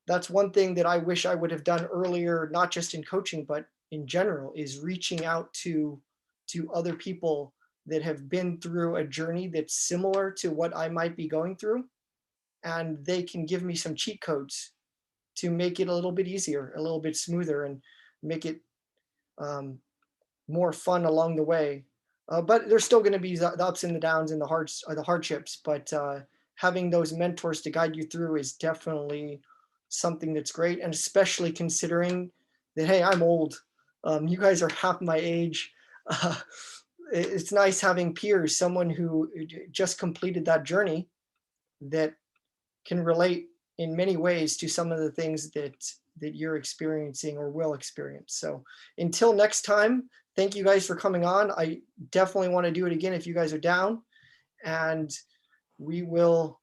A: that's one thing that I wish I would have done earlier, not just in coaching, but in general, is reaching out to other people that have been through a journey that's similar to what I might be going through. And they can give me some cheat codes to make it a little bit easier, a little bit smoother, and make it more fun along the way. But there's still going to be the ups and the downs and the hardships. But having those mentors to guide you through is definitely something that's great. And especially considering that, hey, I'm old. You guys are half my age. It's nice having peers, someone who just completed that journey that can relate in many ways to some of the things that you're experiencing or will experience. So until next time, thank you guys for coming on. I definitely want to do it again if you guys are down, and we will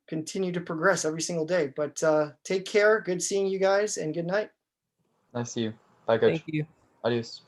A: continue to progress every single day. But take care. Good seeing you guys, and good night.
B: Nice to see you. Bye, Coach.
C: Thank you.
B: Adios.